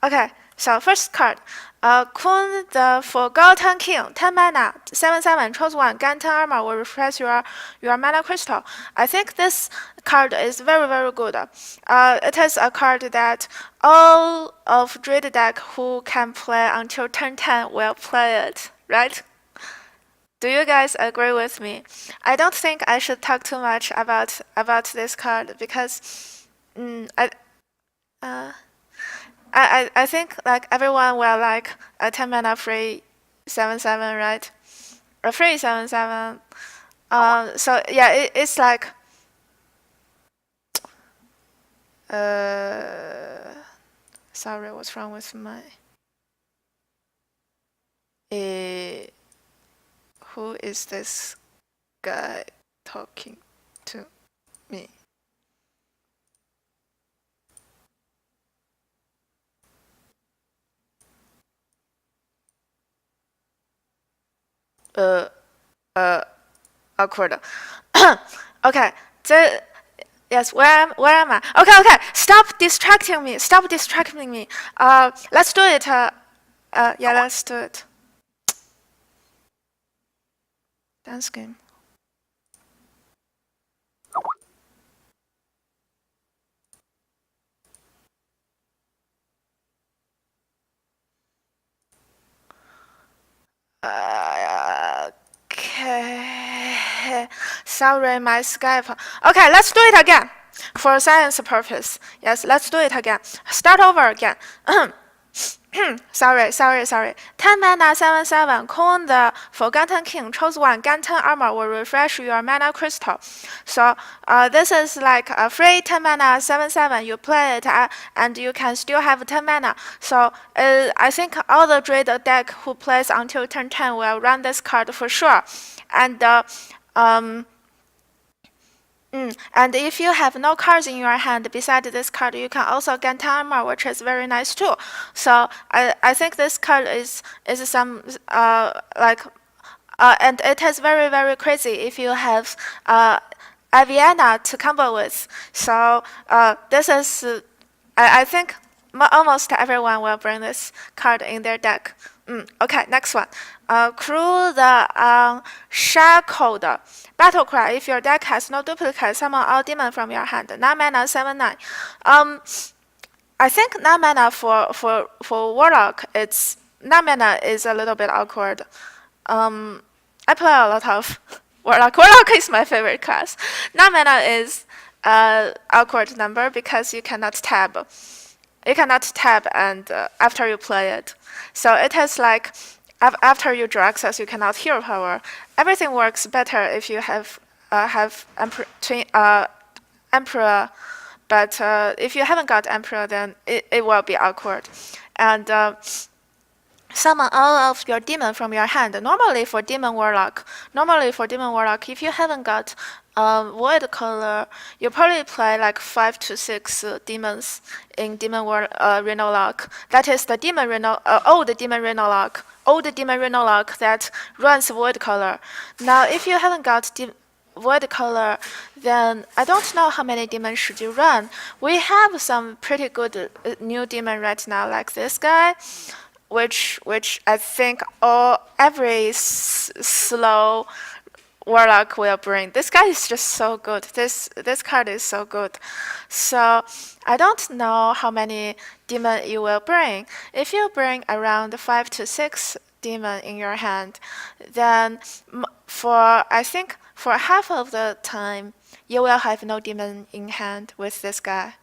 Okay, so first card. Kun the Forgotten King, 10 mana, 7/7, choose one, gain 10 armor, will refresh your mana crystal. I think this card is very, very good. It is a card that all of Druid deck who can play until turn 10 will play it, right? Do you guys agree with me? I don't think I should talk too much about this card because I uh, I think like everyone will like a 10 mana free 7/7, right? A free 7/7. So yeah, it's like uh sorry, what's wrong with my who is this guy talking to me? Uh Awkward. Okay, yes, where am I? Okay, stop distracting me. Stop distracting me. Let's do it. Yeah, let's do it. Dance game. Okay. Sorry, my Skype. Okay, let's do it again. For science purpose. Yes, let's do it again. Start over again. Sorry. 10 mana 7/7. Con the Forgotten King. Choose one. Gain 10 armor will refresh your mana crystal. So this is like a free 10 mana 7/7. You play it and you can still have 10 mana. So I think all the Druid deck who plays until turn 10 will run this card for sure. And and if you have no cards in your hand beside this card, you can also get armor, which is very nice too. So I think this card is some and it is very, very crazy if you have Aviana to combo with. So this is I think almost everyone will bring this card in their deck. Okay, next one. Crew the Shackled Battle Cry. If your deck has no duplicate, summon all demon from your hand. 9 mana 7/9. I think 9 mana for Warlock, it's 9 mana is a little bit awkward. I play a lot of Warlock. Warlock is my favorite class. 9 mana is awkward number because you cannot tab. You cannot tab and after you play it. So it has like after you draw access, you cannot hero power. Everything works better if you have Emperor, but if you haven't got Emperor, then it will be awkward. And summon all of your demon from your hand. Normally for demon warlock, if you haven't got void color, you probably play like 5 to 6 demons in demon Reno lock. That is the demon Reno, old demon Reno lock that runs void color. Now, if you haven't got void color, then I don't know how many demons should you run. We have some pretty good new demon right now, like this guy, which I think every slow warlock will bring. This guy is just so good. This card is so good. So I don't know how many demon you will bring. If you bring around 5 to 6 demon in your hand, then I think for half of the time you will have no demon in hand with this guy.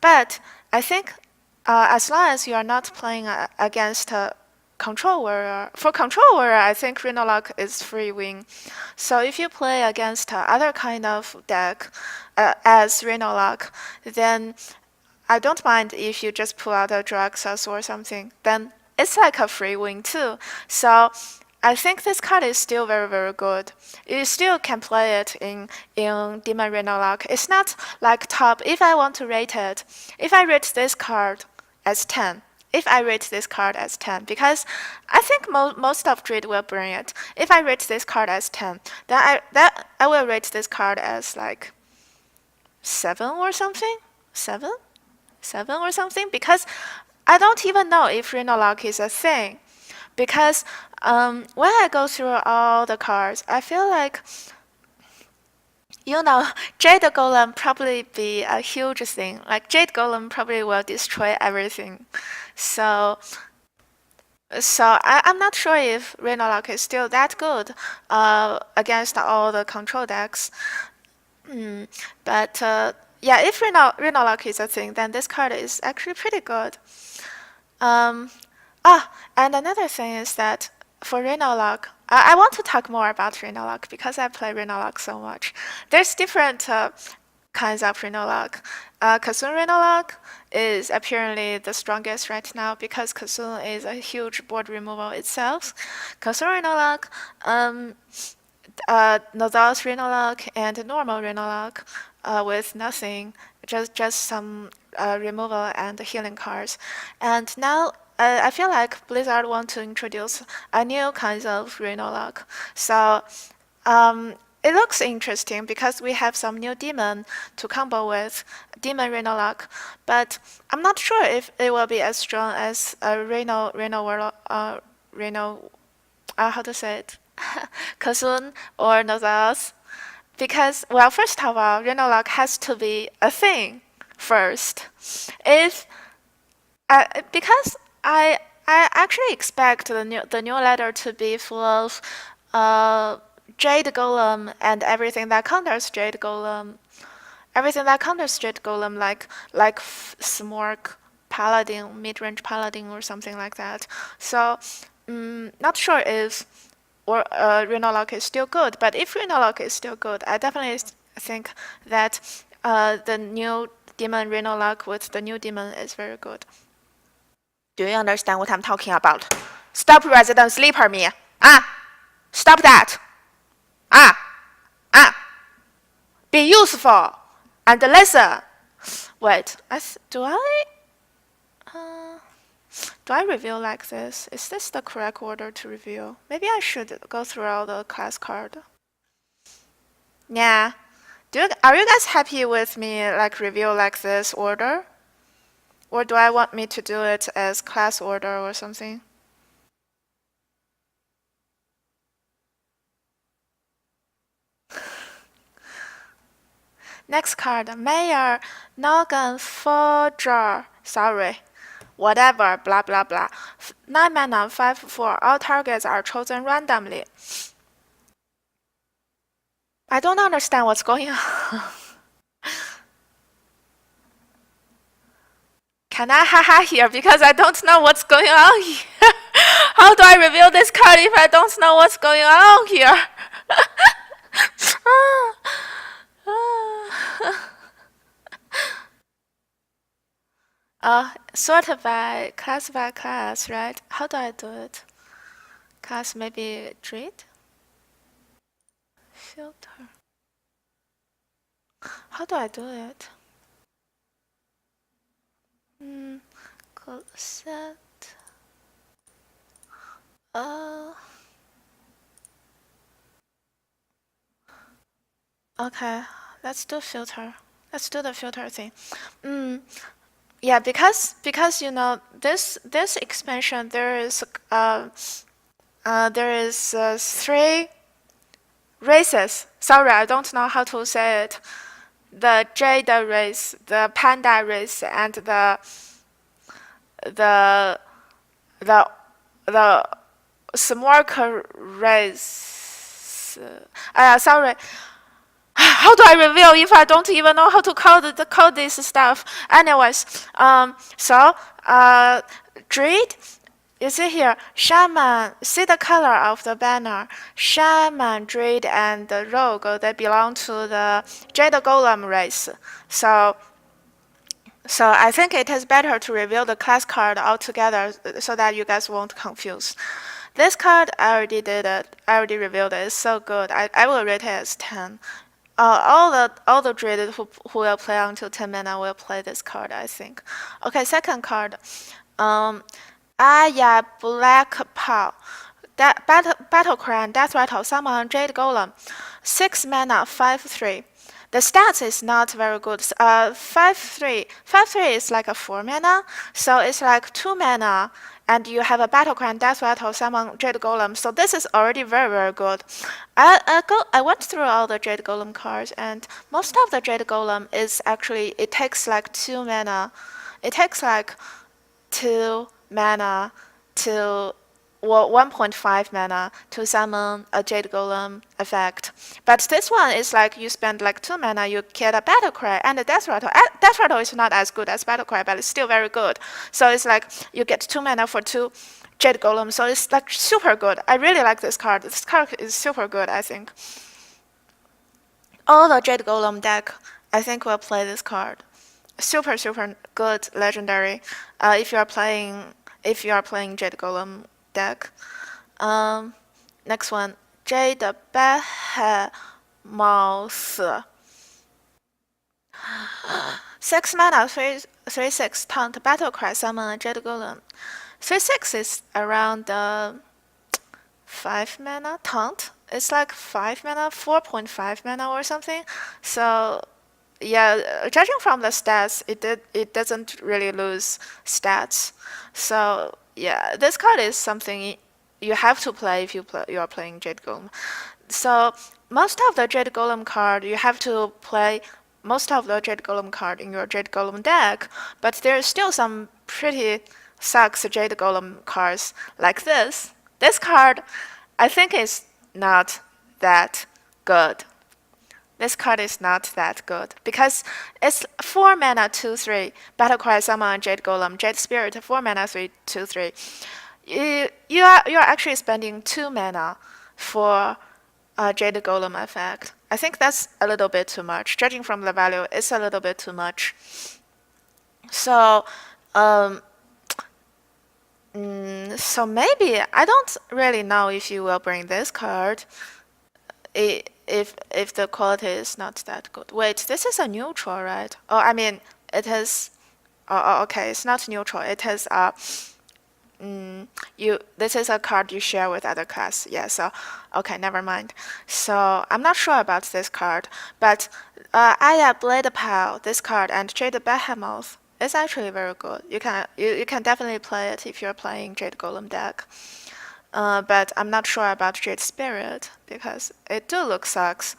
But I think as long as you are not playing against a control warrior, for control warrior, I think Rhinolock is free win. So if you play against other kind of deck as Rhinolock, then I don't mind if you just pull out a Draxus or something. Then it's like a free win too. So I think this card is still very, very good. You still can play it in Demon Rhinolock. It's not like top. If I want to rate it, if I rate this card as 10, because I think most of Druid will bring it. If I rate this card as 10, then I will rate this card as like 7 or something. 7 or something, because I don't even know if Renolock is a thing. Because when I go through all the cards, I feel like, Jade Golem probably be a huge thing. Like Jade Golem probably will destroy everything. So, I'm not sure if Renolock is still that good against all the control decks. But yeah, if Renolock is a thing, then this card is actually pretty good. Um, and another thing is that for Renolock, I want to talk more about Renolock because I play Renolock so much. There's different kinds of Renolock. Kasun Renolock is apparently the strongest right now because Kasun is a huge board removal itself. Kasun Renolock, Nodal's Renolock, and normal Renolock with nothing, just some removal and healing cards. And now I feel like Blizzard want to introduce a new kind of Renolock. So it looks interesting because we have some new demon to combo with, demon Renolock, but I'm not sure if it will be as strong as how to say it, Kasun or Nozals. Because, well, first of all, Renolock has to be a thing first. If because I actually expect the new letter to be full of Jade Golem and everything that counters Jade Golem. Everything that counters Jade Golem, like Smork Paladin, mid-range Paladin or something like that. So, not sure if Renolock is still good, but if Renolock is still good, I definitely think that the new demon Renolock with the new demon is very good. Do you understand what I'm talking about? Stop resident sleeper me. Stop that. Ah! Ah! Be useful and listen. Wait, do I review like this? Is this the correct order to review? Maybe I should go through all the class card. Yeah. Are you guys happy with me like review like this order? Or do I want me to do it as class order or something? Next card, Mayor, Noggin, Forger. Sorry. Whatever, blah blah blah. 9 mana, 5/4. All targets are chosen randomly. I don't understand what's going on. Can I haha here because I don't know what's going on here? How do I reveal this card if I don't know what's going on here? Sort by class, right? How do I do it? Class maybe treat? Filter. How do I do it? Set. Okay, let's do filter. Let's do the filter thing. Yeah, because this expansion there is 3 races. Sorry, I don't know how to say it. The Jade race, the Panda race, and the Smork race. Sorry. How do I reveal if I don't even know how to code this stuff? Anyways, Druid, you see here, Shaman, see the color of the banner. Shaman, Druid, and Rogue, they belong to the Jade Golem race. So I think it is better to reveal the class card altogether so that you guys won't confuse. This card, I already did it. I already revealed it. It's so good. I will rate it as 10. All the Druid who will play until 10 mana will play this card, I think. Okay, second card. Black Paw. Battle Crown, Death Rattle, Summon Jade Golem. 6 mana, 5/3. the stats is not very good. 5/3. 5/3 is like a 4 mana, so it's like 2 mana, and you have a battle cry and death rattle, summon Jade Golem. So this is already very, very good. I went through all the Jade Golem cards, and most of the Jade Golem is actually, it takes like 2 mana. It takes like 2 mana to, well, 1.5 mana to summon a Jade Golem effect. But this one is like you spend like 2 mana, you get a Battle Cry and a Death Rattle. Death Rattle is not as good as Battle Cry, but it's still very good. So it's like you get 2 mana for 2 Jade Golem. So it's like super good. I really like this card. This card is super good, I think. All the Jade Golem deck, I think, will play this card. Super, super good legendary. If you are playing Jade Golem deck. Next one, Jade Behemoth. 6 mana, 3/6 taunt battle cry, summon a Jade Golem. 3/6 is around 5 mana taunt. It's like 5 mana, 4.5 mana or something. So yeah, judging from the stats, it doesn't really lose stats. So yeah, this card is something you have to play if you are playing Jade Golem. So most of the Jade Golem card, you have to play most of the Jade Golem card in your Jade Golem deck, but there's still some pretty sucks Jade Golem cards like this. This card, I think, is not that good. This card is not that good because it's 4 mana 2/3 battle cry, summon Jade Golem, Jade Spirit, 4 mana 3/2/3. You're actually spending 2 mana for a Jade Golem effect. I think that's a little bit too much. Judging from the value, it's a little bit too much. So so maybe I don't really know if you will bring this card. If the quality is not that good. Wait, this is a neutral, right? Oh, I mean, it is. Oh, okay, it's not neutral. It is This is a card you share with other class. Yeah. So, okay, never mind. So I'm not sure about this card, but Aya Blade Pile, this card, and Jade Behemoth is actually very good. You can definitely play it if you're playing Jade Golem deck. But I'm not sure about Jade Spirit because it do look sucks.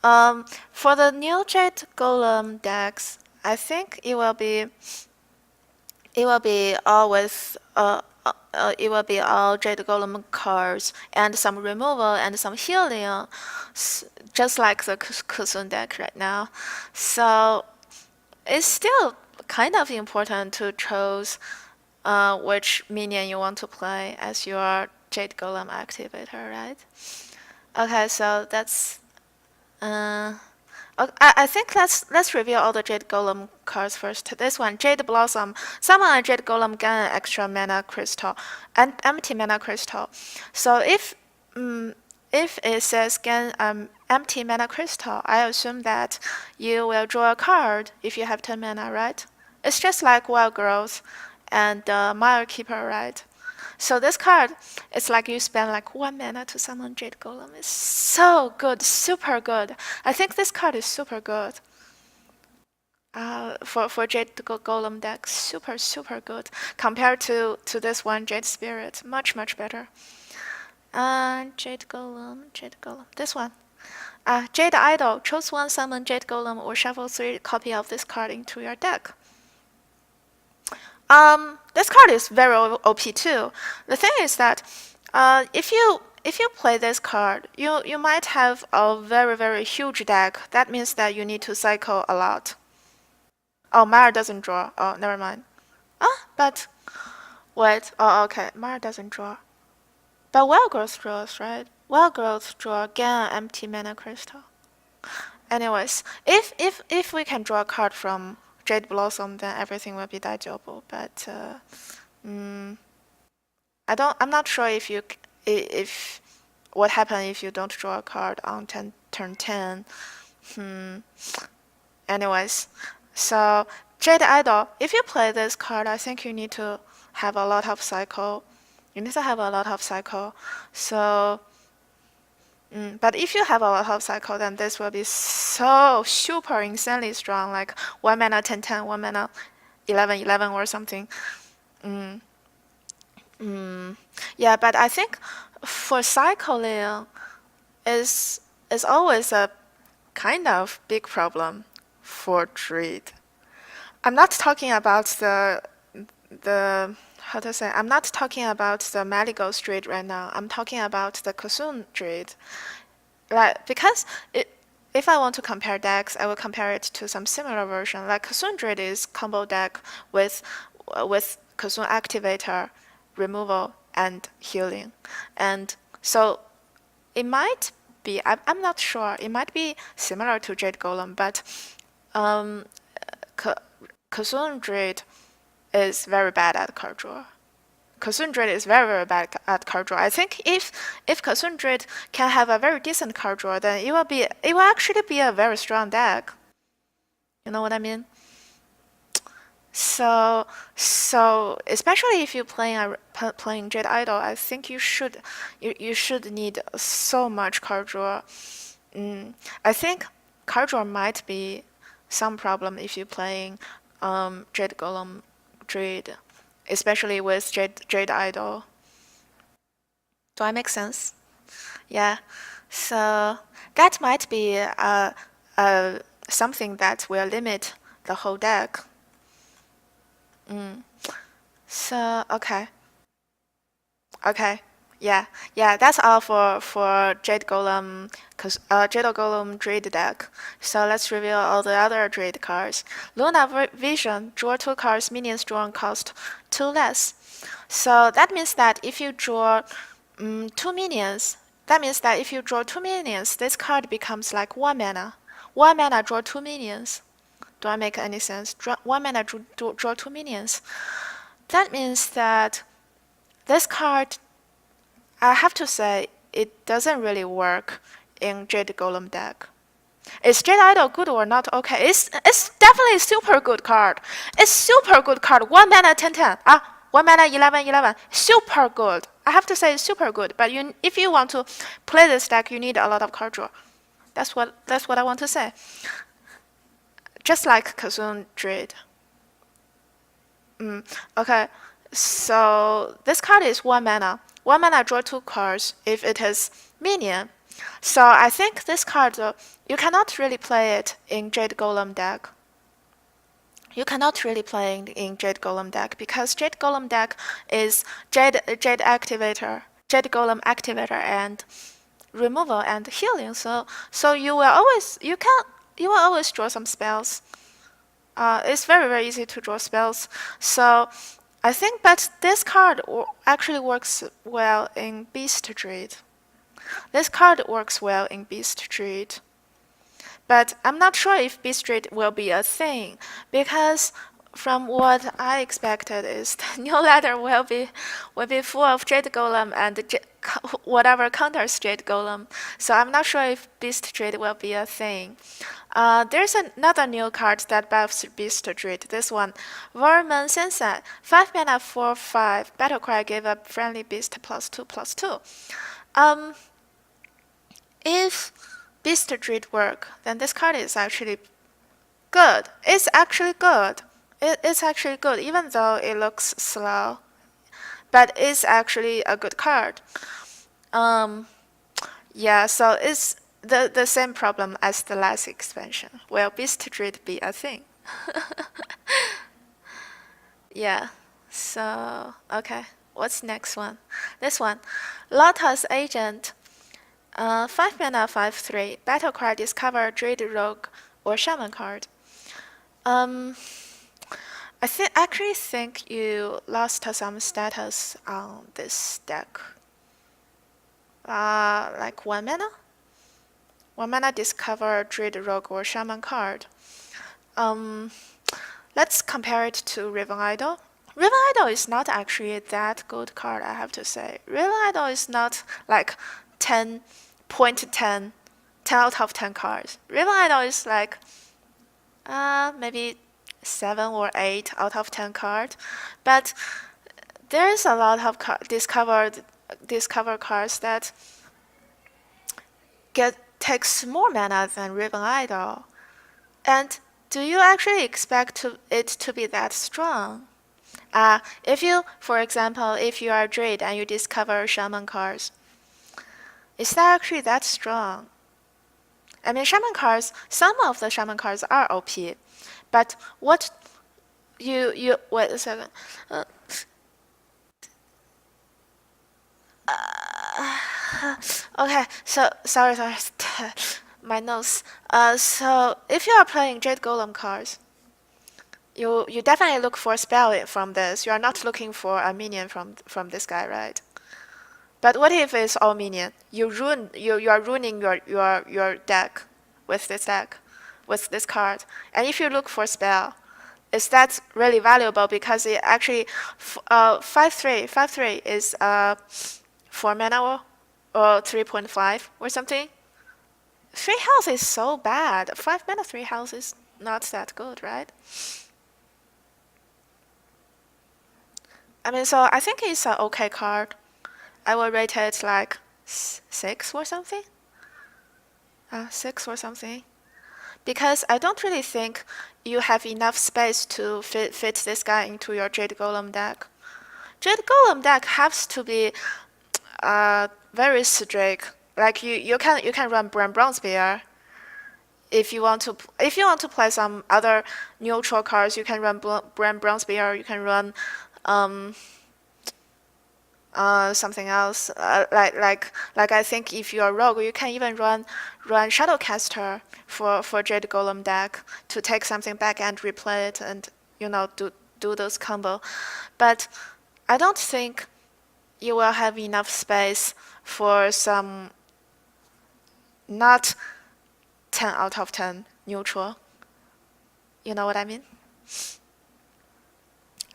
For the new Jade Golem decks, I think it will be all with it will be all Jade Golem cards and some removal and some healing, just like the Kusun deck right now. So it's still kind of important to choose which minion you want to play as your Jade Golem activator, right? Okay, so that's I think let's review all the Jade Golem cards first. This one, Jade Blossom. Summon a Jade Golem, gain an extra mana crystal and empty mana crystal. So if it says gain empty mana crystal, I assume that you will draw a card if you have 10 mana, right? It's just like Wild Growth and Mire Keeper, right? So this card, it's like you spend like 1 mana to summon Jade Golem. It's so good, super good. I think this card is super good. For Jade Golem deck, super good compared to this one Jade Spirit, much better. Jade Golem, this one. Jade Idol, choose one, summon Jade Golem, or shuffle 3 copy of this card into your deck. This card is very OP too. The thing is that if you play this card, you might have a very huge deck. That means that you need to cycle a lot. Oh, Mire doesn't draw. Oh, never mind. But wait. Oh, okay. Mire doesn't draw. But Wild Growth draws, right? Wild Growth draw, gain an empty mana crystal. Anyways, if we can draw a card from Jade Blossom, then everything will be daijoubu. But I'm not sure if what happens if you don't draw a card on turn 10. Anyways, so Jade Idol, if you play this card, I think you need to have a lot of cycle. So But if you have a lot of cycle, then this will be so super insanely strong, like 1 mana 10 10, 1 mana 11 11 or something. Mm, yeah, but I think for cycling is always a kind of big problem for Druid. I'm not talking about the how to say, I'm not talking about the Maligo Druid right now. I'm talking about the Kusun Druid. Like, because if I want to compare decks, I will compare it to some similar version. Like Kusun Druid is combo deck with Kusun Activator, removal, and healing. And so it might be, I'm not sure, it might be similar to Jade Golem, but um, Kusun Druid is very bad at card draw. Kusun Druid is very, very bad at card draw. I think if Kusun Druid can have a very decent card draw, then it will actually be a very strong deck. You know what I mean? So especially if you're playing Jade Idol, I think you should need so much card draw. I think card draw might be some problem if you're playing Jade Golem Druid, especially with Jade Idol. Do I make sense? Yeah. So that might be something that will limit the whole deck. So okay. Okay. Yeah, that's all for Jade Golem, Jade Golem Druid deck. So let's reveal all the other Druid cards. Luna Vision, draw 2 cards, minions drawn cost 2 less. So that means that if you draw 2 minions, this card becomes like 1 mana. 1 mana, draw 2 minions. Do I make any sense? 1 mana, draw 2 minions. That means that this card, I have to say, it doesn't really work in Jade Golem deck. Is Jade Idol good or not? Okay, it's definitely a super good card. It's super good card. 1 mana 10 10. 1 mana 11 11. Super good. I have to say it's super good. But if you want to play this deck, you need a lot of card draw. That's what I want to say. Just like Kusun Druid. Okay, so this card is 1 mana. 1 mana, draw 2 cards if it is minion. So I think this card, you cannot really play it in Jade Golem deck. You cannot really play in Jade Golem deck because Jade Golem deck is Jade Activator, Jade Golem Activator, and removal and healing. So you will always draw some spells. It's very, very easy to draw spells. So I think, but this card actually works well in Beast Druid. This card works well in Beast Druid. But I'm not sure if Beast Druid will be a thing, because from what I expected is the new letter will be full of Jade Golem and whatever counters Jade Golem. So I'm not sure if Beast Druid will be a thing. There's another new card that buffs Beast Druid. This one, Vermin Sunset, 5 mana 4/5. Battlecry give up friendly beast +2/+2. If Beast Druid work, then this card is actually good. It's actually good. It's actually good, even though it looks slow. But it's actually a good card. Yeah, so it's the same problem as the last expansion. Will Beast Druid be a thing? Yeah. So okay, what's next one? This one, Lotus Agent. 5 mana 5/3. Battle card, discover Druid, Rogue, or Shaman card. I actually think you lost some status on this deck. Like 1 mana? 1 mana, discover Druid, Rogue, or Shaman card. Let's compare it to Riven Idol. Riven Idol is not actually that good card, I have to say. Riven Idol is not like 10.10, 10 out of 10 cards. Riven Idol is like maybe 7 or 8 out of 10 cards. But there's a lot of discover cards that takes more mana than Ribbon Idol. And do you actually expect it to be that strong? If you, for example, if you are Druid and you discover Shaman cards, is that actually that strong? I mean, Shaman cards, some of the Shaman cards are OP, but what wait a second. Okay, so sorry, my nose. So if you are playing Jade Golem cards, you definitely look for a spell from this. You are not looking for a minion from this guy, right? But what if it's all minion? You are ruining your deck with this card. And if you look for spell, is that really valuable because it actually 5/3 is 4 mana or 3.5 or something. 3 health is so bad. 5 mana 3 health is not that good, right? I mean, so I think it's an okay card. I will rate it like 6 or something. 6 or something. Because I don't really think you have enough space to fit this guy into your Jade Golem deck. Jade Golem deck has to be very strict. Like you can run Bronze Bear. If you want to play some other neutral cards, you can run Bronze Bear. You can run something else. Like I think if you're a rogue, you can even run Shadowcaster for Jade Golem deck to take something back and replay it and do those combo. But I don't think you will have enough space for some not 10 out of 10 neutral. You know what I mean?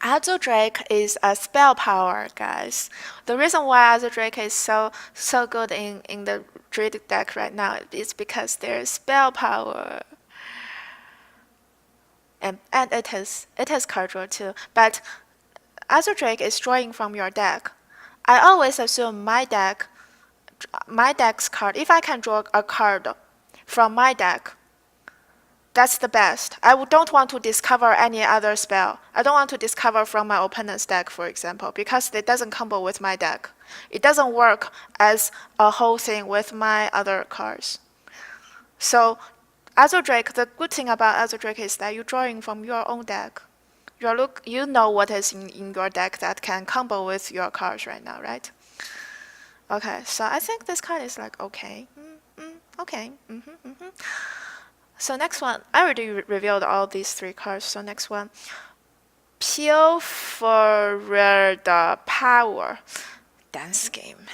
Azure Drake is a spell power, guys. The reason why Azure Drake is so good in the Druid deck right now is because there's spell power. And it has card draw too. But Azure Drake is drawing from your deck. I always assume my deck's card, if I can draw a card from my deck, that's the best. I don't want to discover any other spell. I don't want to discover from my opponent's deck, for example, because it doesn't combo with my deck. It doesn't work as a whole thing with my other cards. So Azure Drake, the good thing about Azure Drake is that you're drawing from your own deck. You know what is in your deck that can combo with your cards right now, right? Okay, so I think this card is like okay. Okay. So next one, I already revealed all these 3 cards. So next one, Peel for the Power Dance Game.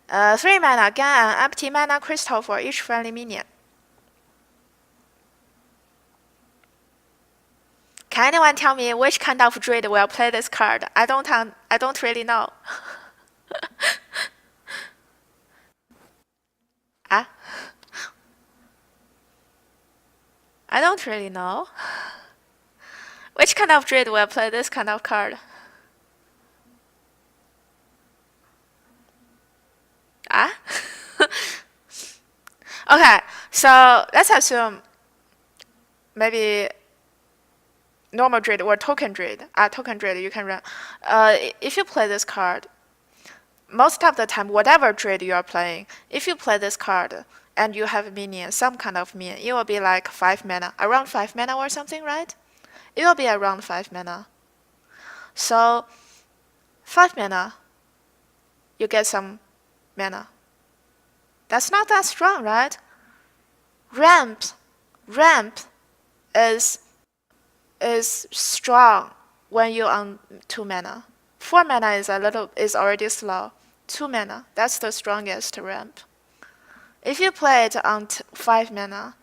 3 mana, gain an empty mana crystal for each friendly minion. Can anyone tell me which kind of druid will play this card? I don't really know. I don't really know. Which kind of druid will play this kind of card? Okay, so let's assume maybe normal druid or token druid. Token druid you can run. If you play this card, most of the time, whatever druid you are playing, if you play this card and you have a minion, some kind of minion, it will be like 5 mana, around 5 mana or something, right? It will be around 5 mana. So 5 mana, you get some mana. That's not that strong, right? Ramp is strong when you're on 2 mana. 4 mana is already slow. 2 mana, that's the strongest ramp. If you play it on 5 mana,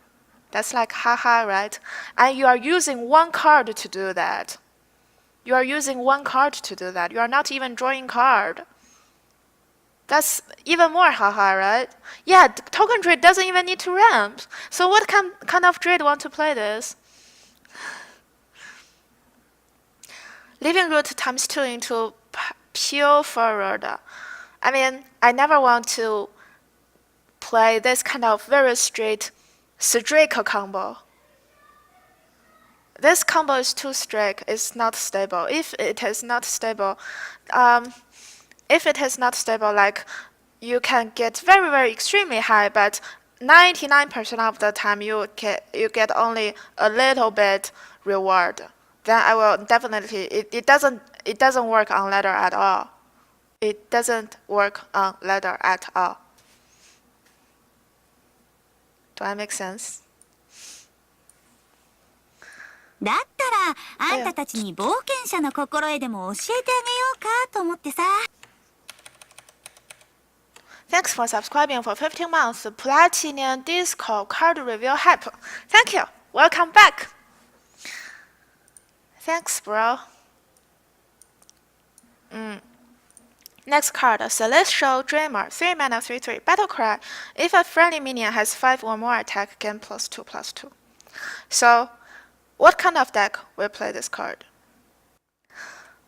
that's like haha, right? And you are using 1 card to do that. You are using 1 card to do that. You are not even drawing card. That's even more haha, right? Yeah, token druid doesn't even need to ramp. So what kind of druid want to play this? Living root times 2 into pure forward. I mean, I never want to play this kind of very strict combo. This combo is too strict. It's not stable. If it is not stable, like you can get very, very extremely high, but 99% of the time you get only a little bit reward. Then I will definitely it doesn't work on ladder at all. It doesn't work on ladder at all. Do I make sense? だったらあんたたちに冒険者の心得でも教えてあげようかと思ってさ。Thanks for subscribing for 15 months. Platinum Disco Card Review Hype. Thank you. Welcome back. Thanks, bro. Next card, Celestial Dreamer. 3 mana, 3/3. Battle cry. If a friendly minion has 5 or more attack, gain +2/+2. So, what kind of deck will play this card?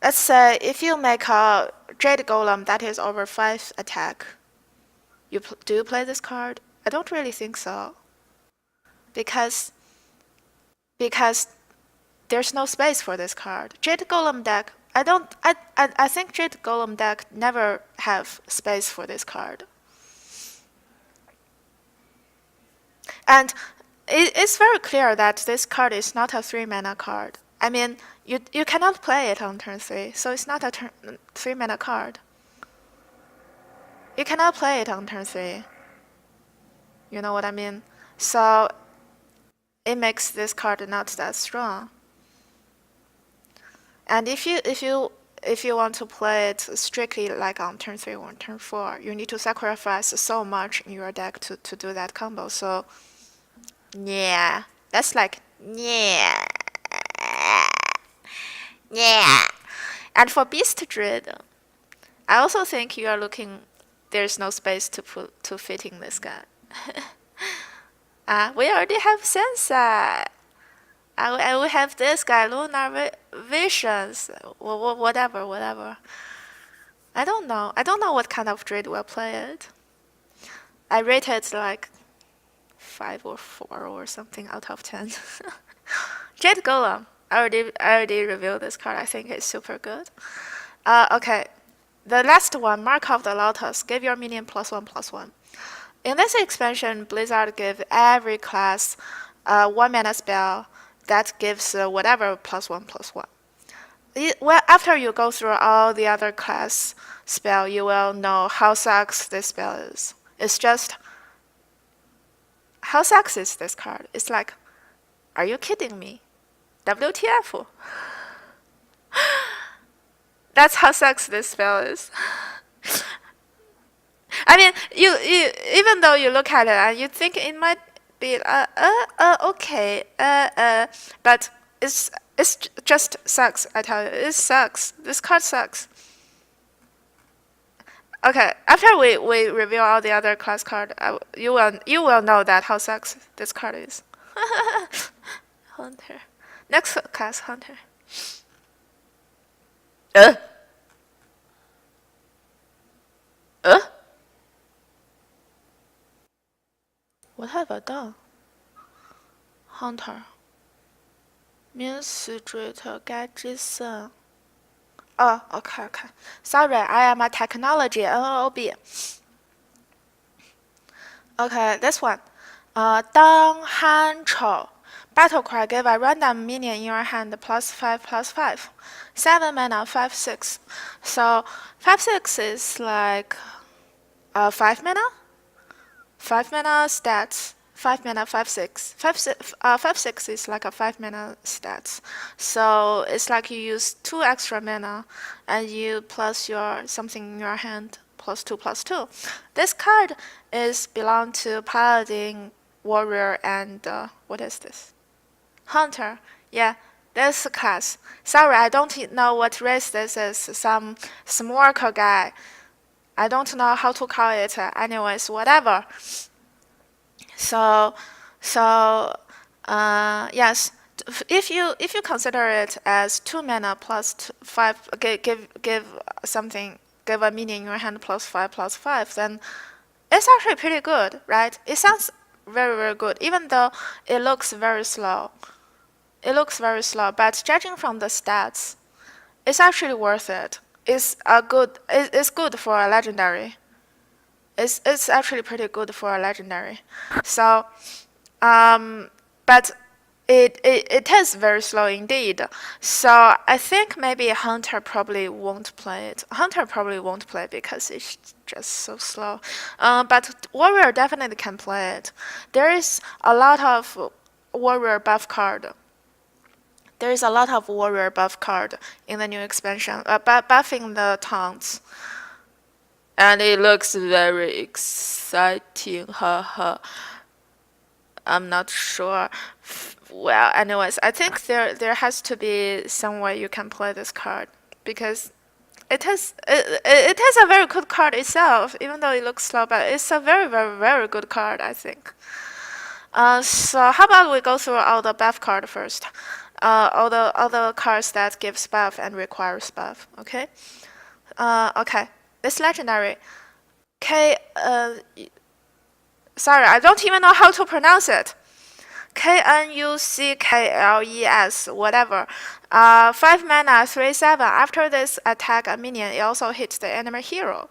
Let's say if you make a Jade Golem that is over 5 attack, do you play this card? I don't really think so. Because there's no space for this card. Jade Golem deck, I think Jade Golem deck never have space for this card. And it's very clear that this card is not a 3 mana card. I mean, you cannot play it on turn 3, so it's not a 3 mana card. You cannot play it on turn 3. You know what I mean? So it makes this card not that strong. And if you want to play it strictly like on turn 3 or turn 4, you need to sacrifice so much in your deck to do that combo. So yeah, that's like yeah. And for Beast Druid, I also think you are looking. There's no space to fit in this guy. We already have Sensei. And we have this guy, Lunar Visions. Whatever. I don't know what kind of Druid will play it. I rate it like 5 or 4 or something out of 10. Jade Golem. I already reviewed this card. I think it's super good. Okay. The last one, Mark of the Lotus, give your minion +1/+1. In this expansion, Blizzard give every class 1 mana spell that gives whatever +1/+1. Well, after you go through all the other class spell, you will know how sucks this spell is. It's just, how sucks is this card? It's like, are you kidding me? WTF? That's how sucks this spell is. I mean, you even though you look at it and you think it might be okay, but it's just sucks. I tell you, it sucks. This card sucks. Okay, after we review all the other class card, you will know that how sucks this card is. Hunter. Next class, Hunter. What have I done? Hunter. Means street Gadgetzan. Oh, okay. Sorry, I am a technology NOB. Okay, this one. Dang Han Chou. Battle cry, give a random minion in your hand +5/+5. 7 mana, 5/6. So 5/6 is like 5 mana? 5 mana stats. 5 mana, 5/6. 5/6 is like a 5 mana stats. So it's like you use 2 extra mana and you plus your something in your hand +2/+2. This card is belong to Paladin, Warrior, and what is this? Hunter. Yeah, this class. Sorry, I don't know what race this is. Some smirker guy. I don't know how to call it. Anyways, whatever. So yes, if you consider it as 2 mana +5, give a minion in your hand +5/+5, then It's actually pretty good, right? It sounds very, very good, even though it looks very slow. It looks very slow, but judging from the stats, it's actually worth it. It's good for a legendary. It's actually pretty good for a legendary. So, but it is very slow indeed. So I think maybe Hunter probably won't play it. Hunter probably won't play because it's just so slow. But Warrior definitely can play it. There is a lot of Warrior buff card. There is a lot of Warrior buff card in the new expansion, buffing the taunts. And it looks very exciting, haha. I'm not sure. Well, anyways, I think there has to be some way you can play this card because it has a very good card itself, even though it looks slow, but it's a very, very, very good card, I think. So how about we go through all the buff card first? All the cards that gives buff and requires buff. Okay. Okay. This legendary. K. Sorry, I don't even know how to pronounce it. Knuckles, whatever. 5 mana, 3/7. After this attack a minion, it also hits the enemy hero.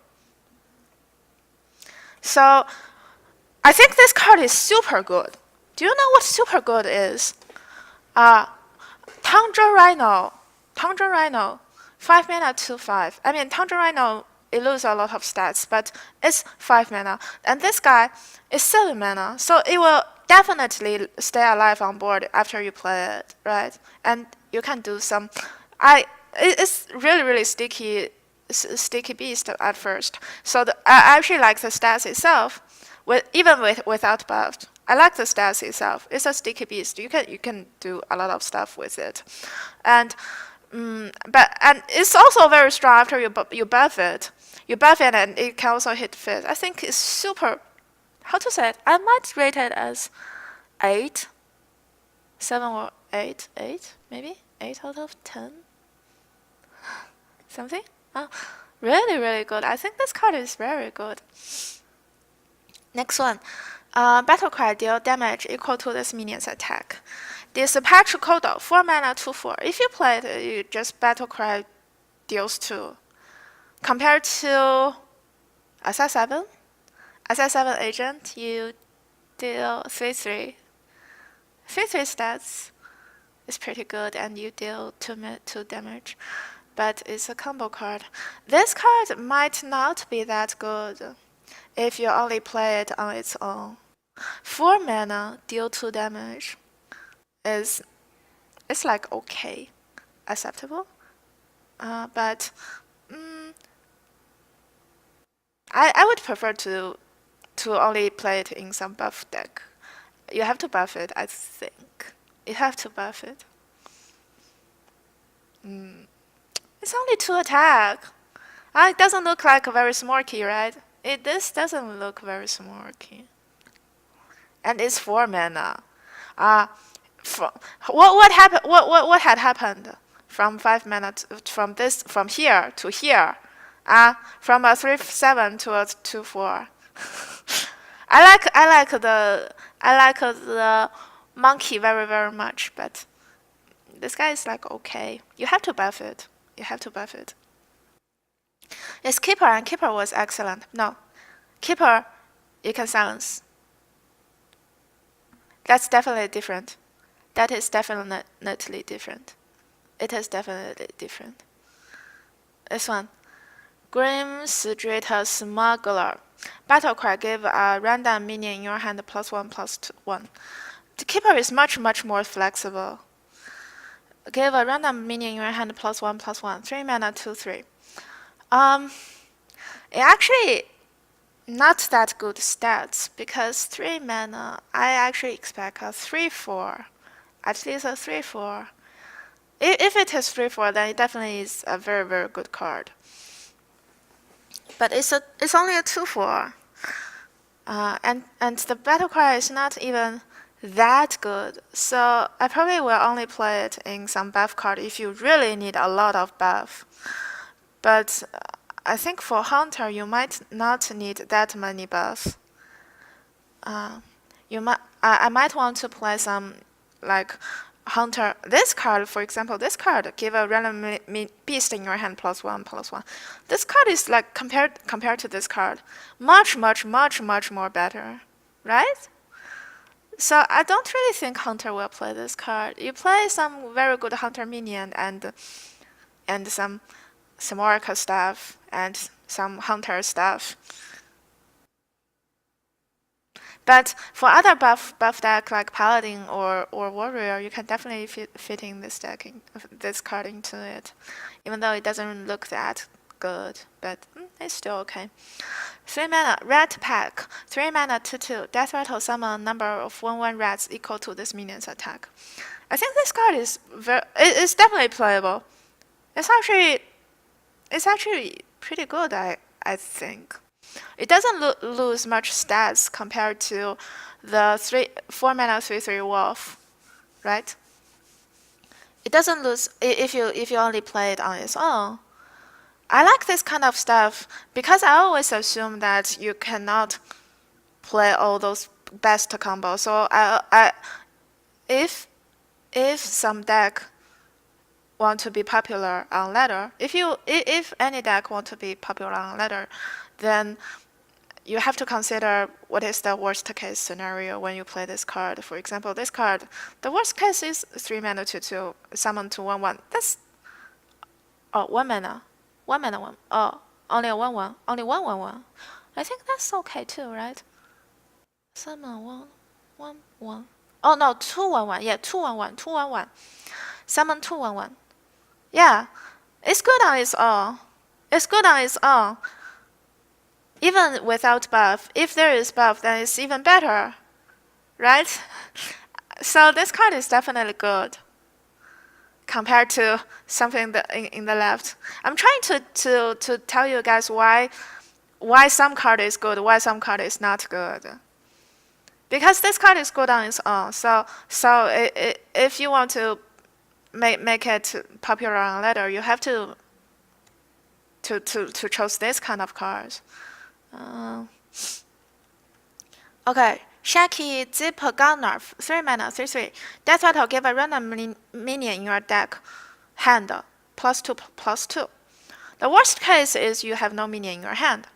So, I think this card is super good. Do you know what super good is? Tundra Rhino. Tundra Rhino. 5 mana, 2/5. I mean, Tundra Rhino, it loses a lot of stats, but it's 5 mana. And this guy is 7 mana, so it will definitely stay alive on board after you play it, right? And you can do some. It's really, really sticky beast at first. So I actually like the stats itself, without buff. I like the stats itself. It's a sticky beast. You can do a lot of stuff with it, and it's also very strong after you buff it. You buff it and it can also hit fifth. I think it's super. How to say it? I might rate it as 8, 7 or 8, maybe 8 out of 10. Something. Oh, really, really good. I think this card is very good. Next one. Battle cry deal damage equal to this minion's attack. Dispatch Kodo, 4 mana, 2/4. If you play it, you just Battle cry deals 2. Compared to SS7 agent, you deal 3/3. 3/3 stats is pretty good, and you deal 2 damage. But it's a combo card. This card might not be that good if you only play it on its own. 4 mana, deal 2 damage. It's like okay, acceptable. But I would prefer to only play it in some buff deck. You have to buff it, I think. You have to buff it. It's only 2 attack. It doesn't look like a very smarky, right? This doesn't look very smarky. And it's 4 mana. What happened? What had happened from 5 mana from here to here? From a 3/7 to a 2/4. I like the monkey very, very much, but this guy is like okay. You have to buff it. You have to buff it. It's Keeper, and Keeper was excellent. No, Keeper, you can silence. That's definitely different. That is definitely different. It is definitely different. This one. Grim Street Smuggler. Battlecry, give a random minion in your hand +1/+1. The Keeper is much, much more flexible. Give a random minion in your hand +1/+1. 3 mana, 2/3. It actually not that good stats because 3 mana, I actually expect a 3/4. At least a 3/4. If it is 3/4, then it definitely is a very, very good card. But it's only a 2/4. And the battle cry is not even that good. So I probably will only play it in some buff card if you really need a lot of buff. But I think for Hunter, you might not need that many buffs. I might want to play some like Hunter. This card, for example, this card give a random beast in your hand +1/+1. This card is like compared to this card, much more better, right? So I don't really think Hunter will play this card. You play some very good Hunter minion and some Oracle stuff and some Hunter stuff. But for other buff deck like Paladin or Warrior, you can definitely fit in this card into it, even though it doesn't look that good, but it's still okay. 3 mana red pack, 3 mana 2/2. Death rattle summon number of 1/1 rats equal to this minion's attack. I think this card is it's definitely playable. It's actually pretty good. I think. It doesn't lose much stats compared to the 4 mana 3/3 wolf, right? It doesn't lose if you only play it on its own. I like this kind of stuff because I always assume that you cannot play all those best combos. So if some deck want to be popular on ladder, if any deck want to be popular on ladder, then you have to consider what is the worst case scenario when you play this card. For example, this card, the worst case is 3 mana 2/2, summon to 1/1. That's 1 mana. 1 mana 1. Oh, only a 1/1. Only 1/1. I think that's okay too, right? Summon 1/1. Oh no, 2/1. Yeah, 2/1. 2/1. Summon 2/1. Yeah, it's good on its own. It's good on its own. Even without buff, if there is buff, then it's even better, right? So this card is definitely good compared to something that in the left. I'm trying to tell you guys why some card is good, why some card is not good. Because this card is good on its own. So if you want to make it popular on ladder, you have to choose this kind of cards. Okay, Shaki Zip Gunner, 3 mana, 3/3. Death rattle give a random minion in your deck hand +2/+2. The worst case is you have no minion in your hand.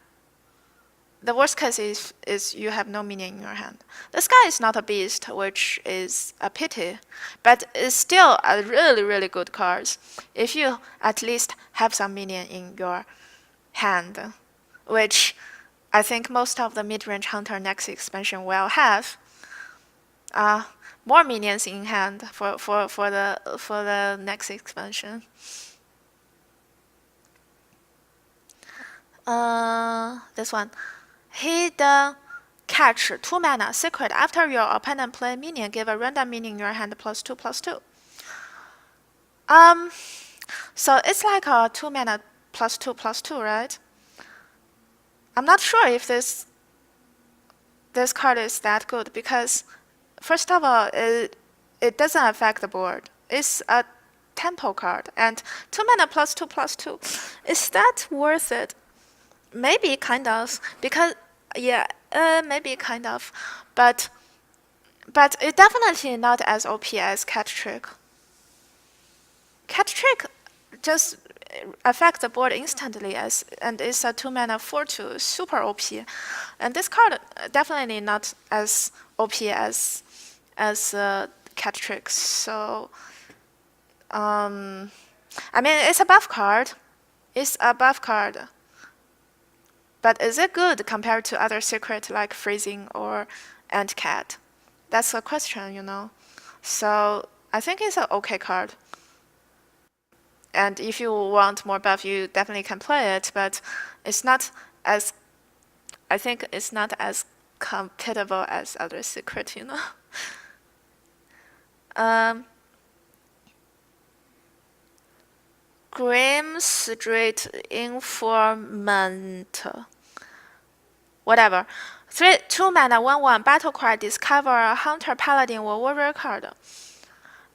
The worst case is you have no minion in your hand. This guy is not a beast, which is a pity, but it's still a really good card if you at least have some minion in your hand, which I think most of the mid-range hunter next expansion will have. More minions in hand for the next expansion. This one, Hidden Catch, 2 mana, secret. After your opponent play minion, give a random minion in your hand +2/+2. So it's like a 2 mana +2/+2, right? I'm not sure if this card is that good because, first of all, it doesn't affect the board. It's a tempo card, and 2 mana +2/+2. Is that worth it? Maybe kind of, because maybe kind of, but it definitely not as OP as Catch Trick. Catch Trick just affect the board instantly and it's a 2 mana 4/2, super OP, and this card definitely not as OP as Catch Trick. So I mean it's a buff card. It's a buff card. But is it good compared to other secret like freezing or Ant Cat? That's a question, you know. So I think it's an okay card. And if you want more buff, you definitely can play it, but it's not as, I think it's not as compatible as other secret, you know. Grim Street Informant. Whatever. 2 mana 1/1 battle cry, discover a hunter, paladin, or warrior card.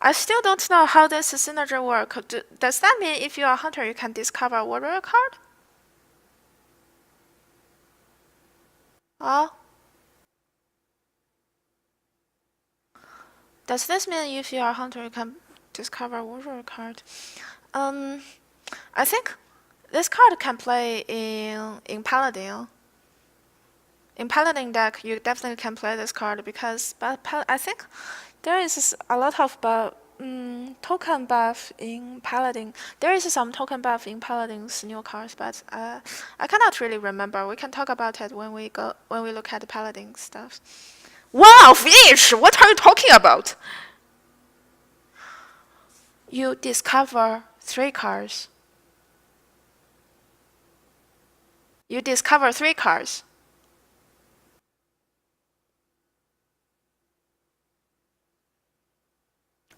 I still don't know how this synergy works. Does that mean if you're a hunter, you can discover a warrior card? Oh. Does this mean if you are a hunter, you can discover a warrior card? I think this card can play in Paladin. In Paladin deck, you definitely can play this card because, but I think there is a lot of token buff in Paladin. There is some token buff in Paladin's new cards, but I cannot really remember. We can talk about it when we look at the Paladin stuff. One of each. What are you talking about? You discover 3 cards. You discover 3 cards.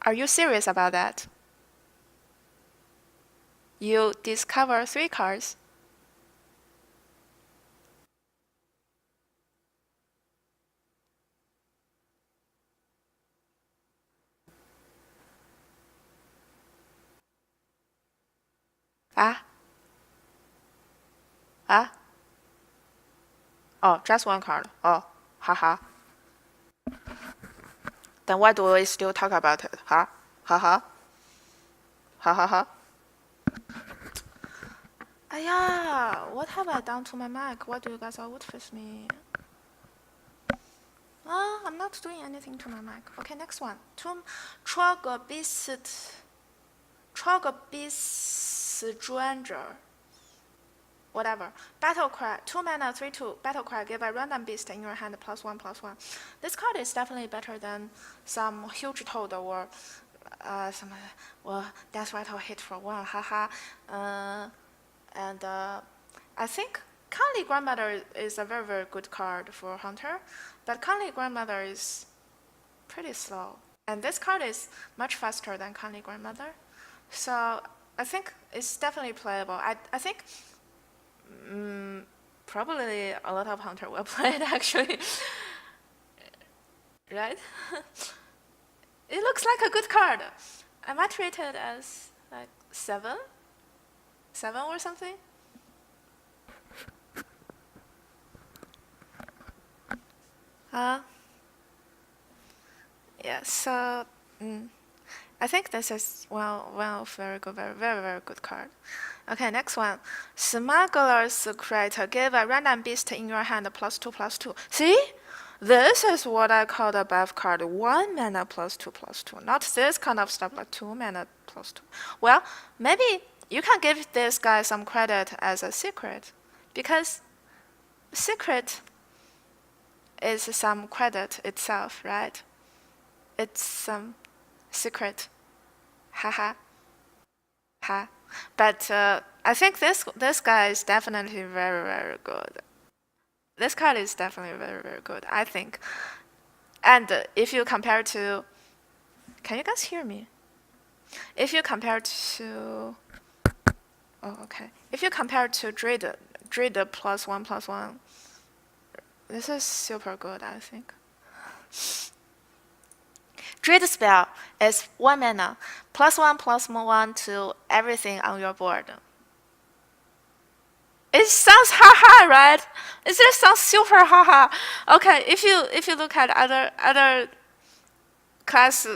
Are you serious about that? You discover 3 cards. Ah? Ah? Oh, just 1 card. Oh, haha. Then why do we still talk about it? Huh? Haha. Ha ha ha. Aya, what have I done to my mic? Why do you guys always with me? I'm not doing anything to my mic. Okay, next one. Trogobist Stranger. Whatever. Battle Cry. 2 mana, 3/2. Battle Cry. Give a random beast in your hand +1/+1. This card is definitely better than some huge toad or some Death Rattle hit for 1. Haha. And I think Kindly Grandmother is a very, very good card for Hunter, but Kindly Grandmother is pretty slow. And this card is much faster than Kindly Grandmother. So I think it's definitely playable. I think probably a lot of Hunter will play it actually. Right? It looks like a good card. I might rate it as like 7? 7 or something? Yeah, so I think this is very good, very, very, very good card. Okay, next one. Smuggler's Crate. Give a random beast in your hand +2/+2. See? This is what I call the buff card. 1 mana +2/+2. Not this kind of stuff, like 2 mana +2. Well, maybe you can give this guy some credit as a secret, because secret is some credit itself, right? It's some secret. Haha. Ha. But I think this guy is definitely very, very good. This card is definitely very, very good, I think. And if you compare to, can you guys hear me? If you compare to, oh okay. If you compare to Druid +1/+1, this is super good, I think. Druid spell is 1 mana, +1/+1 to everything on your board. It sounds haha, right? It just sounds super haha. Okay, if you look at other class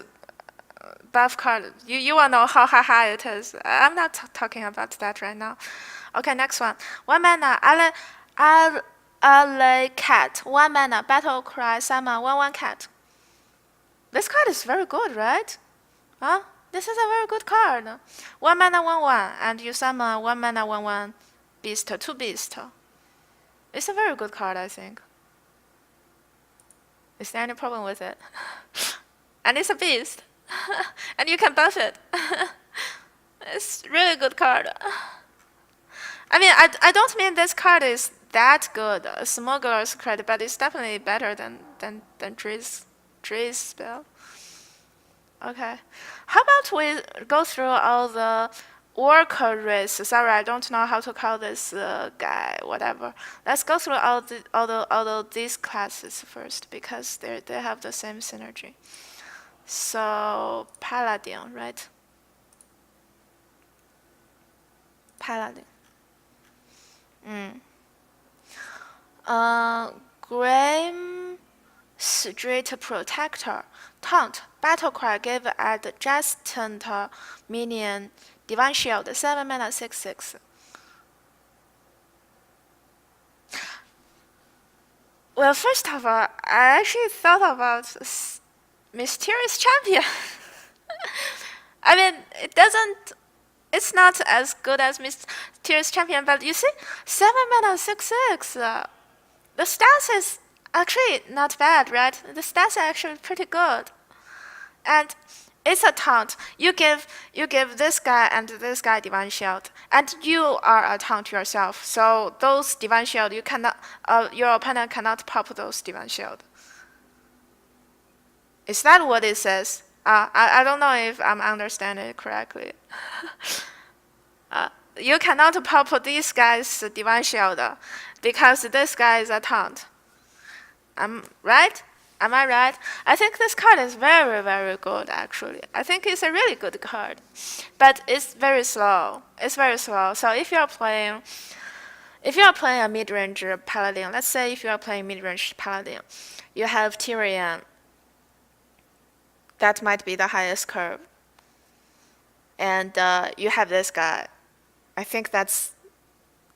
buff card, you will know how haha it is. I'm not talking about that right now. Okay, next one. 1 mana, Ale Cat. 1 mana, Battle Cry, summon 1/1 cat. This card is very good, right? Huh? This is a very good card. 1 mana, 1/1, and you summon 1 mana, 1/1 beast, 2 beast. It's a very good card, I think. Is there any problem with it? And it's a beast. And you can buff it. It's really good card. I mean, I don't mean this card is that good, Smuggler's Credit, but it's definitely better than Dre's spell. Okay. How about we go through all the worker race? Sorry, I don't know how to call this guy. Whatever. Let's go through all these classes first, because they have the same synergy. So Paladin, right? Paladin. Grim Street Protector. Taunt. Battle cry. Give at Gadgetzan minion Divine Shield. 7 mana 6/6. Well, first of all, I actually thought about Mysterious Champion. I mean, it's not as good as Mysterious Champion, but you see, 7 mana 6/6. The stats is actually not bad, right? The stats are actually pretty good. And it's a taunt. You give this guy and this guy Divine Shield, and you are a taunt yourself. So those Divine Shield, you cannot, your opponent cannot pop those Divine Shield. Is that what it says? I don't know if I'm understanding it correctly. You cannot pop these guys Divine Shield because this guy is a taunt. Right? Am I right? I think this card is very, very good, actually. I think it's a really good card. But it's very slow. It's very slow. So if you're playing a mid-range paladin, let's say if you're playing mid-range paladin, you have Tyrion. That might be the highest curve. And you have this guy. I think that's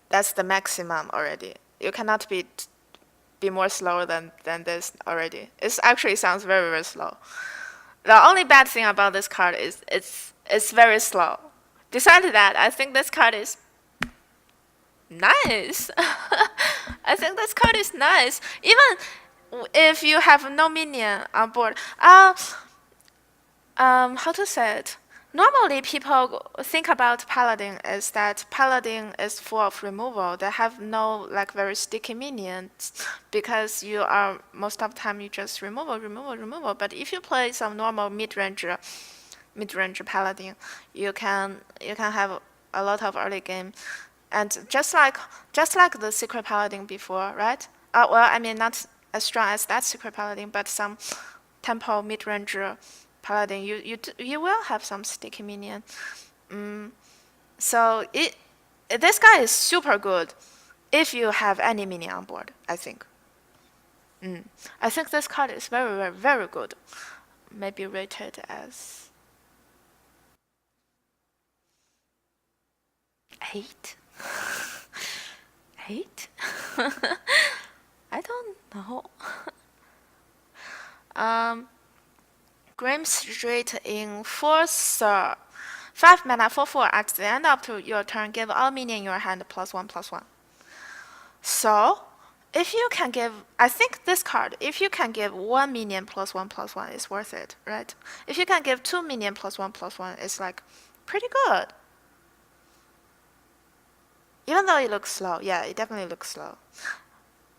the maximum already. You cannot be more slower than this already. It actually sounds very, very slow. The only bad thing about this card is it's very slow. Besides that, I think this card is nice. I think this card is nice. Even if you have no minion on board. How to say it? Normally, people think about Paladin is that Paladin is full of removal. They have no very sticky minions because you are most of the time you just removal. But if you play some normal mid-range Paladin, you can have a lot of early game, and just like the Secret Paladin before, right? Well, I mean not as strong as that Secret Paladin, but some tempo mid-range Paladin, you will have some sticky minion. So this guy is super good if you have any minion on board, I think. I think this card is very, very, very good. Maybe rated as 8? 8? I don't know. Grim Street Enforcer. 5 mana 4/4. At the end of your turn, give all minion in your hand +1/+1. So, if you can give, I think this card, if you can give 1 minion +1/+1, it's worth it, right? If you can give 2 minion +1/+1, it's pretty good. Even though it looks slow, yeah, it definitely looks slow.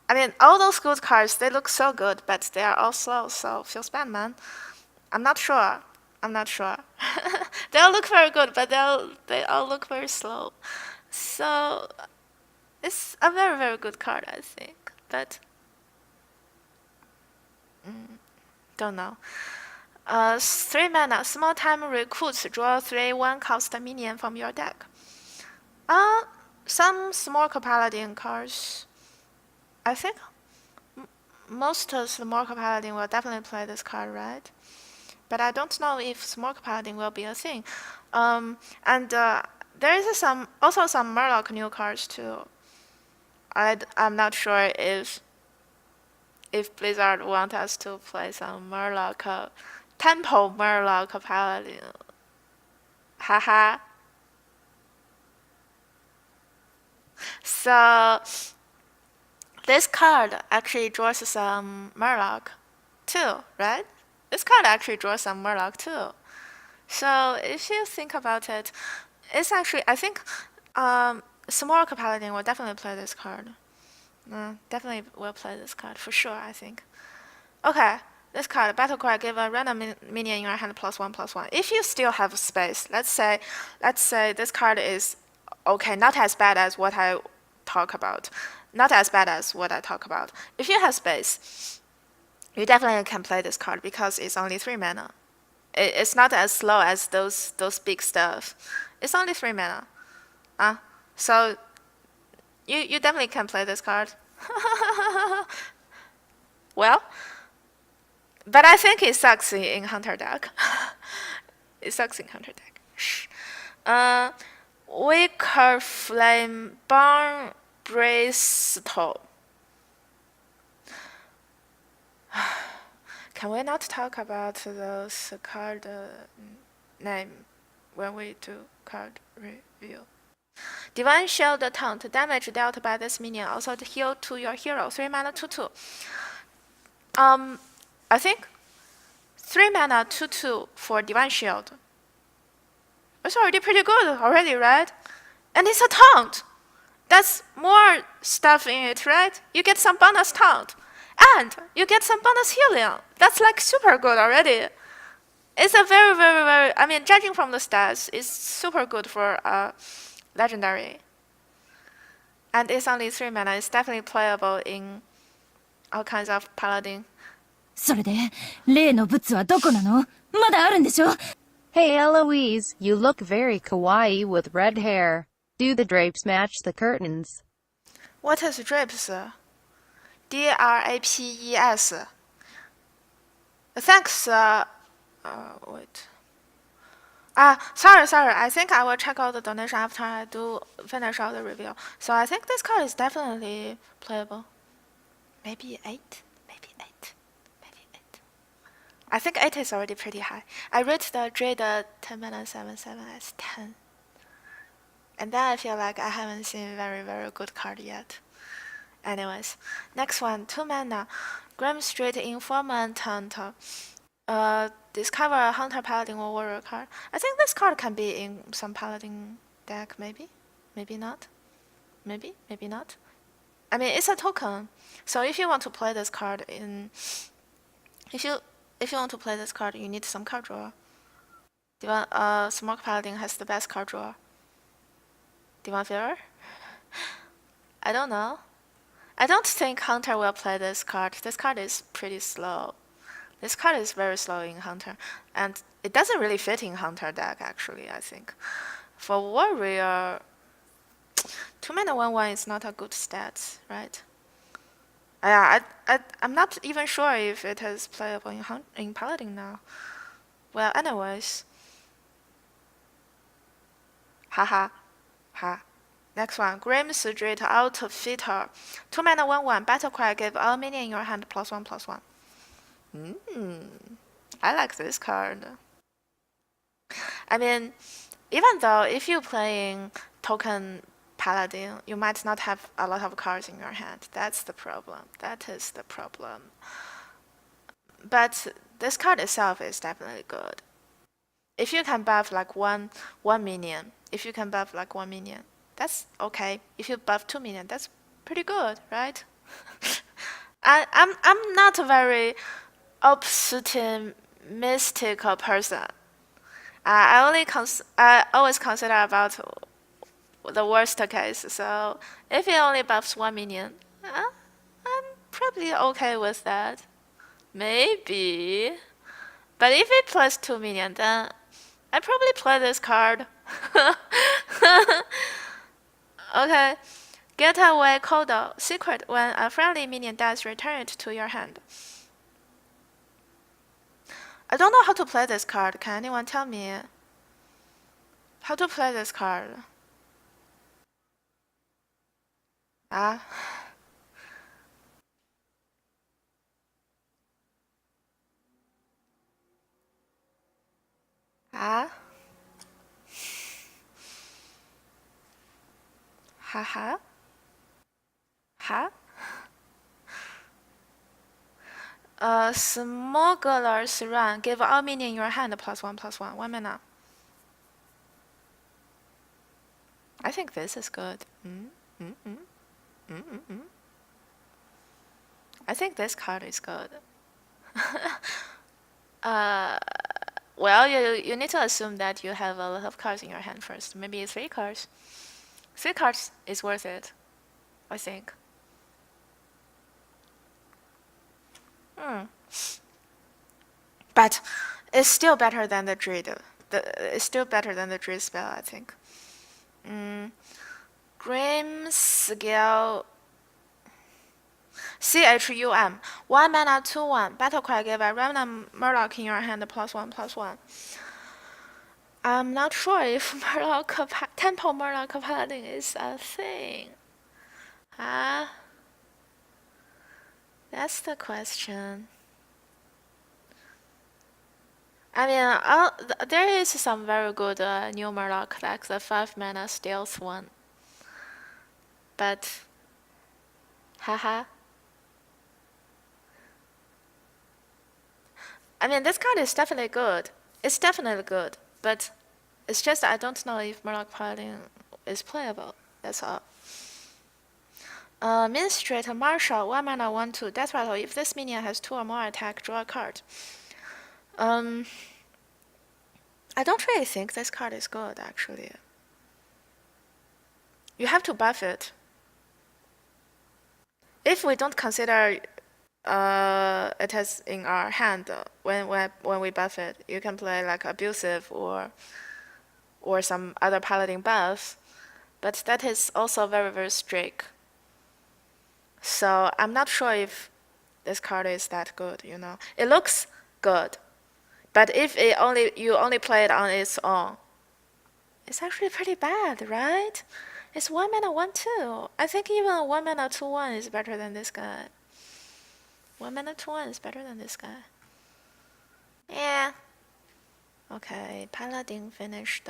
I mean, all those good cards, they look so good, but they are all slow, so feels bad, man. I'm not sure. They all look very good, but they all look very slow. So it's a very, very good card, I think. But don't know. 3 mana, small time recruits, draw 3 1-cost minion from your deck. Some Smork Paladin cards. I think most Smork Paladin will definitely play this card, right? But I don't know if Smork Paladin will be a thing. And there is also some Murloc new cards too. I'm not sure if Blizzard want us to play some Murloc, Tempo Murloc Paladin. Haha. So this card actually draws some Murloc too, right? This card actually draws some Murloc too. So if you think about it, it's actually, I think Smork Paladin will definitely play this card. Definitely will play this card for sure, I think. Okay, this card, Battle Cry, give a random minion in your hand +1/+1. If you still have space, let's say this card is okay, not as bad as what I talk about. If you have space, you definitely can play this card because it's only 3 mana. It's not as slow as those big stuff. It's only 3 mana. So you definitely can play this card. Well, but I think it sucks in Hunter deck. It sucks in Hunter deck. Wicker Flame Barn Bristol. Can we not talk about those card name when we do card review? Divine Shield Taunt. Damage dealt by this minion also heal to your hero. 3 mana 2/2. I think 3 mana 2/2 for Divine Shield. It's already pretty good already, right? And it's a taunt. That's more stuff in it, right? You get some bonus taunt. And you get some bonus healing. That's like super good already. It's a very, very, very, I mean, judging from the stats, it's super good for legendary. And it's only 3 mana. It's definitely playable in all kinds of paladin. それで、例のブツはどこなの？まだあるんでしょ？ Hey Eloise, you look very kawaii with red hair. Do the drapes match the curtains? What is drapes? DRAPES. Thanks. Wait. Sorry. I think I will check out the donation after I do finish out the review. So I think this card is definitely playable. Maybe 8? Maybe 8. Maybe 8. I think 8 is already pretty high. I rate the Jade 10 mana 7/7 as 10. And then I feel like I haven't seen very, very good card yet. Anyways, next one, 2 mana. Grim Street Informant Hunter. Discover a Hunter Paladin or Warrior card. I think this card can be in some Paladin deck, maybe? Maybe not? Maybe not? I mean, it's a token. So if you want to play this card if you want to play this card, you need some card draw. Smoke Paladin has the best card draw. Divine Fever? I don't know. I don't think Hunter will play this card. This card is pretty slow. This card is very slow in Hunter. And it doesn't really fit in Hunter deck, actually, I think. For Warrior, 2 mana 1/1 is not a good stat, right? Yeah, I'm not even sure if it is playable in Paladin now. Well, anyways. Haha. Next one, Grim Street Outfitter. 2 mana 1/1. Battle cry. Give all minion in your hand +1/+1. I like this card. I mean, even though if you're playing token paladin, you might not have a lot of cards in your hand. That's the problem. That is the problem. But this card itself is definitely good. If you can buff like one minion, that's okay. If you buff 2 minion, that's pretty good, right? I'm not a very optimistic person. I always consider about the worst case. So if he only buffs 1 minion, I'm probably okay with that. Maybe. But if he plays 2 minion, then I probably play this card. Okay. Get away Kodo. Secret. When a friendly minion dies, return it to your hand. I don't know how to play this card. Can anyone tell me how to play this card? Ah. Haha. Smuggler's Run. Give all minion in your hand +1/+1. 1 mana. I think this is good. I think this card is good. Well, you need to assume that you have a lot of cards in your hand first. Maybe 3 cards. 3 cards is worth it, I think. But it's still better than the Dread. It's still better than the Dread spell, I think. Grim Scale. CHUM. 1 mana, 2/1. Battle cry, give a random Murloc in your hand +1/+1. I'm not sure if Tempo Murloc Paladin is a thing. That's the question. I mean, there is some very good new Murloc, like the 5 mana stealth one. But, haha. I mean, this card is definitely good. It's definitely good, but it's just I don't know if Murloc Paladin is playable. That's all. Minstrate Marshal, 1 mana, 1/2. Death Rattle. If this minion has 2 or more attack, draw a card. I don't really think this card is good, actually. You have to buff it. If we don't consider it as in our hand when we buff it, you can play like abusive or some other paladin buff, but that is also very, very strict. So I'm not sure if this card is that good, you know. It looks good, but if you only play it on its own, it's actually pretty bad, right? It's 1 mana, 1/2. I think even 1 mana, 2/1 is better than this guy. 1 mana, 2/1 is better than this guy. Yeah. Okay, Paladin finished.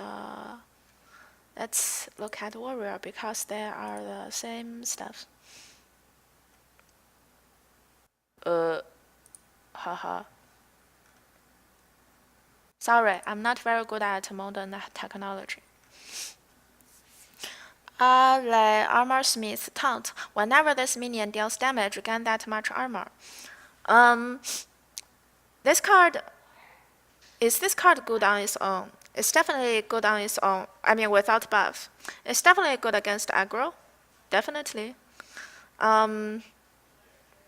Let's look at Warrior because they are the same stuff. Haha. Sorry, I'm not very good at modern technology. Armor Smith Taunt. Whenever this minion deals damage, gain that much armor. This card good on its own? It's definitely good on its own. I mean, without buff. It's definitely good against aggro. Definitely.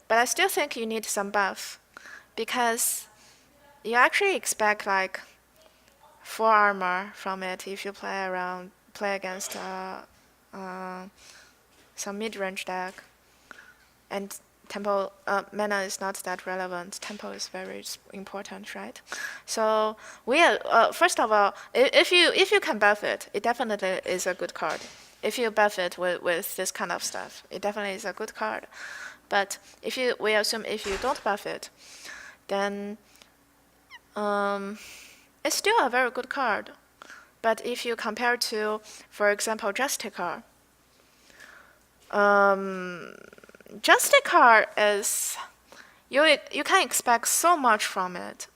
But I still think you need some buff because you actually expect like 4 armor from it if you play against some mid-range deck. And tempo mana is not that relevant. Tempo is very important, right? So first of all, if you can buff it, it definitely is a good card. If you buff it with this kind of stuff, it definitely is a good card. But we assume if you don't buff it, then it's still a very good card. But if you compare to, for example, Justicar, Justicar is you can expect so much from it.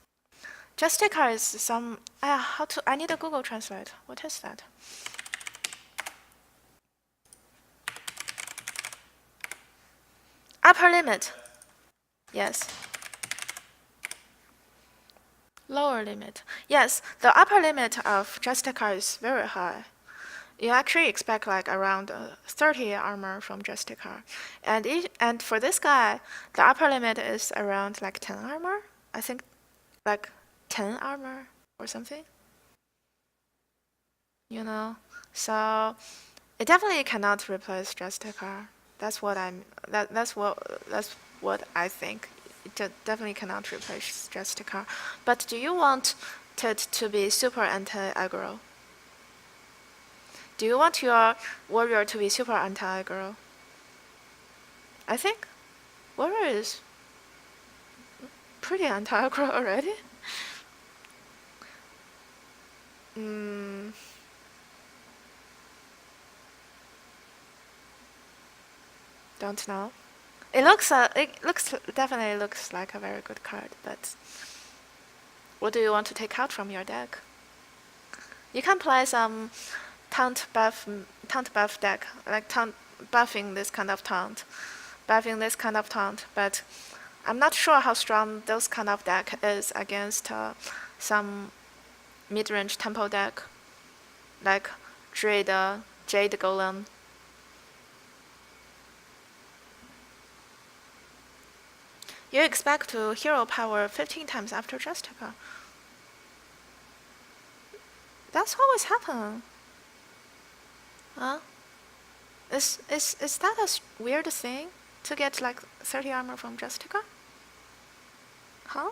Justicar is some I need a Google Translate. What is that? Upper limit. Yes. Lower limit. Yes, the upper limit of Justicar is very high. You actually expect like around 30 armor from Justicar. And for this guy, the upper limit is around like 10 armor. I think like 10 armor or something. You know? So it definitely cannot replace Justicar. That's what I think. It definitely cannot replace Justicar. But do you want it to be super anti-aggro? Do you want your warrior to be super anti-aggro? I think warrior is pretty anti-aggro already. Don't know. It definitely looks like a very good card, but what do you want to take out from your deck? You can play some taunt buff deck, like buffing this kind of taunt, but I'm not sure how strong those kind of deck is against some mid-range tempo deck, like Jade Golem. You expect to hero power 15 times after Justicar. That's always happen. Huh? Is that a weird thing? to get like 30 armor from Justica? Huh?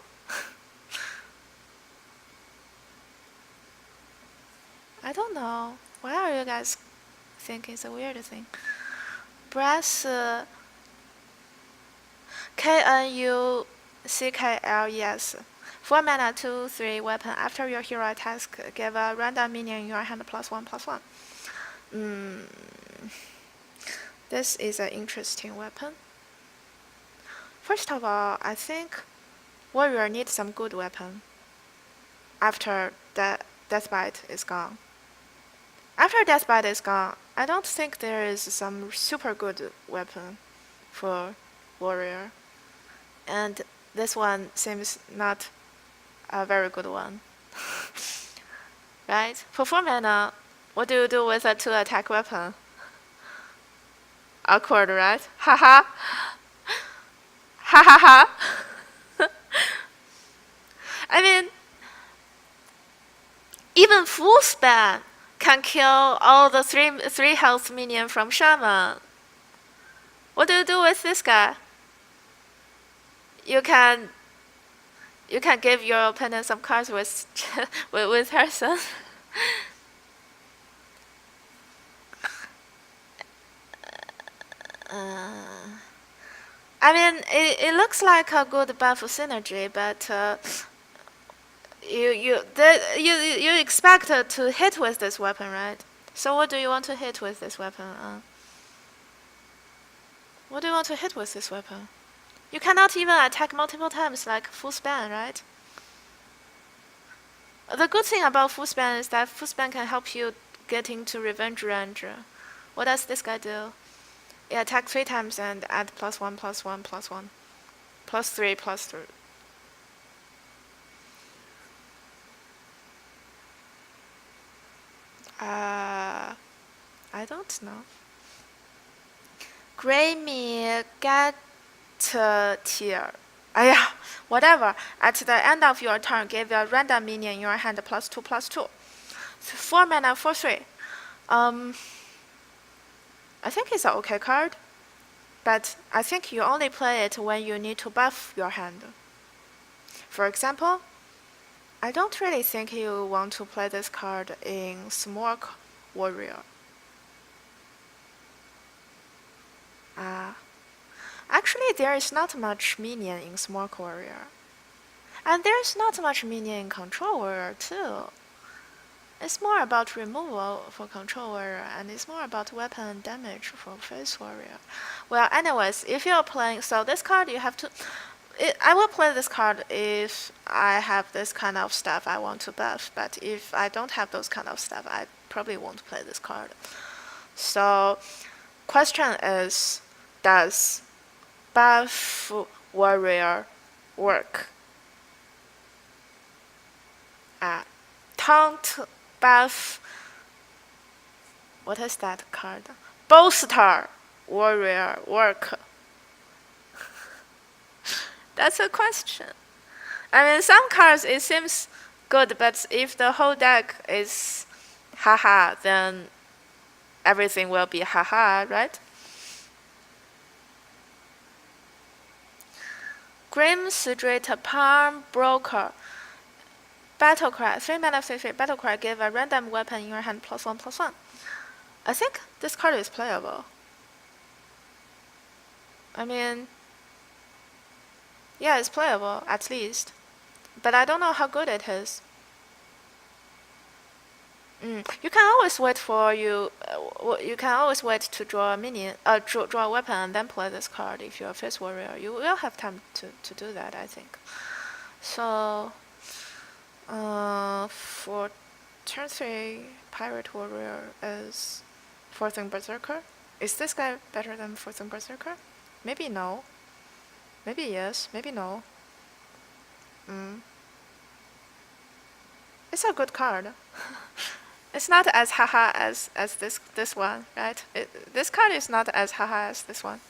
I don't know. Why are you guys thinking it's a weird thing? Brass KNUCKL, yes. 4 mana, 2/3 weapon. After your hero task, give a random minion in your hand +1/+1. This is an interesting weapon. First of all, I think warrior needs some good weapon after Deathbite is gone. After Deathbite is gone, I don't think there is some super good weapon for warrior. And this one seems not a very good one. Right? For 4 mana, what do you do with a 2 attack weapon? Awkward, right? Haha. Ha ha ha. I mean, even full span can kill all the 3 health minion from Shaman. What do you do with this guy? You can give your opponent some cards with with Herson. I mean, it looks like a good buff synergy, but you expect to hit with this weapon, right? So what do you want to hit with this weapon? What do you want to hit with this weapon? You cannot even attack multiple times like full span, right? The good thing about full span is that full span can help you get into revenge range. What does this guy do? It attacks 3 times and add +1/+1/+1. +3/+3. I don't know. Grammy Gadgetzan. Yeah, whatever. At the end of your turn, give a random minion in your hand +2/+2. 4 mana, 4/3. I think it's an okay card, but I think you only play it when you need to buff your hand. For example, I don't really think you want to play this card in Smoke Warrior. Actually, there is not much minion in Smoke Warrior. And there's not much minion in Control Warrior too. It's more about removal for Control Warrior, and it's more about weapon and damage for Face Warrior. Well, anyways, if you're playing, so this card you have to, I will play this card if I have this kind of stuff I want to buff, but if I don't have those kind of stuff, I probably won't play this card. So, question is, does buff warrior work? Taunt buff. What is that card? Bolster warrior work. That's a question. I mean, some cards it seems good, but if the whole deck is haha, then everything will be haha, right? Grim Street Palm Broker. Battlecry. 3 mana, 3/3. Battlecry. Give a random weapon in your hand +1/+1. I think this card is playable. I mean, yeah, it's playable at least, but I don't know how good it is. You can always wait for you. You can always wait to draw a minion, draw a weapon, and then play this card. If you're a Face Warrior, you will have time to do that, I think. So, for turn 3, Pirate Warrior is 4th Berserker. Is this guy better than 4th Berserker? Maybe no. Maybe yes. Maybe no. It's a good card. It's not as haha as this one, right? This card is not as haha as this one.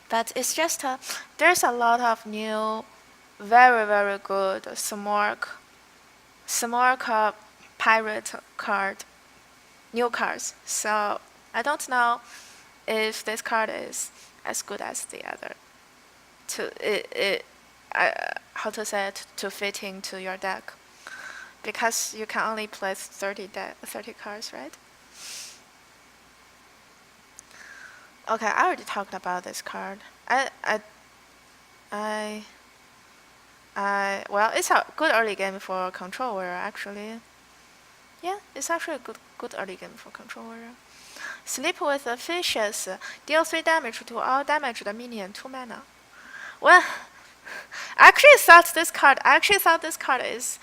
But it's just there's a lot of new, very good Smork pirate card, new cards. So I don't know if this card is as good as the other. How to say it, to fit into your deck, because you can only play 30 cards, right? Okay, I already talked about this card. I well, it's a good early game for Control Warrior actually. Yeah, it's actually a good early game for Control Warrior. Sleep with the Fishes. Deal 3 damage to all damaged minion, 2 mana. Well, I actually thought this card is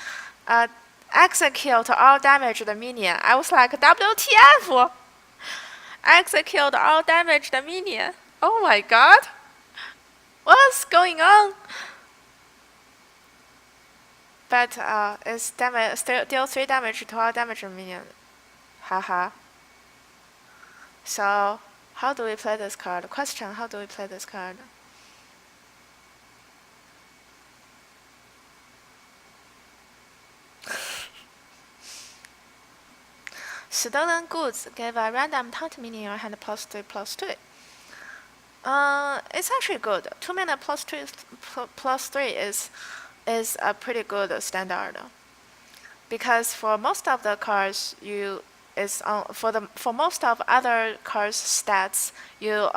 execute all damaged minion. I was like, WTF! Execute all damaged minion. Oh my god. What's going on? But it's still deal 3 damage to all damaged minion. Haha. So, how do we play this card? Question, how do we play this card? Stolen Goods give a random taunt minion in your hand +3/+2. It's actually good. 2 mana +3 is a pretty good standard. Because for most of the cards for most of other cards stats, you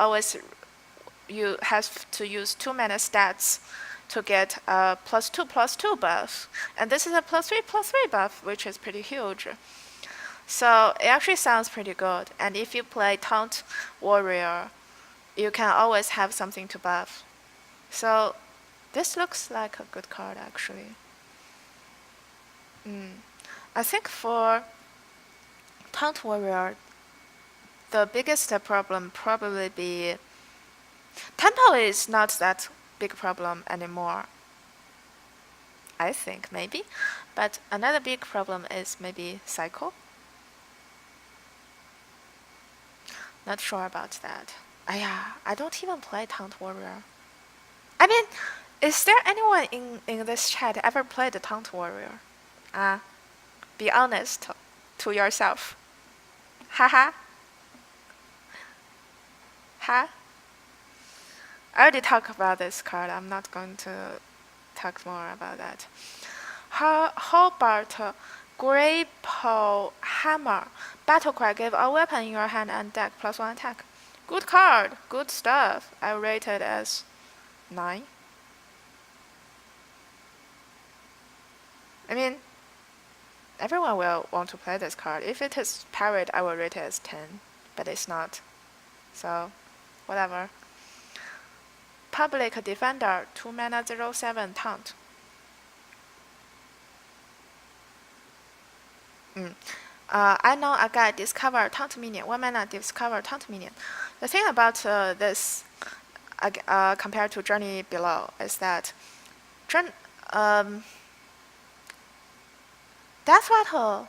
have to use 2 mana stats to get a +2/+2 buff, and this is a +3/+3 buff, which is pretty huge. So it actually sounds pretty good. And if you play Taunt Warrior, you can always have something to buff. So this looks like a good card actually. I think for Taunt Warrior, the biggest problem probably be tempo is not that big problem anymore. I think maybe, but another big problem is maybe cycle. Not sure about that. Yeah, I don't even play Taunt Warrior. I mean, is there anyone in this chat ever played the Taunt Warrior? Be honest to yourself. Haha. Ha. I already talked about this card. I'm not going to talk more about that. Hobart Grapple Hammer. Battlecry, give a weapon in your hand and deck +1 attack. Good card, good stuff. I rate it as 9. I mean, everyone will want to play this card. If it is parried, I will rate it as 10, but it's not. So, whatever. Public Defender, 2 mana 0/7 taunt. I know a guy discover taunt minion. 1 mana discover taunt minion. The thing about this, compared to Journey Below, is that Death Rattle,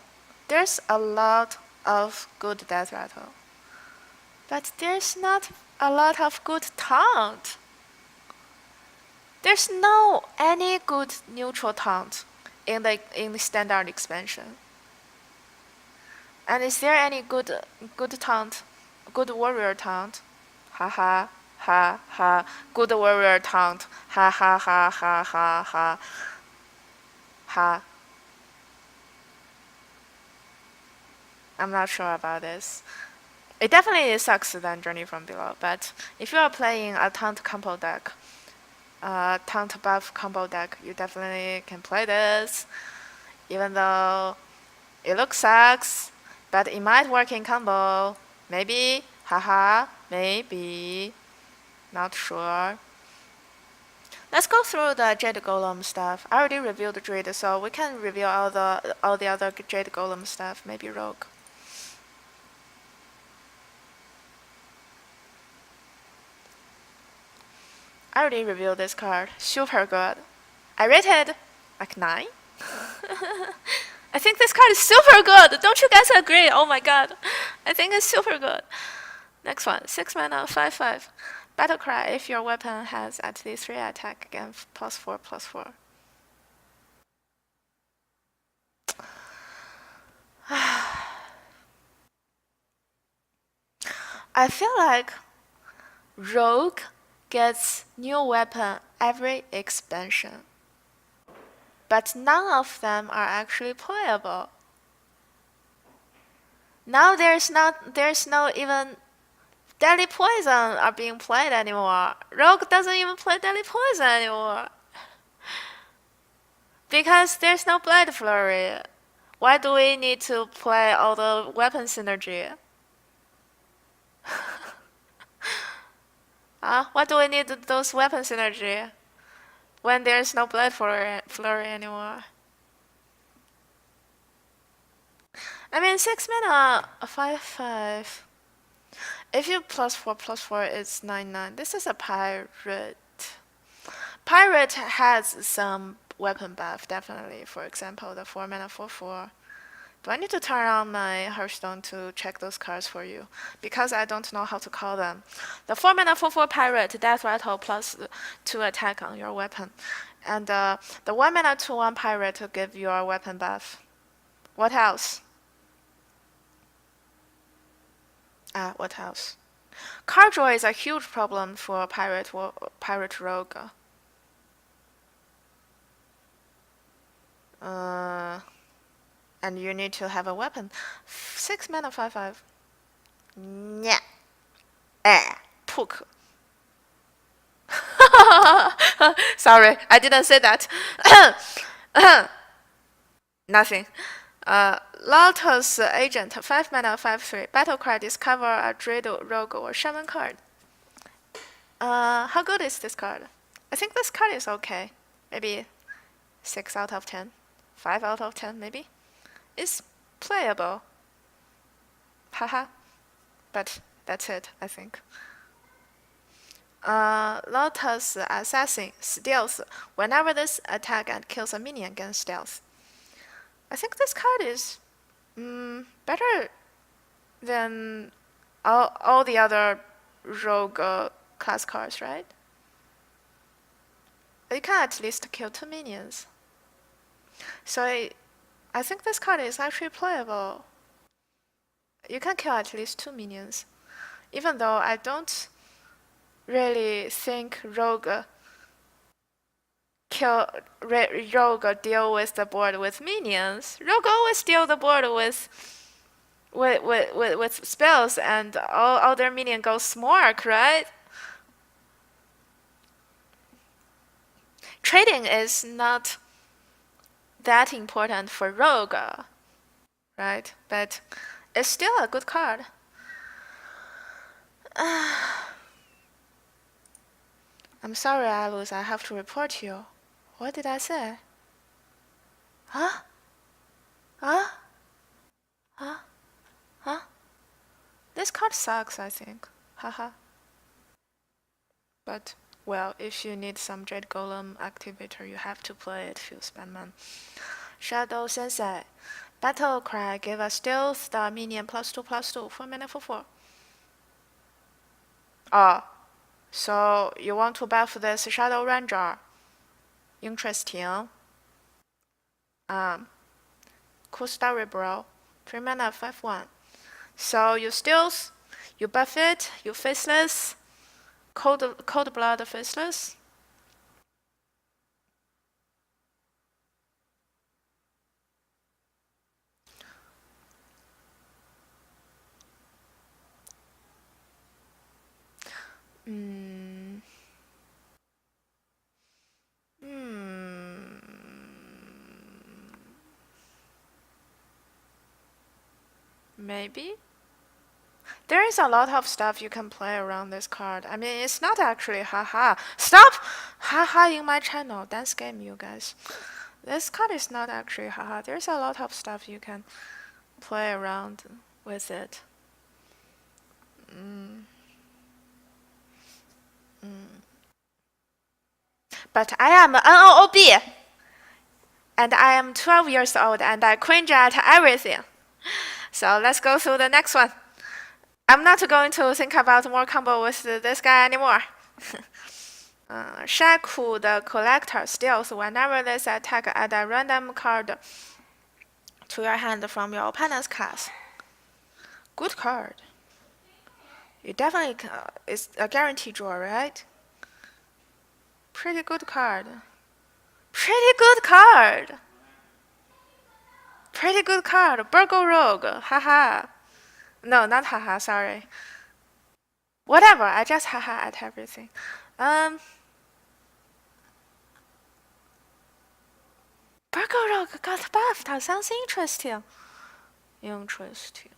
there's a lot of good Death Rattle, but there's not a lot of good taunt. There's no any good neutral taunt in the standard expansion. And is there any good taunt, good warrior taunt? Ha ha ha ha. Good warrior taunt. Ha ha ha ha ha ha. Ha. I'm not sure about this. It definitely sucks than Journey from Below, but if you are playing a taunt combo deck, taunt buff combo deck, you definitely can play this, even though it looks sucks, but it might work in combo. Maybe, haha, maybe, not sure. Let's go through the Jade Golem stuff. I already reviewed the Jade, so we can review all the other Jade Golem stuff. Maybe Rogue. I already reviewed this card. Super good. I rated like 9. I think this card is super good. Don't you guys agree? Oh my god. I think it's super good. Next one. 6 mana, 5/5. Battlecry, if your weapon has at least 3 attack, again +4/+4. I feel like Rogue gets new weapon every expansion, but none of them are actually playable. Now there's no even Deadly Poison are being played anymore. Rogue doesn't even play Deadly Poison anymore. Because there's no Blade Flurry. Why do we need to play all the weapon synergy? Why do we need those weapon synergy when there's no Blade Flurry anymore? I mean, 6 mana, 5/5. If you +4/+4, it's 9/9. This is a pirate. Pirate has some weapon buff, definitely. For example, the 4 mana 4/4. Do I need to turn on my Hearthstone to check those cards for you? Because I don't know how to call them. The 4 mana 4/4 pirate, death rattle +2 attack on your weapon. And the 1 mana 2/1 pirate to give you a weapon buff. What else? What else? Card draw is a huge problem for pirate rogue. And you need to have a weapon. 6 mana 5/5. Yeah. Pook. Sorry, I didn't say that. Nothing. Lotus Agent, 5 mana 5/3. Battle cry, discover a Dread Rogue or Shaman card. How good is this card? I think this card is okay. Maybe 6 out of 10. 5 out of 10, maybe. It's playable. Haha. But that's it, I think. Lotus Assassin, Stealth. Whenever this attack and kills a minion, gains Stealth. I think this card is better than all the other rogue class cards, right? You can at least kill 2 minions. So I think this card is actually playable. You can kill at least 2 minions. Even though I don't really think rogue deal with the board with minions. Rogue always deal the board with spells, and all their minion goes smork, right? Trading is not that important for rogue, right? But it's still a good card. I'm sorry, Eloise, I have to report you. What did I say? Huh? Huh? Huh? Huh? This card sucks, I think. Haha. But, well, if you need some Jade Golem activator, you have to play it, Phil Spanman. Shadow Sensei. Battle Cry, give a stealth the minion +2/+2, 4 mana 4/4. So you want to buff this Shadow Ranger. Interesting. Cool story, bro. 3 mana 5/1. So you stealth, you buff it, you faceless, cold blood faceless. Maybe. There is a lot of stuff you can play around this card. I mean, it's not actually haha. Stop haha in my channel. Dance game, you guys. This card is not actually haha. There's a lot of stuff you can play around with it. But I am an NOOB, and I am 12 years old, and I cringe at everything. So let's go through the next one. I'm not going to think about more combo with this guy anymore. Shaku the Collector steals whenever this attack, add a random card to your hand from your opponent's class. Good card. You definitely it's a guaranteed draw, right? Pretty good card. Pretty good card. Pretty good card. Burgle Rogue. Haha. No, not haha. Sorry. Whatever. I just haha at everything. Burgle Rogue got buffed. Sounds interesting. Interesting.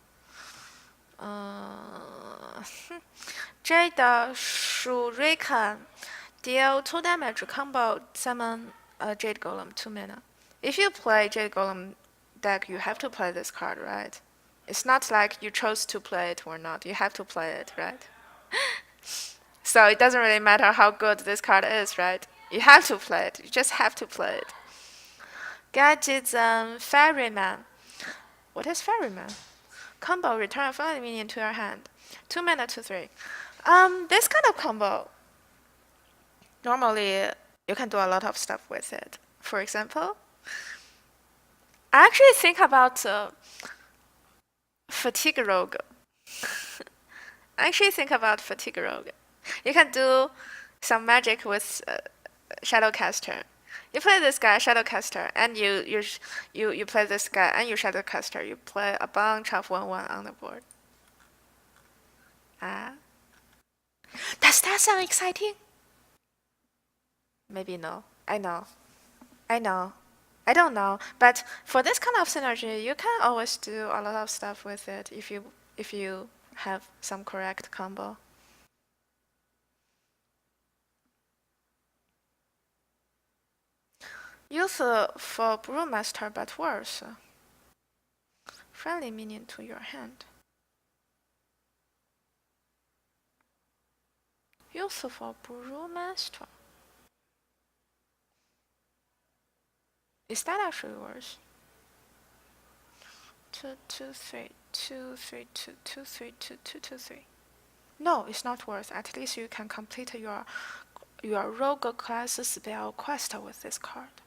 Jade 属 Rakan deal 2 damage combo summon a Jade Golem 2 mana. If you play Jade Golem deck, you have to play this card, right? It's not like you chose to play it or not. You have to play it, right? So it doesn't really matter how good this card is, right? You have to play it. You just have to play it. Gadgetzan Ferryman. What is Ferryman? Combo, return a friendly minion to your hand. 2 mana, 2/3. This kind of combo, normally you can do a lot of stuff with it. For example, I actually think about Fatigue Rogue. I actually think about Fatigue Rogue. You can do some magic with Shadowcaster. You play this guy, Shadowcaster, and you play this guy and you Shadowcaster. You play a bunch of 1/1 on the board. Does that sound exciting? Maybe no. I know. I don't know. But for this kind of synergy, you can always do a lot of stuff with it if you have some correct combo. Use for Brewmaster, but worse. Friendly minion to your hand. Use for Brewmaster. Is that actually worse? 2, 2, 3, 2, 3, 2, 2, 3, 2, 2, 2, 3. No, it's not worth. At least you can complete your rogue class spell quest with this card.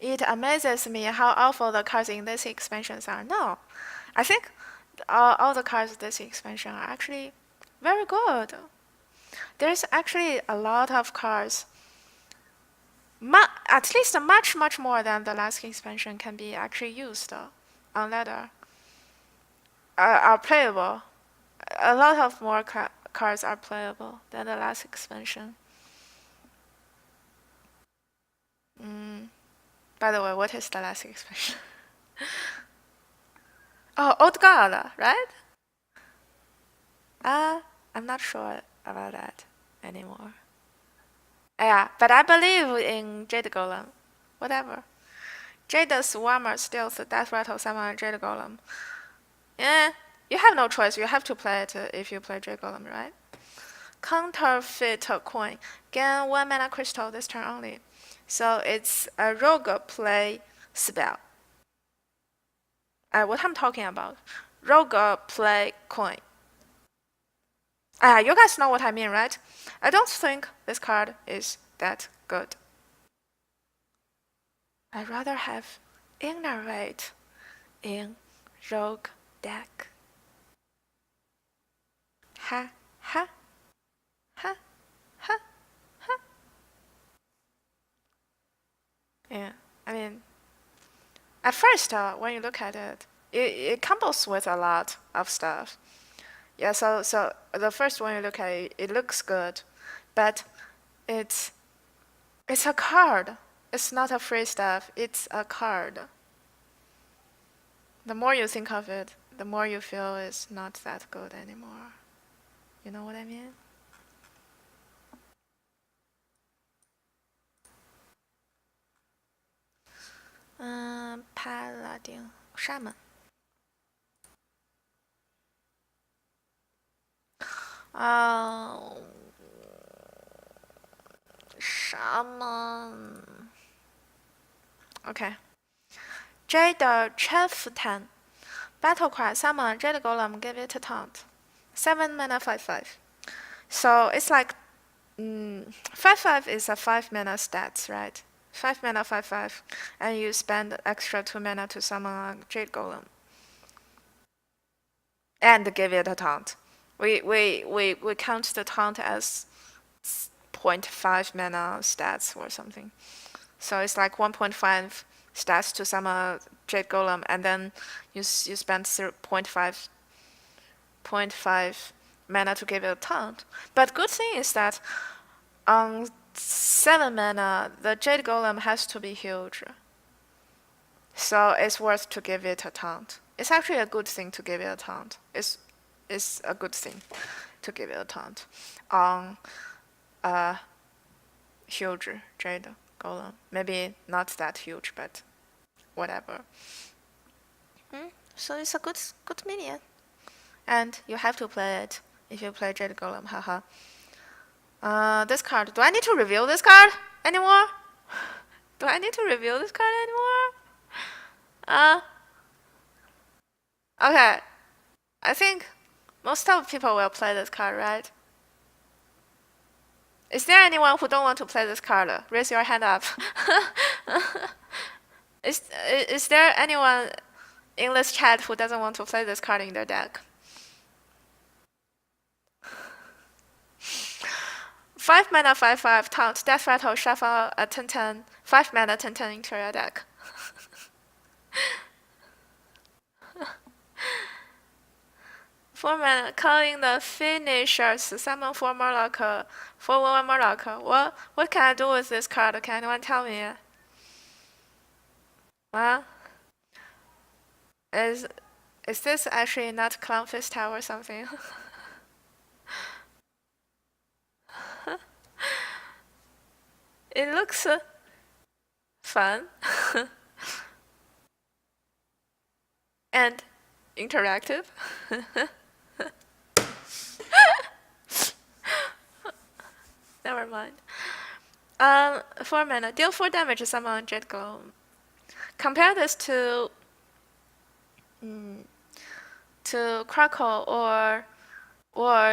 It amazes me how awful the cards in this expansions are. No, I think all the cards in this expansion are actually very good. There's actually a lot of cards, at least much more than the last expansion can be actually used on ladder. Are playable. A lot of more cards are playable than the last expansion. By the way, what is the last expansion? Oh, Old God, right? I'm not sure about that anymore. Yeah, but I believe in Jade Golem. Whatever. Jade's Warmer, Stealth, Death Rattle, Summon, Jade Golem. Yeah, you have no choice. You have to play it if you play Jade Golem, right? Counterfeit Coin. Gain 1 mana crystal this turn only. So it's a rogue play spell. What I'm talking about. Rogue play coin. You guys know what I mean, right? I don't think this card is that good. I'd rather have Ignorate in rogue deck. Ha, ha, ha, ha, ha. Yeah, I mean, at first, when you look at it, it combos with a lot of stuff. Yeah, so the first one you look at it, it looks good, but it's a card. It's not a free stuff. It's a card. The more you think of it, the more you feel it's not that good anymore. You know what I mean? Paladin, Shaman. Shaman. Okay. Jade Gadgetzan. Battle cry, summon Jade Golem, give it a taunt. 7 mana, 5/5. So it's like 5/5 is a 5 mana stats, right? 5 mana, 5/5, and you spend extra 2 mana to summon a Jade Golem. And give it a taunt. We count the taunt as 0.5 mana stats or something. So it's like 1.5 stats to summon a Jade Golem, and then you spend 0.5 mana to give it a taunt. But good thing is that on 7 mana, the Jade Golem has to be huge. So it's worth to give it a taunt. It's actually a good thing to give it a taunt. It's a good thing to give it a taunt on a huge Jade Golem. Maybe not that huge, but whatever. So it's a good minion. And you have to play it if you play Jade Golem, haha. This card. Do I need to reveal this card anymore? Do I need to reveal this card anymore? Okay. I think most of people will play this card, right? Is there anyone who don't want to play this card? Raise your hand up. Is there anyone in this chat who doesn't want to play this card in their deck? 5 mana, 5/5, taunt, death rattle, shuffle a 10/10, 5 mana, 10/10 into your deck. Format calling the finishers, summon 4 Murloc, 4/1 Murloc. What can I do with this card? Can anyone tell me? Well, is this actually not Clown Fista or something? It looks fun and interactive. Never mind. 4 mana, deal 4 damage to summon Jade Golem. Compare this to Crackle or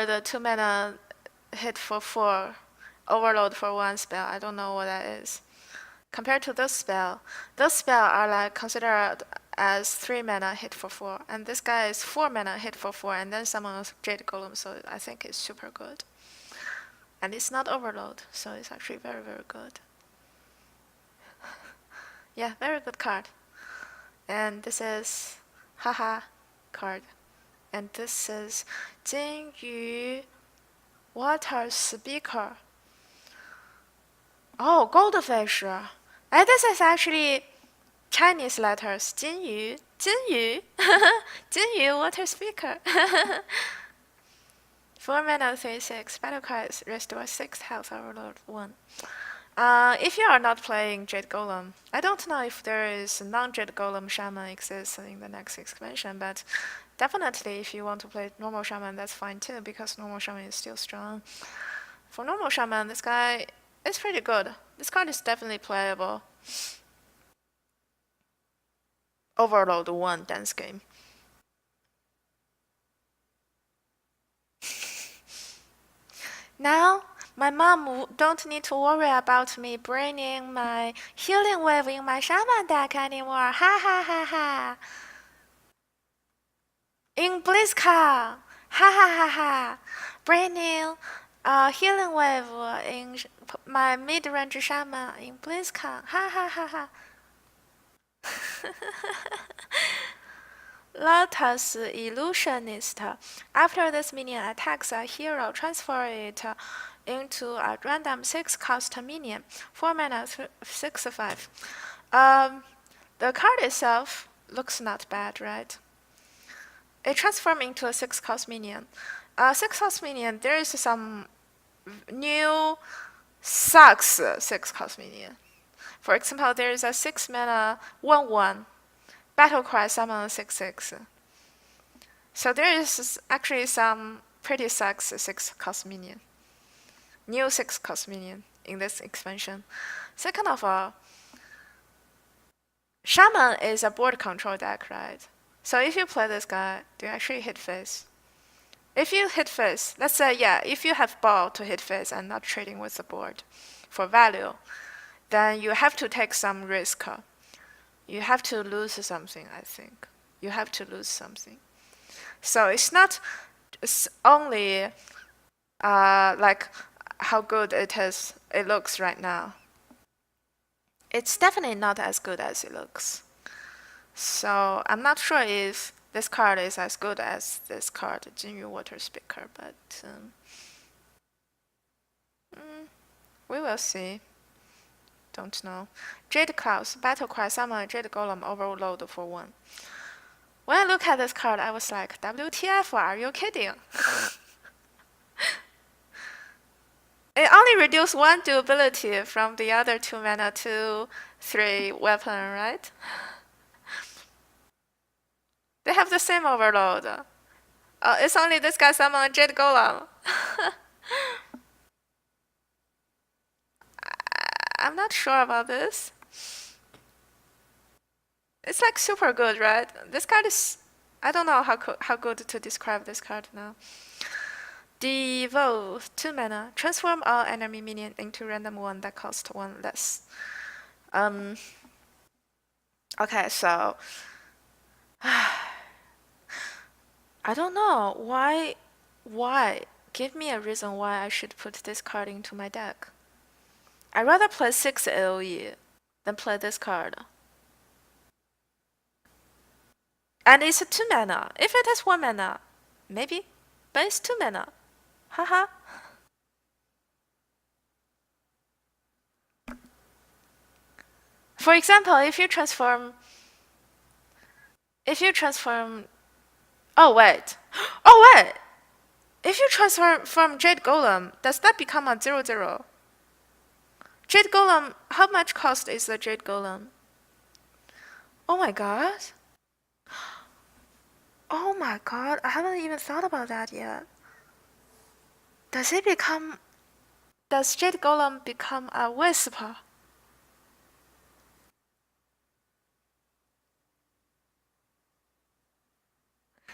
the 2 mana hit for 4, overload for 1 spell. I don't know what that is. Compared to this spell, those spells are like considered as 3 mana hit for 4, and this guy is 4 mana hit for 4, and then summons Jade Golem. So I think it's super good. And it's not overload, so it's actually very, very good. Yeah, very good card. And this is haha card. And this is 金鱼 Water Speaker. Oh, goldfish. And this is actually Chinese letters. 金鱼 金鱼 Water Speaker. 4 mana, 3/6. Battle cards restore 6 health, overload 1. If you are not playing Jade Golem, I don't know if there is non-Jade Golem Shaman exists in the next expansion, but definitely if you want to play normal Shaman, that's fine too, because normal Shaman is still strong. For normal Shaman, this guy is pretty good. This card is definitely playable. Overload 1 dance game. Now, my mom don't need to worry about me bringing my healing wave in my shaman deck anymore. Ha ha ha ha. In BlizzCon. Ha ha ha ha. Bringing a healing wave in my mid-range shaman in BlizzCon. Ha ha ha ha. Lotus Illusionist. After this minion attacks a hero, transfer it into a random 6-cost minion. 4 mana, 6/5. The card itself looks not bad, right? It transforms into a 6-cost minion. 6-cost minion, there is some new sucks 6-cost minion. For example, there is a 6 mana 1/1. Battle cry summon 6/6. So there is actually some pretty sucks 6-cost minion. New 6-cost minion in this expansion. Second of all, Shaman is a board control deck, right? So if you play this guy, do you actually hit face? If you hit face, let's say, yeah, if you have ball to hit face and not trading with the board for value, then you have to take some risk. You have to lose something, I think. You have to lose something. So it's not only like how good it looks right now. It's definitely not as good as it looks. So I'm not sure if this card is as good as this card, Jinyu Water Speaker, but we will see. Don't know. Jade Clouds, Battle Cry, Summon Jade Golem, Overload for 1. When I look at this card, I was like, WTF, are you kidding? It only reduced 1 durability from the other 2 mana to 3 weapon, right? They have the same overload. It's only this guy summon Jade Golem. I'm not sure about this. It's like super good, right? This card is... I don't know how good to describe this card now. Devote 2 mana. Transform all enemy minion into random one that costs 1 less. Okay, so... I don't know. Why? Give me a reason why I should put this card into my deck. I'd rather play 6 AoE than play this card. And it's a 2 mana. If it is 1 mana, maybe. But it's 2 mana. Haha. For example, if you transform... Oh, wait. Oh, wait! If you transform from Jade Golem, does that become a 0/0? Jade Golem, how much cost is the Jade Golem? Oh my god. Oh my god, I haven't even thought about that yet. Does Jade Golem become a wisp?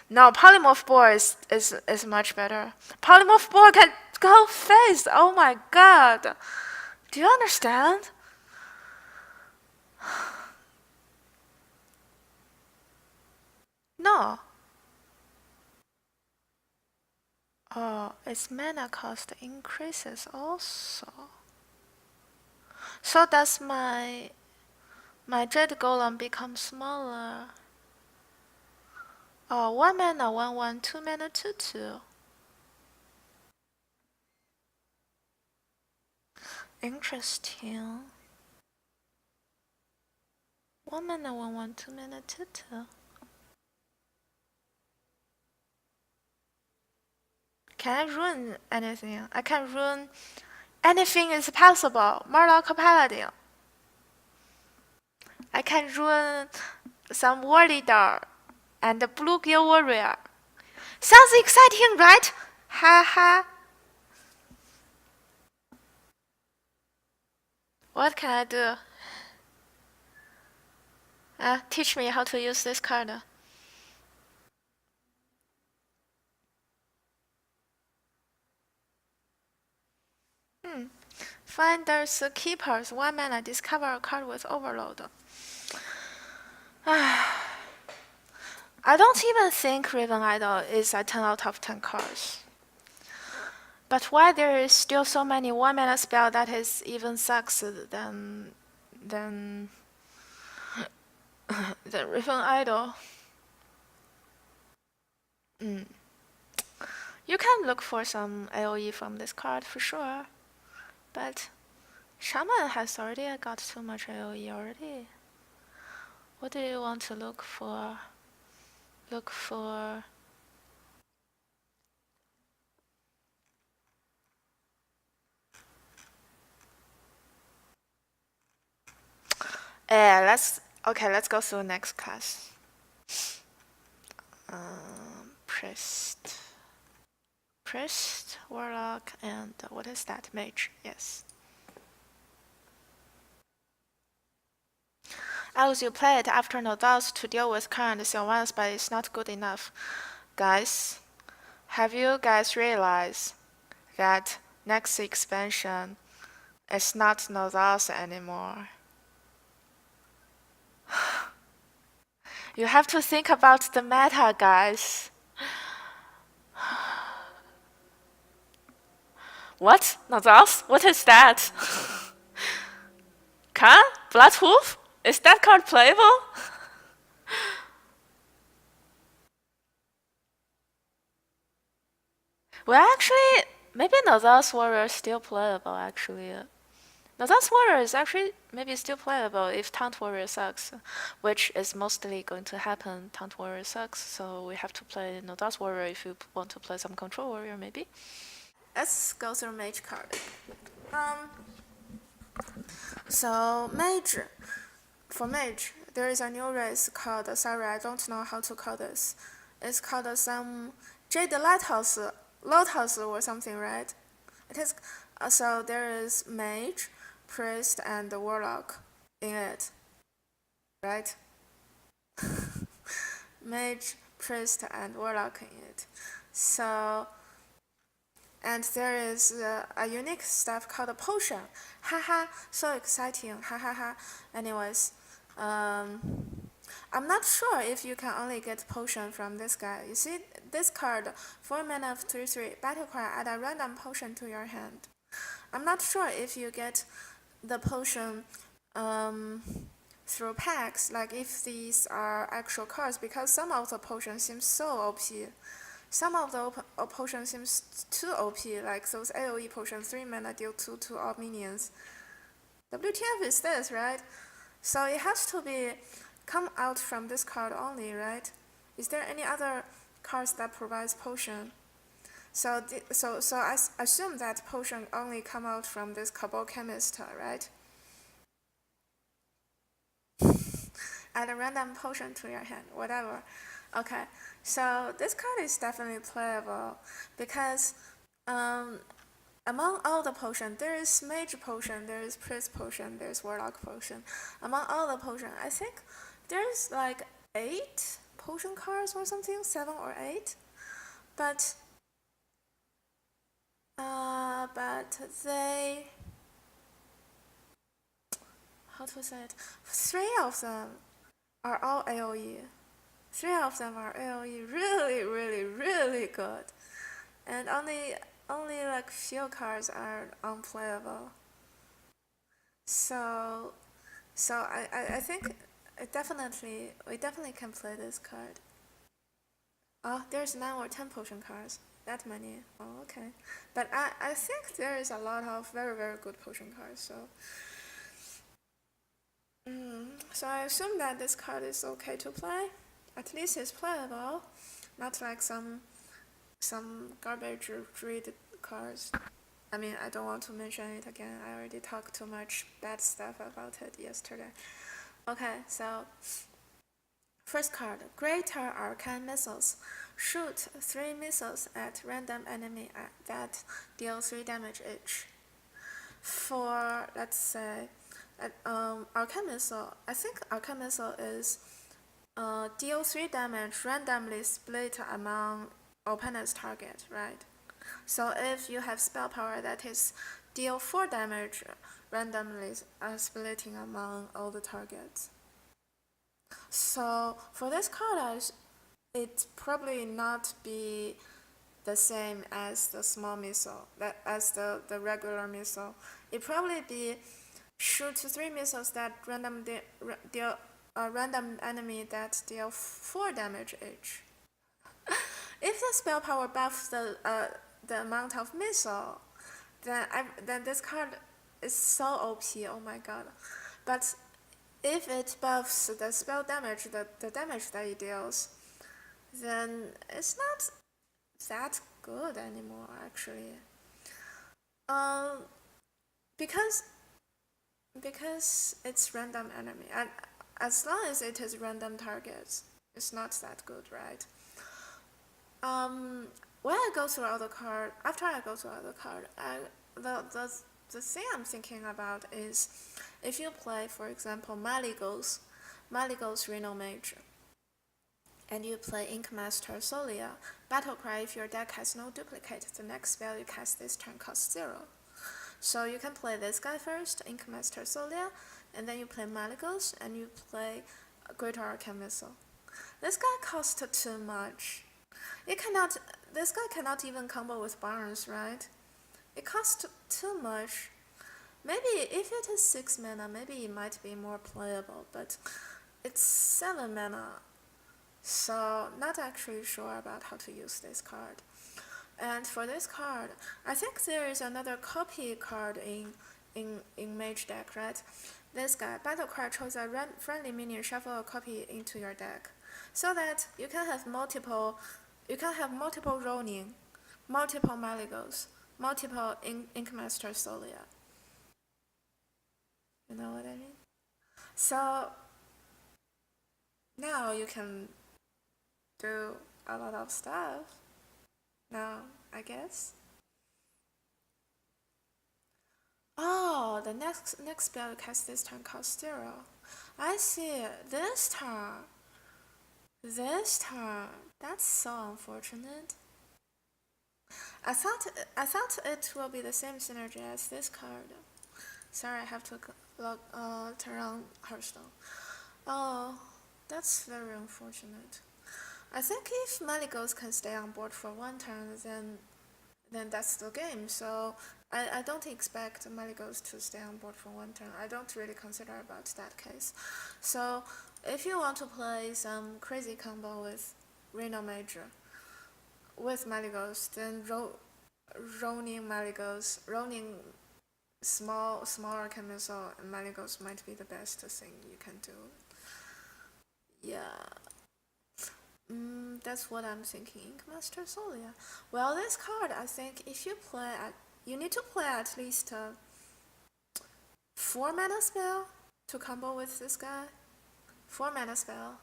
No, Polymorph Boar is much better. Polymorph Boar can go face! Oh my god! Do you understand? No. Oh, its mana cost increases also. So does my Jade Golem become smaller? Oh, 1 mana 1/1, 2 mana 2/2. Interesting. 1 mana 1/1, 2 mana 2/2. Can I ruin anything? I can ruin anything is possible. Murloc Paladin. I can ruin some War Leader and the Blue Gear Warrior. Sounds exciting, right? Ha ha. What can I do? Teach me how to use this card. Finders Keepers, 1 mana, discover a card with Overload. I don't even think Raven Idol is a 10 out of 10 cards. But why there is still so many 1 mana spell that is even sucks than Raven Idol? You can look for some AoE from this card for sure. But Shaman has already got too much AoE already. What do you want to look for? Look for... let's go through next class. Priest, Warlock, and what is that? Mage, yes. As you play it after no doubts to deal with current Sylvanas, but it's not good enough. Guys, have you guys realized that next expansion It's not Nodas anymore. You have to think about the meta, guys. What? Nodas? What is that? Can? Bloodhoof? Is that card playable? Well, actually, maybe Nodas Warrior is still playable, actually. Nodas Warrior is actually maybe still playable if Taunt Warrior sucks, which is mostly going to happen. Taunt Warrior sucks, so we have to play Nodas Warrior if you want to play some Control Warrior, maybe. Let's go through Mage card. So Mage, for Mage, there is a new race called, sorry, I don't know how to call this. It's called some Jade Lotus or something, right? It is, so there is Mage, Priest, and Warlock in it, right? Mage, Priest, and Warlock in it. So, and there is a unique stuff called a potion. Haha, so exciting. Ha ha ha. Anyways, I'm not sure if you can only get potion from this guy. You see this card, 4 mana of 3/3, battle cry, add a random potion to your hand. I'm not sure if you get the potion through packs, like if these are actual cards, because some of the potions seem so OP. Some of the potions seems too OP, like those AoE potions, 3 mana deal 2 to all minions. WTF is this, right? So it has to be come out from this card only, right? Is there any other cards that provides potion? So I assume that potion only come out from this Cabal Chemist, right? Add a random potion to your hand, whatever. Okay, so this card is definitely playable because among all the potions, there is Mage potion, there is Priest potion, there is Warlock potion. Among all the potions, I think there's like 8 potion cards or something, 7 or 8. But they, how to say it? 3 of them are all AoE. 3 of them are AoE really, really, really good. And only like few cards are unplayable. So I think we definitely can play this card. Oh, there's 9 or 10 potion cards. That many. Oh, okay. But I think there is a lot of very, very good potion cards, so so I assume that this card is okay to play. At least it's playable. Not like some garbage druid cards. I mean, I don't want to mention it again. I already talked too much bad stuff about it yesterday. Okay, so first card, Greater Arcane Missiles. Shoot 3 missiles at random enemy that deal 3 damage each. For, let's say, Arcane Missile, I think Arcane Missile is deal 3 damage randomly split among opponent's target, right? So if you have spell power that is deal 4 damage randomly splitting among all the targets. So for this card, it probably not be the same as the small missile, as the regular missile. It probably be shoot 3 missiles that deal a random enemy that deal 4 damage each. If the spell power buffs the amount of missile, then this card is so OP. Oh my god! But if it buffs the spell damage, the damage that it deals, then it's not that good anymore. Actually, because it's random enemy, and as long as it is random targets, it's not that good, right? When I go through all the card, after I go through all the card, the thing I'm thinking about is if you play, for example, Maligo's Reno Mage, and you play Inkmaster Solia, Battlecry, if your deck has no duplicate, the next spell you cast this turn costs 0. So you can play this guy first, Ink Master Solia, and then you play Malygos, and you play Greater Arcane Missile. This guy costs too much. This guy cannot even combo with Barnes, right? It costs too much. Maybe if it is 6 mana, maybe it might be more playable, but it's 7 mana. So not actually sure about how to use this card. And for this card, I think there is another copy card in Mage deck, right? This guy, battle cry, chose a friendly minion, shuffle a copy into your deck, so that you can have multiple Ronin, multiple Malygos, multiple Ink Master Solia. You know what I mean? So now you can do a lot of stuff. Now, I guess. Oh, the next spell you cast this turn costs 0. I see. This turn. That's so unfortunate. I thought it will be the same synergy as this card. Sorry, I have to turn on Hearthstone. Oh, that's very unfortunate. I think if Malygos can stay on board for 1 turn, then that's the game. So I don't expect Malygos to stay on board for 1 turn. I don't really consider about that case. So if you want to play some crazy combo with Reno Major with Malygos, then Ronin Malygos, Ronin small Arcane Missile and Malygos might be the best thing you can do. Yeah. That's what I'm thinking. Ink Master Solia. Well, this card, I think, if you play you need to play at least 4 mana spell to combo with this guy. 4 mana spell.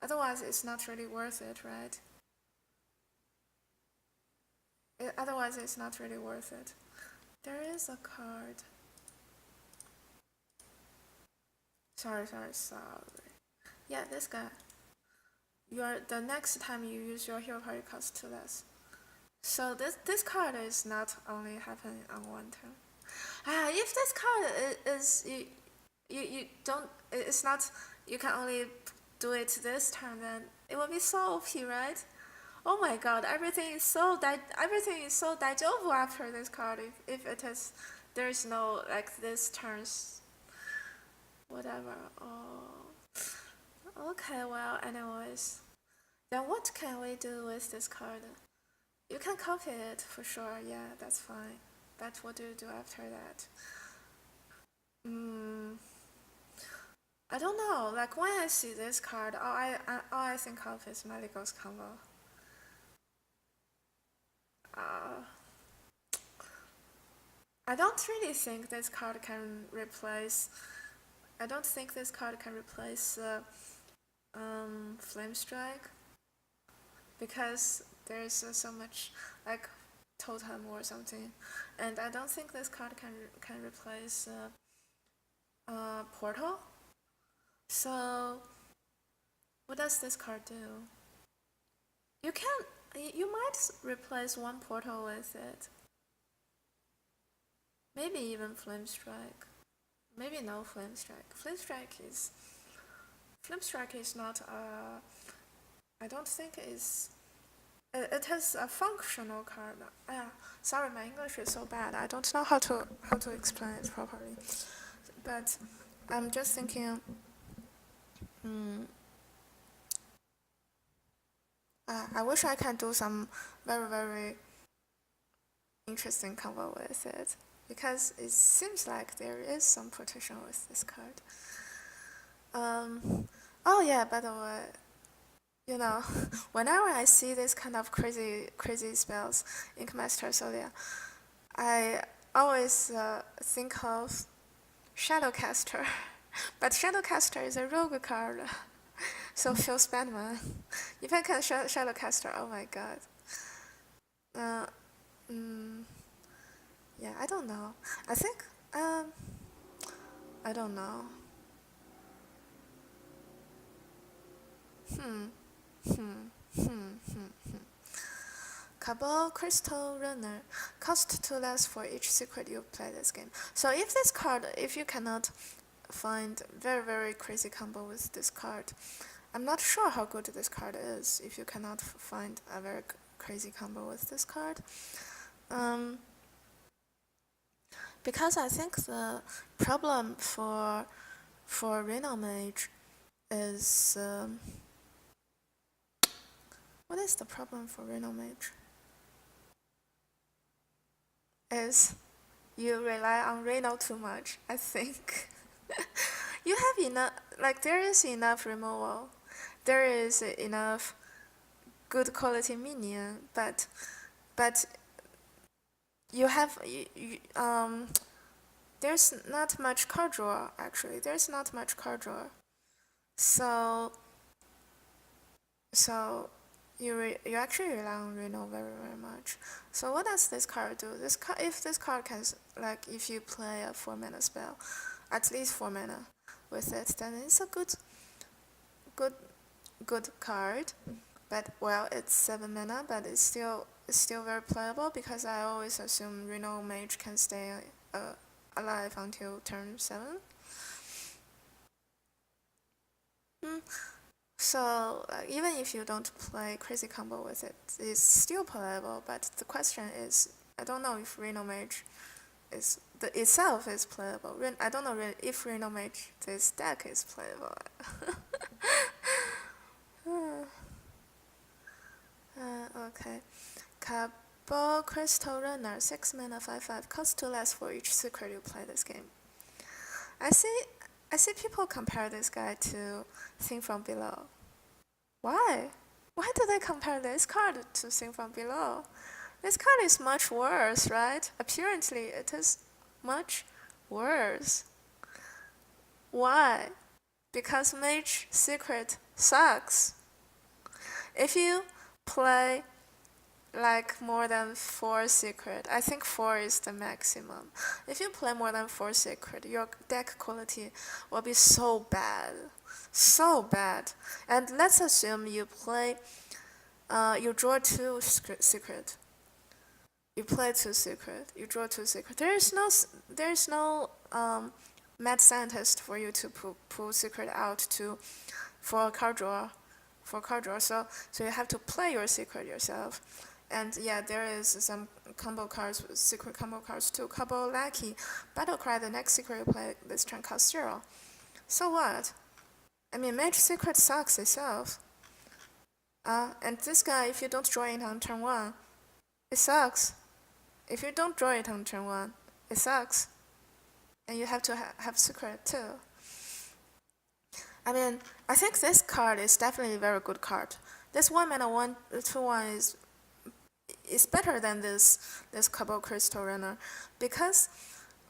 Otherwise, it's not really worth it, right? Otherwise, it's not really worth it. There is a card. Sorry. Yeah, this guy. The next time you use your hero party costs 2 less. So this card is not only happening on 1 turn. If this card is you don't, it's not, you can only do it this turn, then it will be so OP, right? Oh my god, everything is so daijobu after this card. If it is, there's no like this turns, whatever. Oh, okay. Well, anyways, then what can we do with this card? You can copy it for sure. Yeah, that's fine. But what do you do after that? I don't know. Like when I see this card, all I think of is Malygos combo. I don't really think this card can replace. I don't think this card can replace Flame Strike, because there's so much like totem or something, and I don't think this card can replace Portal. So what does this card do? You might replace 1 Portal with it. Maybe even Flame Strike. Maybe no Flame Strike. Flame Strike is not I don't think it's. It is a functional card. Sorry, my English is so bad. I don't know how to explain it properly. But I'm just thinking. I wish I can do some very interesting combo with it, because it seems like there is some potential with this card. Oh yeah, by the way, you know, whenever I see this kind of crazy spells, Ink Master Solia, I always think of Shadowcaster. But Shadowcaster is a rogue card, so Phil Spanman. If I can Shadowcaster, oh my god. Yeah, I don't know. I think, I don't know. Cabal Crystal Runner. Cost 2 less for each secret you play this game. So if this card, if you cannot find very crazy combo with this card, I'm not sure how good this card is if you cannot find a very crazy combo with this card. Because I think the problem for Reno Mage is what is the problem for Reno Mage? Is you rely on Reno too much, I think. You have enough, like there is enough removal, there is enough good quality minion, but you have there's not much card draw actually. There's not much card draw, so you actually rely on Reno very much. So what does this card do? If this card can, like, if you play a 4-mana spell, at least 4 mana with it, then it's a good card. But well, it's 7 mana, but it's still very playable because I always assume Reno Mage can stay alive until turn 7. So even if you don't play crazy combo with it, it's still playable. But the question is, I don't know if Reno Mage itself is playable. I don't know if Reno Mage this deck is playable. Okay. Cabal Crystal Runner, 6 mana, 5/5, cost 2 less for each secret you play this game. I see people compare this guy to Sing from Below. Why? Why do they compare this card to Sing from Below? This card is much worse, right? Apparently, it is much worse. Why? Because Mage Secret sucks. If you play like more than 4 secret, I think 4 is the maximum. If you play more than 4 secret, your deck quality will be so bad. So bad. And let's assume you play, you draw 2 secret. You play 2 secret. You draw 2 secret. There is no mad scientist for you to pull secret out for a card draw. So you have to play your secret yourself. And yeah, there is some combo cards, secret combo cards too. Combo Lucky, Battle Cry, the next secret you play this turn costs 0. So what? I mean, Mage Secret sucks itself. And this guy, if you don't draw it on turn 1, it sucks. If you don't draw it on turn 1, it sucks. And you have to have secret too. I mean, I think this card is definitely a very good card. This 1 mana 1/2/1 is better than this Cabal Crystal Runner, because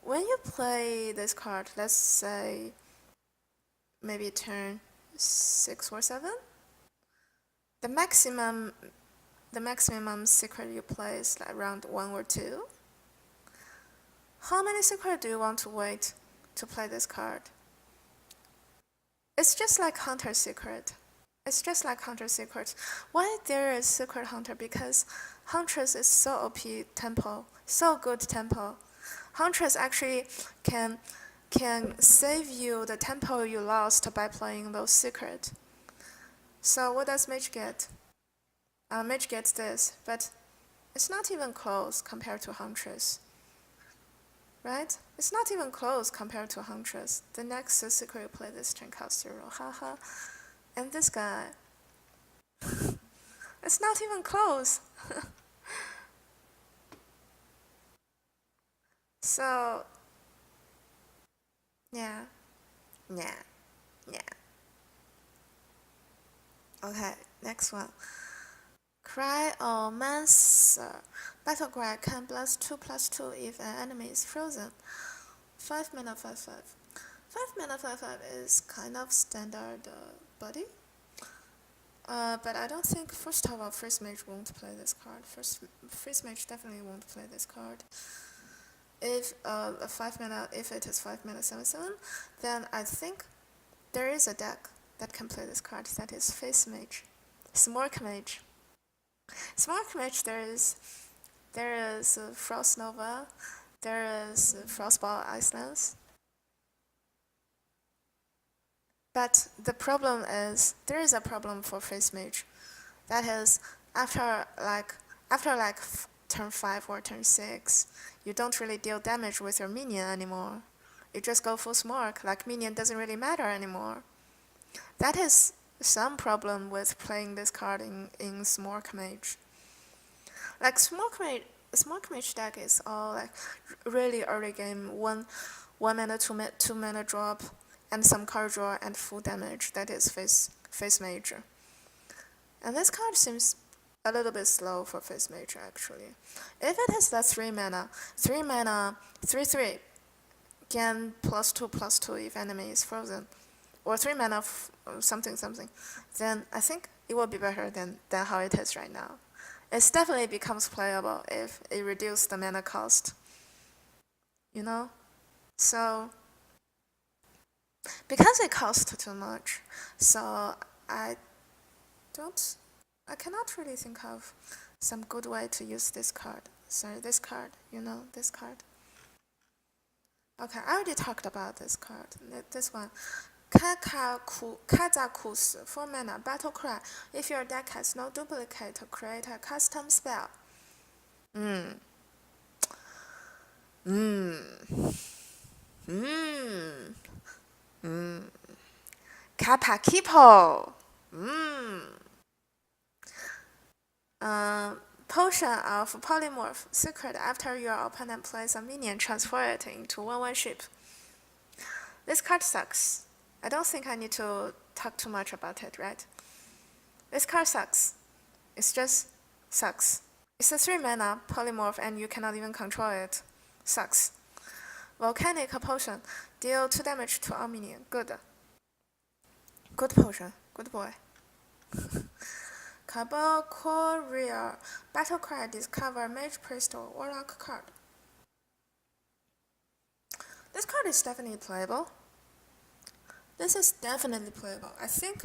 when you play this card, let's say maybe turn 6 or 7, the maximum secret you play is like around 1 or 2. How many secret do you want to wait to play this card? It's just like Hunter Secret. It's just like Hunter Secret. Why there is Secret Hunter? Because Huntress is so OP tempo, so good tempo. Huntress actually can save you the tempo you lost by playing those secret. So what does Mage get? Mage gets this, but it's not even close compared to Huntress. Right? It's not even close compared to Huntress. The next secret you play this turn costs 0. Haha. And this guy. It's not even close. So, yeah. Okay, next one. Cryomancer. Battle Cry can blast 2/2 if an enemy is frozen. 5 mana 5/5. 5 mana 5/5 is kind of standard body. But I don't think, first of all, Freeze Mage won't play this card. Freeze Mage definitely won't play this card. If if it is 5 mana 7/7, then I think there is a deck that can play this card. That is Face Mage, Smork Mage. Small Mage, there is Frost Nova, there is Frostball Icelands. But the problem is, there is a problem for Face Mage. That is, after like turn 5 or turn 6, you don't really deal damage with your minion anymore. You just go full Smork, like minion doesn't really matter anymore. That is some problem with playing this card in Smork Mage. Like Smork Mage deck is all like really early game, one mana, two mana drop, and some card draw and full damage. That is face Mage. And this card seems a little bit slow for face Mage actually. If it has that 3 mana, 3/3, gain +2/+2 if enemy is frozen, or 3 mana something, then I think it will be better than how it is right now. It definitely becomes playable if it reduces the mana cost. You know? So, because it costs too much, so I cannot really think of some good way to use this card. Sorry, this card, this card. Okay, I already talked about this card. This one. Gadgetzan, 4 mana, Battle Cry. If your deck has no duplicate, create a custom spell. Kappa Kipo. Potion of Polymorph. Secret. After your opponent plays a minion, transfer it into 1/1 ship. This card sucks. I don't think I need to talk too much about it, right? This card sucks. It just sucks. It's a 3 mana polymorph and you cannot even control it. Sucks. Volcanic Potion. Deal 2 damage to all minion. Good. Good potion. Good boy. Cabal Courier. Battle Cry. Discover Mage, Priest, or Warlock card. This card is definitely playable. This is definitely playable. I think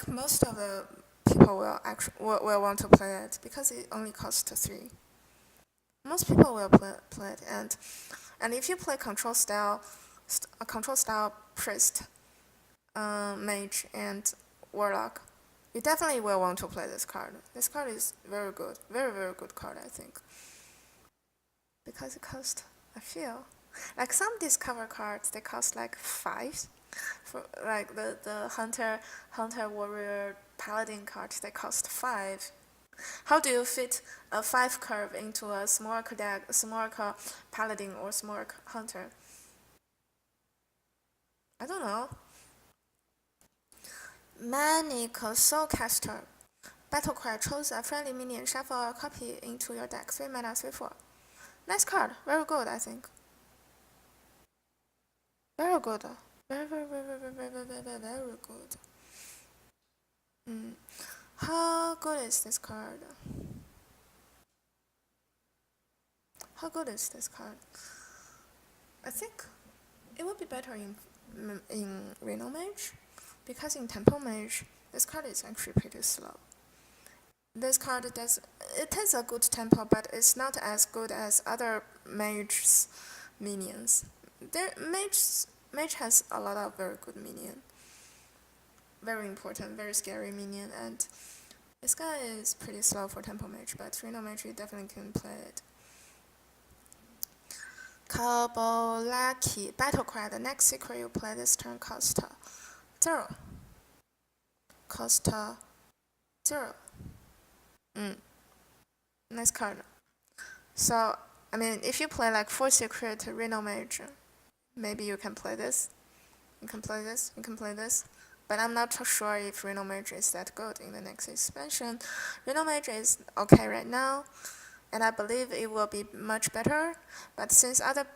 most of the people will want to play it because it only costs 3. Most people will play it, and if you play control style priest, mage, and warlock, you definitely will want to play this card. This card is very good, very good card, I think, because it costs, I feel, like some discover cards, they cost like 5. For like the hunter warrior paladin cards, they cost 5. How do you fit a 5 curve into a Smork deck, Smork paladin or Smork hunter? I don't know. Manic Soulcaster. Battlecry. Choose a friendly minion, shuffle a copy into your deck. 3 mana, 3/4. Nice card. Very good, I think. Very good. Very good. How good is this card? How good is this card? I think it would be better in Reno Mage, because in Temple Mage, this card is actually pretty slow. This card it has a good tempo, but it's not as good as other mages' minions. Mage has a lot of very good minion, very important, very scary minion, and this guy is pretty slow for Temple Mage, but Reno Mage you definitely can play it. Kabolaki. Battlecry. The next secret you play this turn costs 0. Cost 0. Nice card. So, I mean, if you play like 4 secret Reno Mage, maybe you can play this. You can play this. But I'm not sure if Reno Mage is that good in the next expansion. Reno Mage is okay right now, and I believe it will be much better. But since other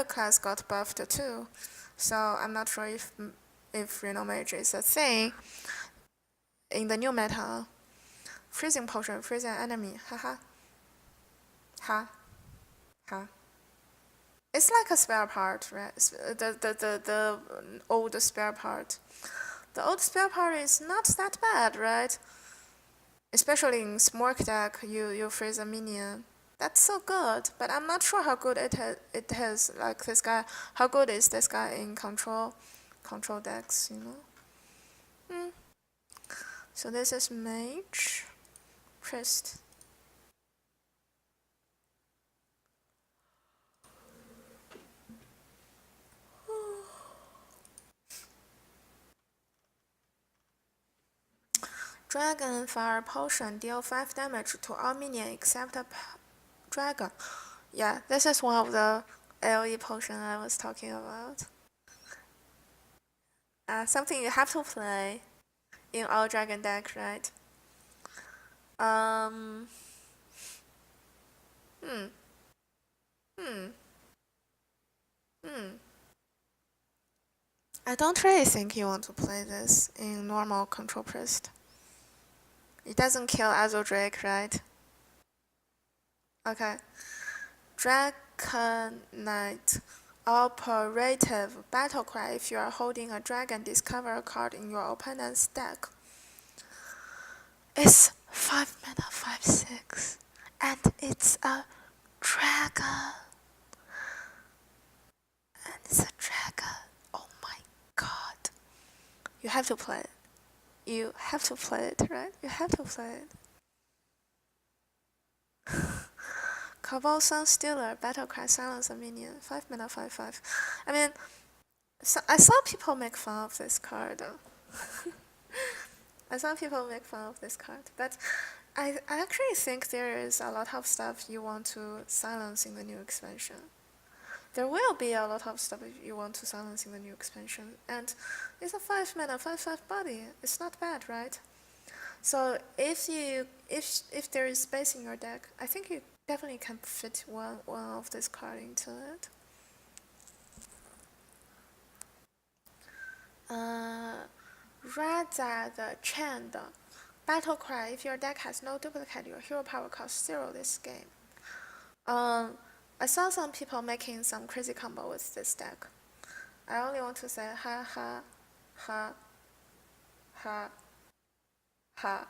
class got buffed too, so I'm not sure if Reno Mage is a thing in the new meta. Freezing Potion, freezing enemy, haha. Ha. It's like a spare part, right? The old spare part. The old spare part is not that bad, right? Especially in Smork deck, you freeze a minion. That's so good, but I'm not sure how good it is. Like this guy, how good is this guy in control decks? So this is mage, priest. Dragon Fire Potion deal 5 damage to all minion except a dragon. Yeah, this is one of the AoE potion I was talking about. Something you have to play in all dragon deck, right? Um. Hmm. Hmm. Hmm. I don't really think you want to play this in normal control priest. It doesn't kill Azul Drake, right? Okay. Dragon Knight. Operative battle cry. If you are holding a dragon, discover a card in your opponent's deck. It's 5 mana, 5/6. And it's a dragon. And it's a dragon. Oh my god. You have to play it. You have to play it, right? You have to play it. Cabal Sun Stealer, Battlecry, Silence a Minion, 5 mana, 5/5. I mean, I saw people make fun of this card. I saw people make fun of this card, but I actually think there is a lot of stuff you want to silence in the new expansion. There will be a lot of stuff you want to silence in the new expansion, and it's a 5 mana, 5/5 body. It's not bad, right? So if there is space in your deck, I think you definitely can fit one of this card into it. Raza the Chand. Battle Cry. If your deck has no duplicate, your hero power costs 0 this game. I saw some people making some crazy combo with this deck. I only want to say ha ha ha ha ha.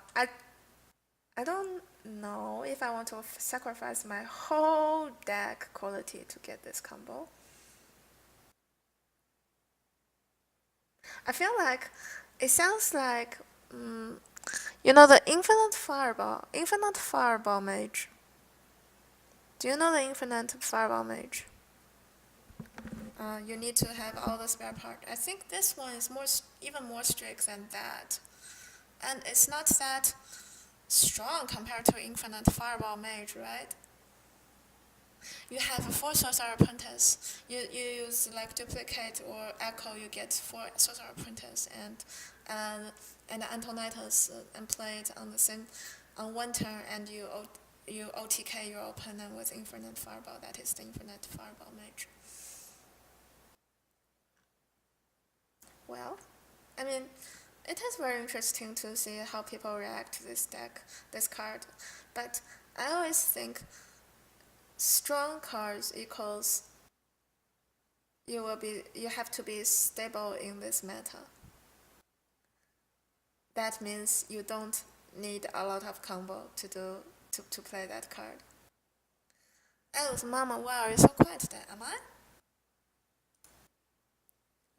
I don't know if I want to sacrifice my whole deck quality to get this combo. I feel like it sounds like the infinite fireball mage. Do you know the infinite fireball mage? You need to have all the spare part. I think this one is even more strict than that, and it's not that strong compared to infinite fireball mage, right? You have 4 sorcerer apprentice. You use like duplicate or echo. You get 4 sorcerer apprentice and Antonitus and play it on one turn, and you OTK your opponent with infinite fireball. That is the infinite fireball mage. Well, I mean, it is very interesting to see how people react to this card. But I always think strong cards equals you have to be stable in this meta. That means you don't need a lot of combo to play that card. Eloise, Mama, why are you so quiet today? Am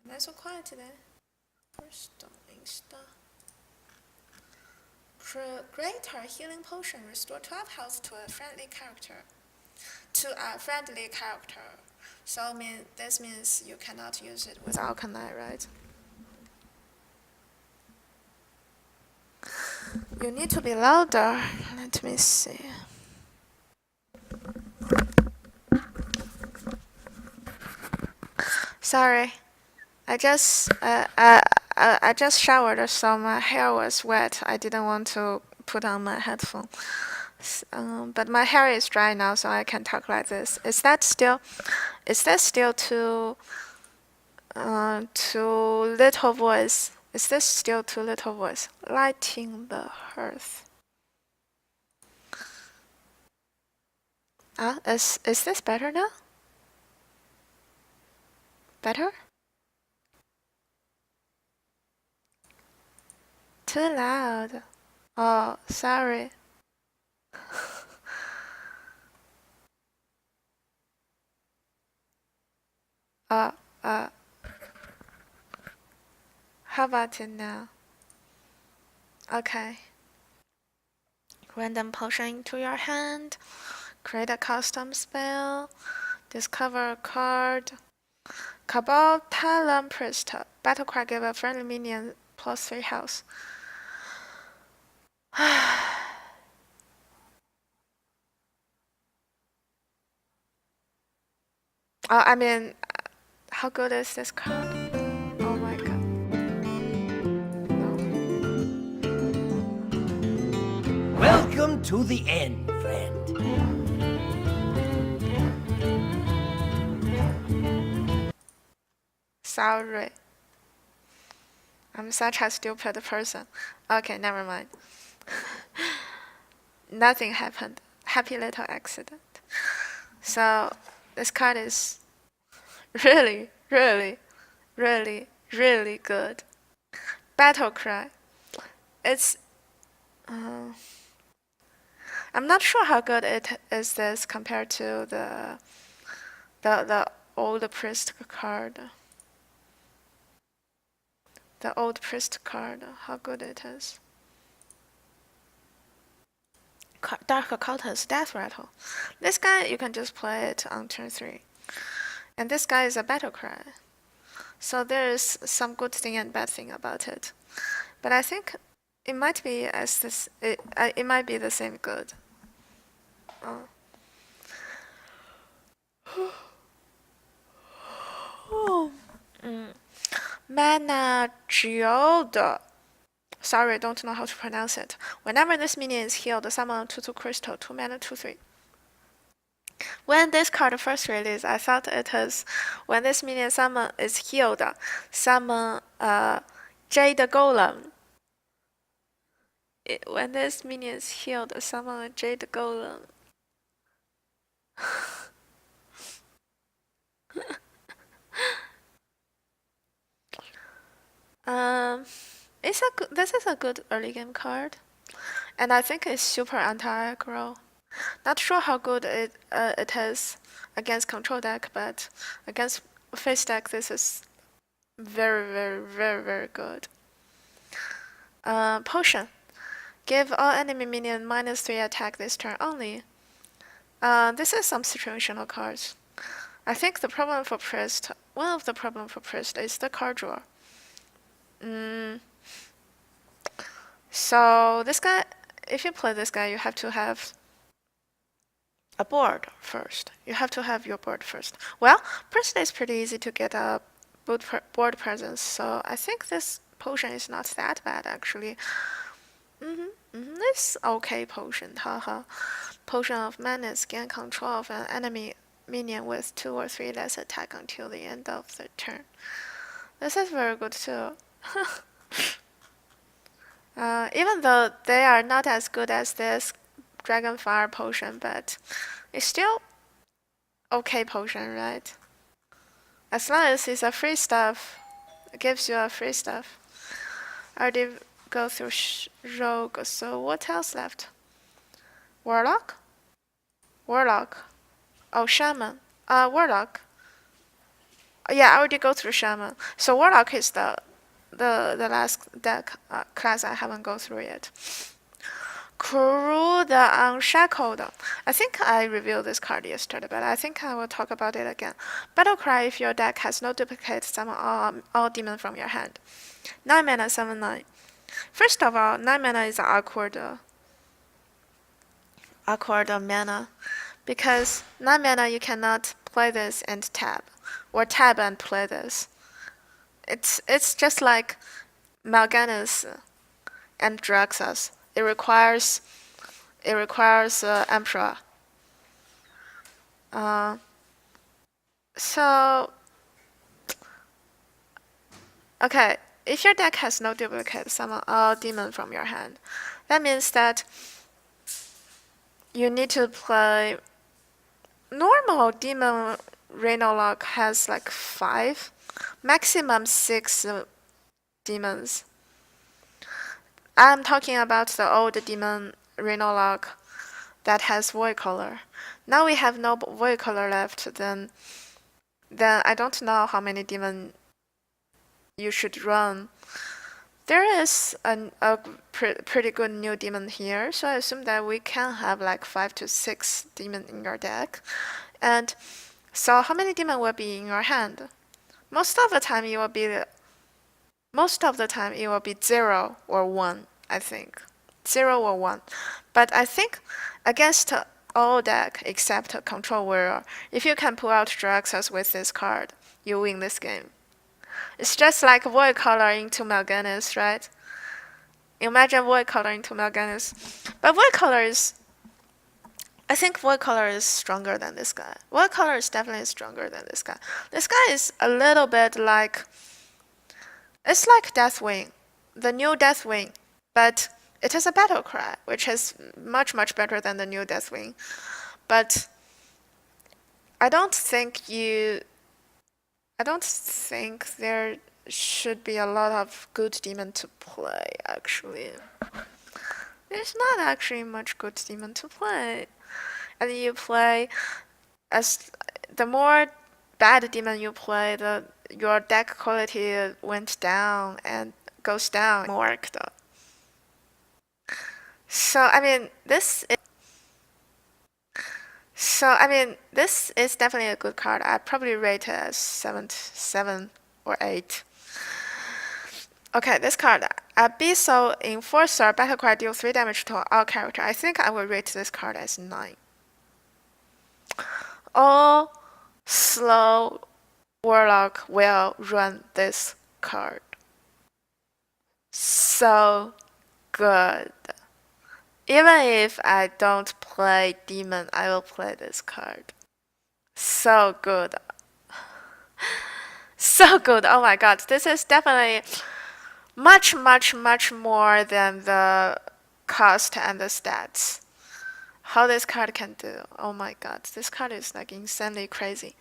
I so quiet today? First Insta. Greater healing potion restore 12 health to a friendly character. So this means you cannot use it with Alkanite, right? You need to be louder. Let me see. Sorry, I just showered, so my hair was wet. I didn't want to put on my headphone. But my hair is dry now, so I can talk like this. Is that still too little voice? Is this still too little voice? Lighting the hearth. Is this better now? Better? Too loud. Oh, sorry. Uh, uh, how about it now? Okay. Random potion into your hand. Create a custom spell. Discover a card. Cabal Talon Priest. Battle cry give a friendly minion +3 health. I mean, how good is this card? Oh my god. No. Welcome to the end, friend. Sorry. I'm such a stupid person. Okay, never mind. Nothing happened. Happy little accident. So, this card is really, really, really, really good. Battle Cry. It's. Uh, I'm not sure how good it is this compared to the old priest card. The old priest card, how good it is. Dark Occultist, Death Rattle. This guy, you can just play it on turn 3. And this guy is a battle cry. So there's some good thing and bad thing about it. But I think it might be it might be the same good. Oh. Mana Geode. Sorry, don't know how to pronounce it. Whenever this minion is healed, summon 2/2 crystal, 2 mana, 2/3. When this card first released, I thought it was when this minion summon is healed, summon Jade Golem. When this minion is healed, summon a Jade Golem. This is a good early game card, and I think it's super anti-aggro. Not sure how good it is against control deck, but against face deck, this is very, very, very, very good. Potion. Give all enemy minion -3 attack this turn only. This is some situational cards. I think the problem for Priest, one of the problem for Priest is the card draw. So this guy, if you play this guy, you have to have a board first. You have to have your board first. Well, Priest is pretty easy to get a board presence, so I think this potion is not that bad actually. It's okay potion, haha. Potion of Madness, gain control of an enemy minion with 2 or 3 less attack until the end of the turn. This is very good too. Even though they are not as good as this Dragonfire potion, but it's still okay potion, right? As long as it's a free stuff, it gives you a free stuff. I already go through Rogue, so what else left? Warlock? Warlock. Oh, Shaman. Warlock. Yeah, I already go through Shaman. So Warlock is the last deck class I haven't go through yet. Crew the Unshackled. I think I reviewed this card yesterday, but I think I will talk about it again. Battlecry, if your deck has no duplicate, summon all demon from your hand. 9 mana, 7/9. First of all, 9 mana is awkward mana, because 9 mana you cannot play this and tab, or tab and play this. It's just like Mal'Ganis and Draxus. It requires Emperor. So okay, if your deck has no duplicate, summon all demon from your hand. That means that you need to play normal demon. Rhinologue has like 5, maximum 6 demons. I'm talking about the old demon Rhinolock that has void color. Now we have no void color left, then I don't know how many demon you should run. There is a pretty good new demon here, so I assume that we can have like 5 to 6 demon in your deck. And so how many demon will be in your hand? Most of the time it will be 0 or 1, I think. 0 or 1. But I think against all deck except Control Warrior, if you can pull out Draxus with this card, you win this game. It's just like Void Color into Mal'Ganis, right? Imagine Void Color into Mal'Ganis. But Void Color is... I think Void Color is stronger than this guy. Void Color is definitely stronger than this guy. This guy is a little bit like... It's like Deathwing, the new Deathwing, but it is a battle cry, which is much, much better than the new Deathwing. But I don't think there should be a lot of good demon to play, actually. There's not actually much good demon to play. And you play as the more bad demon you play, your deck quality went down and goes down more. So I mean this is definitely a good card. I probably rate it as 7 or 8. Okay, this card, Abyssal Enforcer, battle cry, deal 3 damage to all character. I think I will rate this card as 9. All slow Warlock will run this card. So good. Even if I don't play Demon, I will play this card. So good. So good. Oh my god, this is definitely much, much, much more than the cost and the stats. How this card can do. Oh my god, this card is like insanely crazy,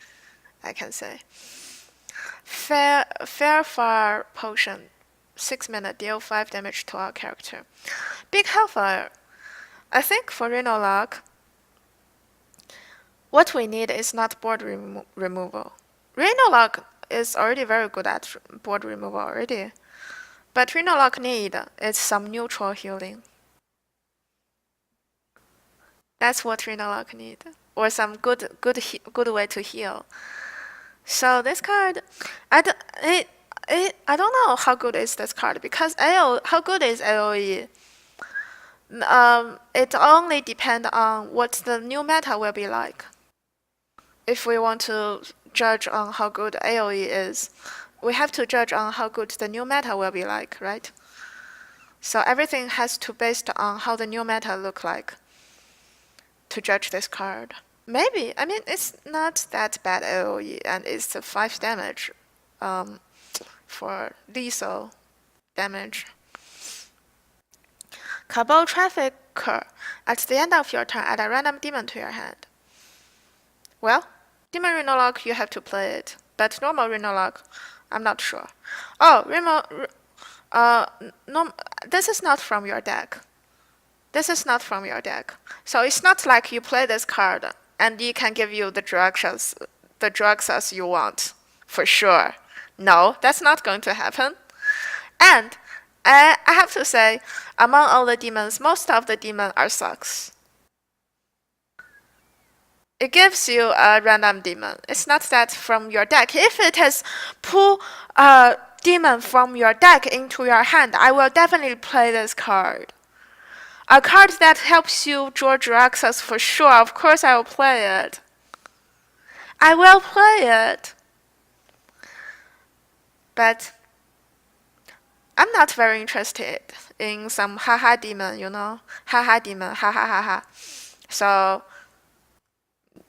I can say. Fairfire Potion. 6 mana, deal 5 damage to our character. Big Hellfire. I think for Rhinolock, what we need is not board removal. Rhinolock is already very good at board removal already. But Rhinolock need is some neutral healing. That's what Rhinolock need. Or some good way to heal. So this card, I don't know how good is this card because how good is AoE? It only depends on what the new meta will be like. If we want to judge on how good AoE is, we have to judge on how good the new meta will be like, right? So everything has to based on how the new meta look like to judge this card. Maybe, I mean, it's not that bad AoE, and it's 5 damage for lethal damage. Cabal Trafficker. At the end of your turn, add a random demon to your hand. Well, Demon Rhinolock, you have to play it. But normal Rhinolock, I'm not sure. Oh, no, this is not from your deck. This is not from your deck. So it's not like you play this card and it can give you the drugs as you want, for sure. No, that's not going to happen. And I have to say, among all the demons, most of the demons are sucks. It gives you a random demon. It's not that from your deck. If it is pull a demon from your deck into your hand, I will definitely play this card. A card that helps you draw access for sure. Of course I will play it. I will play it. But I'm not very interested in some haha demon, you know? Haha demon, ha ha ha ha. So,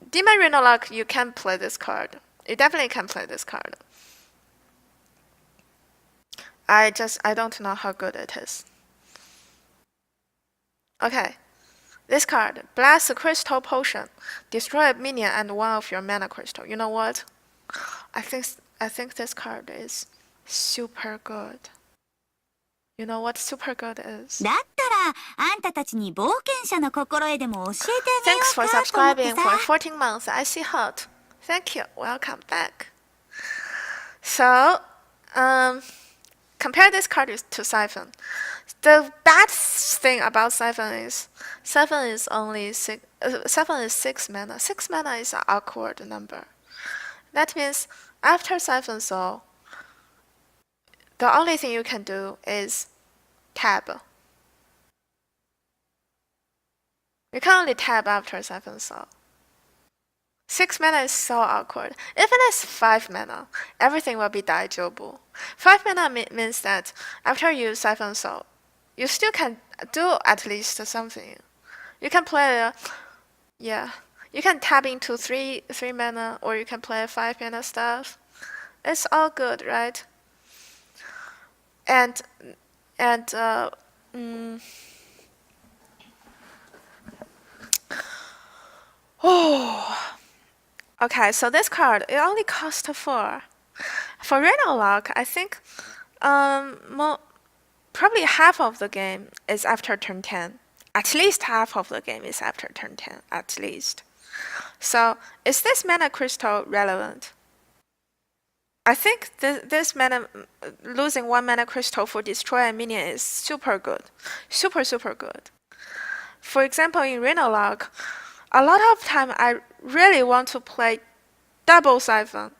Demon Rhinolock, you can play this card. You definitely can play this card. I don't know how good it is. Okay. This card, Blast Crystal Potion. Destroy a minion and one of your mana crystal. You know what? I think this card is super good. You know what super good is? だったら、あんたたちに冒険者の心得でも教えてあげよ Thanks う for かと思って subscribing さ。 for 14 months. I see hot. Thank you. Welcome back. So, compare this card to Siphon. The bad thing about Siphon is only six. Siphon is 6 mana. 6 mana is an awkward number. That means after Siphon Soul, the only thing you can do is tab. You can only tab after Siphon Soul. 6 mana is so awkward. If it is 5 mana, everything will be daijoubu. 5 mana means that after you Siphon Soul, you still can do at least something. You can play, you can tap into 3 mana, or you can play 5 mana stuff. It's all good, right? And okay, so this card, it only costs 4. For Reno Lock, I think probably half of the game is after turn 10. At least half of the game is after turn 10, at least. So, is this mana crystal relevant? I think this mana, losing 1 mana crystal for destroy a minion is super good. Super good. For example, in Reno Lock, a lot of time I really want to play double Siphon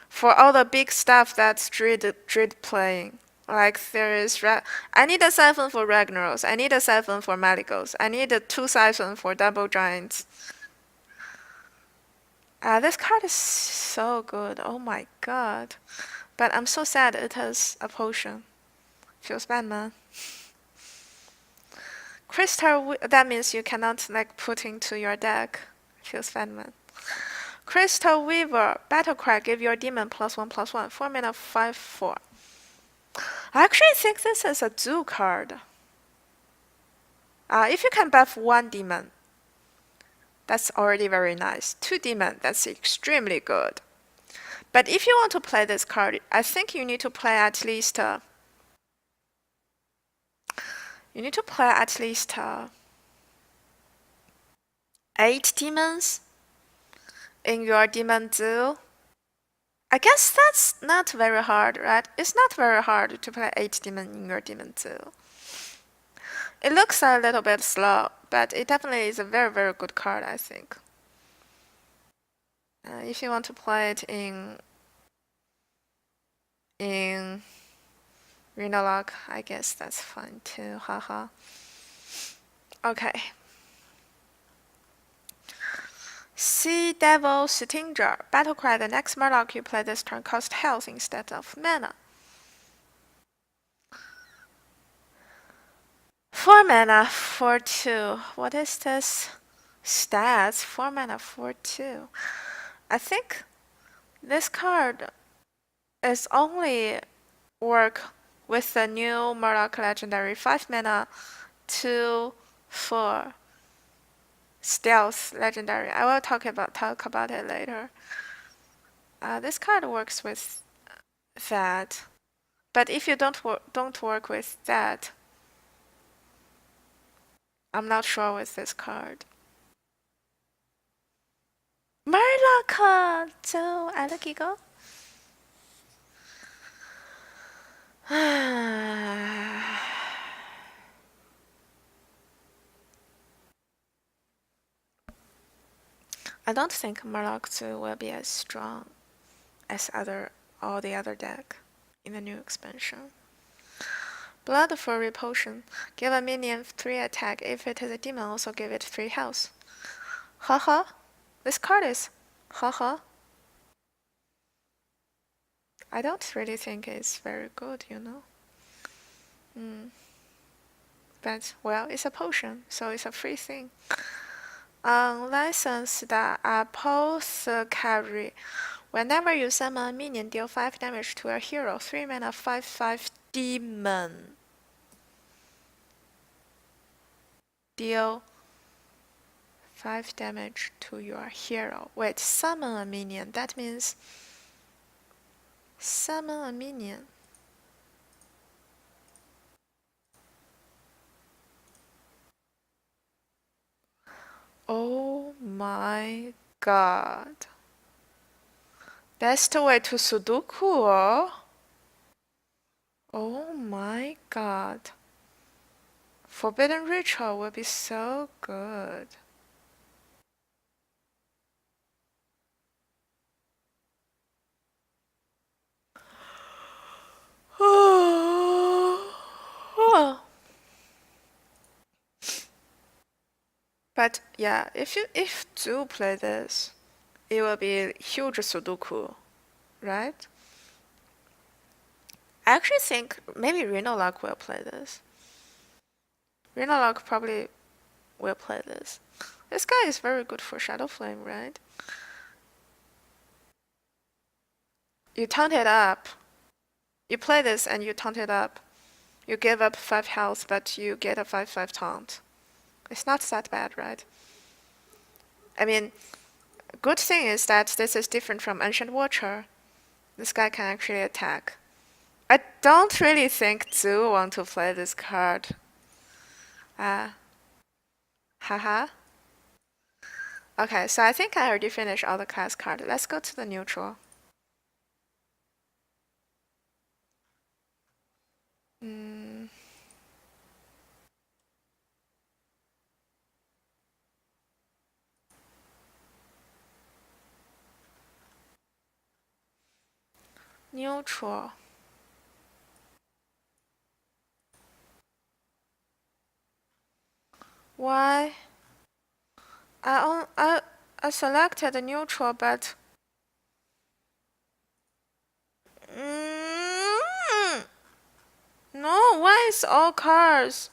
for all the big stuff that's Druid playing. Like there is, I need a Siphon for Ragnaros, I need a Siphon for Maligos, I need 2 Siphon for double giants. This card is so good, oh my god. But I'm so sad it has a potion. Feels bad, man. Crystal, that means you cannot like put into your deck. Feels bad, man. Crystal Weaver, Battlecry, give your demon +1/+1, 4 mana 5/4. I actually think this is a zoo card. If you can buff 1 demon, that's already very nice. 2 demon, that's extremely good. But if you want to play this card, I think you need to play at least 8 demons in your demon zoo. I guess that's not very hard, right? It's not very hard to play 8 demon in your demon zoo. It looks a little bit slow, but it definitely is a very good card, I think. If you want to play it in Reno Lock, I guess that's fine too, haha. Okay. Sea Devil Stinger. Battlecry, the next Murloc you play this turn costs health instead of mana. 4 mana, 4/2. What is this? Stats, 4 mana, 4/2. I think this card is only work with the new Murloc Legendary 5 mana, 2/4. Stealth Legendary. I will talk about it later. This card works with that, but if you don't work with that, I'm not sure with this card. Murloc, so 알기고. I don't think Murloc 2 will be as strong as all the other deck in the new expansion. Blood for repulsion. Give a minion 3 attack. If it is a demon, also give it 3 health. Haha. This card is haha. I don't really think it's very good, you know. But, well, it's a potion, so it's a free thing. Unlicensed Apothecary. Whenever you summon a minion, deal 5 damage to a hero. 3 mana, 5/5 demon. Deal 5 damage to your hero. Wait, summon a minion. That means summon a minion. Oh my god. That's the way to Sudoku. Oh my god. Forbidden Ritual will be so good. But yeah, if you do play this, it will be huge Sudoku, right? I actually think maybe Renologue will play this. Renologue probably will play this. This guy is very good for Shadow Flame, right? You taunt it up. You play this and you taunt it up. You give up 5 health, but you get a 5/5 taunt. It's not that bad, right? I mean, good thing is that this is different from Ancient Watcher. This guy can actually attack. I don't really think Zhu want to play this card. Haha. Okay, so I think I already finished all the class card. Let's go to the neutral. Neutral. Why? I selected the neutral, but no. Why is all cards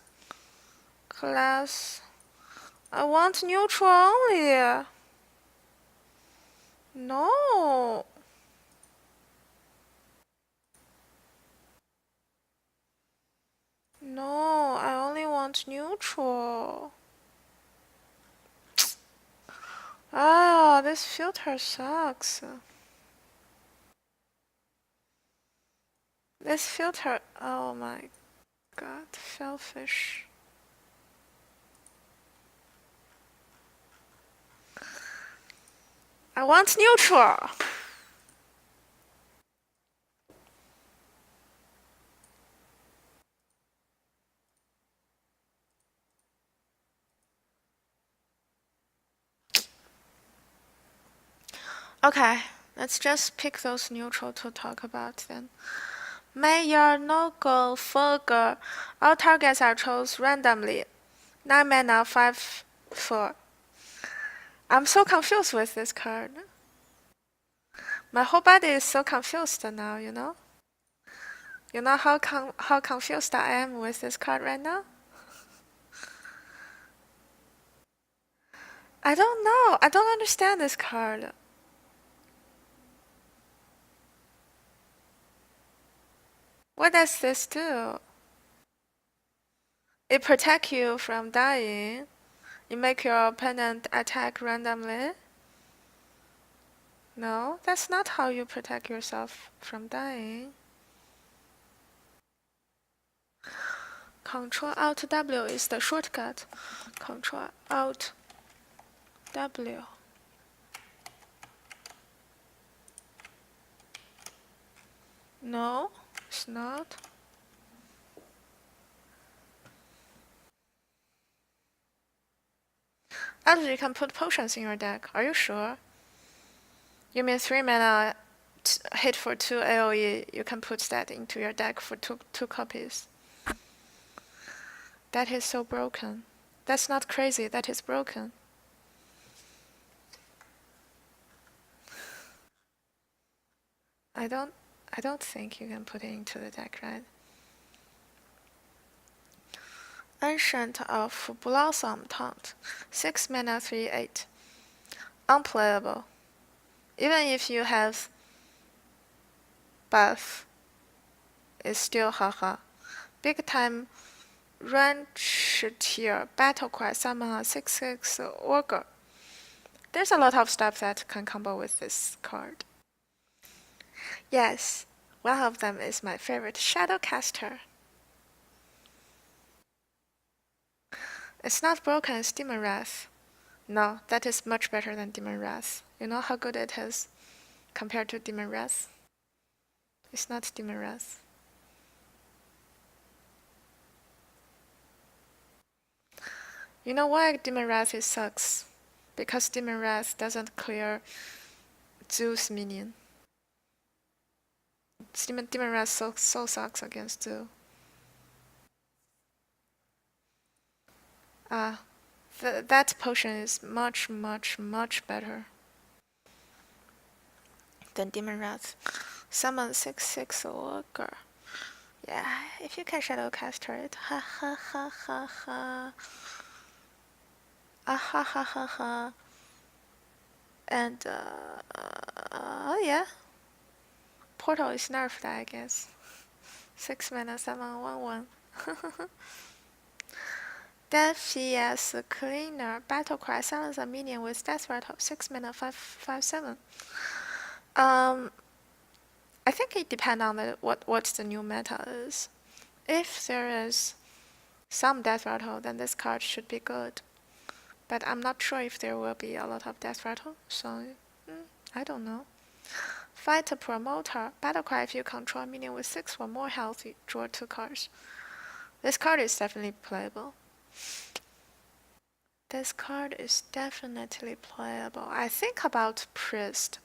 class? I want neutral only. No. No, I only want neutral. Ah, this filter sucks. This filter, oh my god, selfish. I want neutral. Okay, let's just pick those neutral to talk about then. Mayor, no-go, Fogger. All targets are chose randomly. 9 mana, 5/4. I'm so confused with this card. My whole body is so confused now, you know? You know how confused I am with this card right now? I don't know. I don't understand this card. What does this do? It protects you from dying. You make your opponent attack randomly. No, that's not how you protect yourself from dying. Control Alt W is the shortcut. Control Alt W. No, it's not. Actually, you can put potions in your deck. Are you sure? You mean 3 mana hit for 2 AoE? You can put that into your deck for two copies. That is so broken. That's not crazy. That is broken. I don't think you can put it into the deck, right? Ancient of Blossom Taunt. 6 mana, 3/8. Unplayable. Even if you have buff, it's still haha. Big time Rancheteer, Battle Cry, summon a 6/6 Ogre. There's a lot of stuff that can combo with this card. Yes, one of them is my favorite, Shadowcaster. It's not broken, it's Demon Wrath. No, that is much better than Demon Wrath. You know how good it is compared to Demon Wrath? It's not Demon Wrath. You know why Demon Wrath sucks? Because Demon Wrath doesn't clear Zeus minion. Demon Wrath so sucks against Zeus. That potion is much better than Demon Wrath. Summon 6/6 Worker. Yeah, if you can Shadowcaster it. Ha ha ha ha ha. Ah ha ha ha ha. And, oh yeah. Portal is nerfed, I guess. 6 mana, 7/1/1. Death vs Cleaner. Battlecry. Silence a minion with Death Rattle. 6 mana, 5/7. I think it depends on what the new meta is. If there is some Death Rattle, then this card should be good. But I'm not sure if there will be a lot of Death Rattle, so I don't know. Fight a Promoter. Battlecry. If you control a minion with 6 or more health, you draw 2 cards. This card is definitely playable. This card is definitely playable. I think about Priest.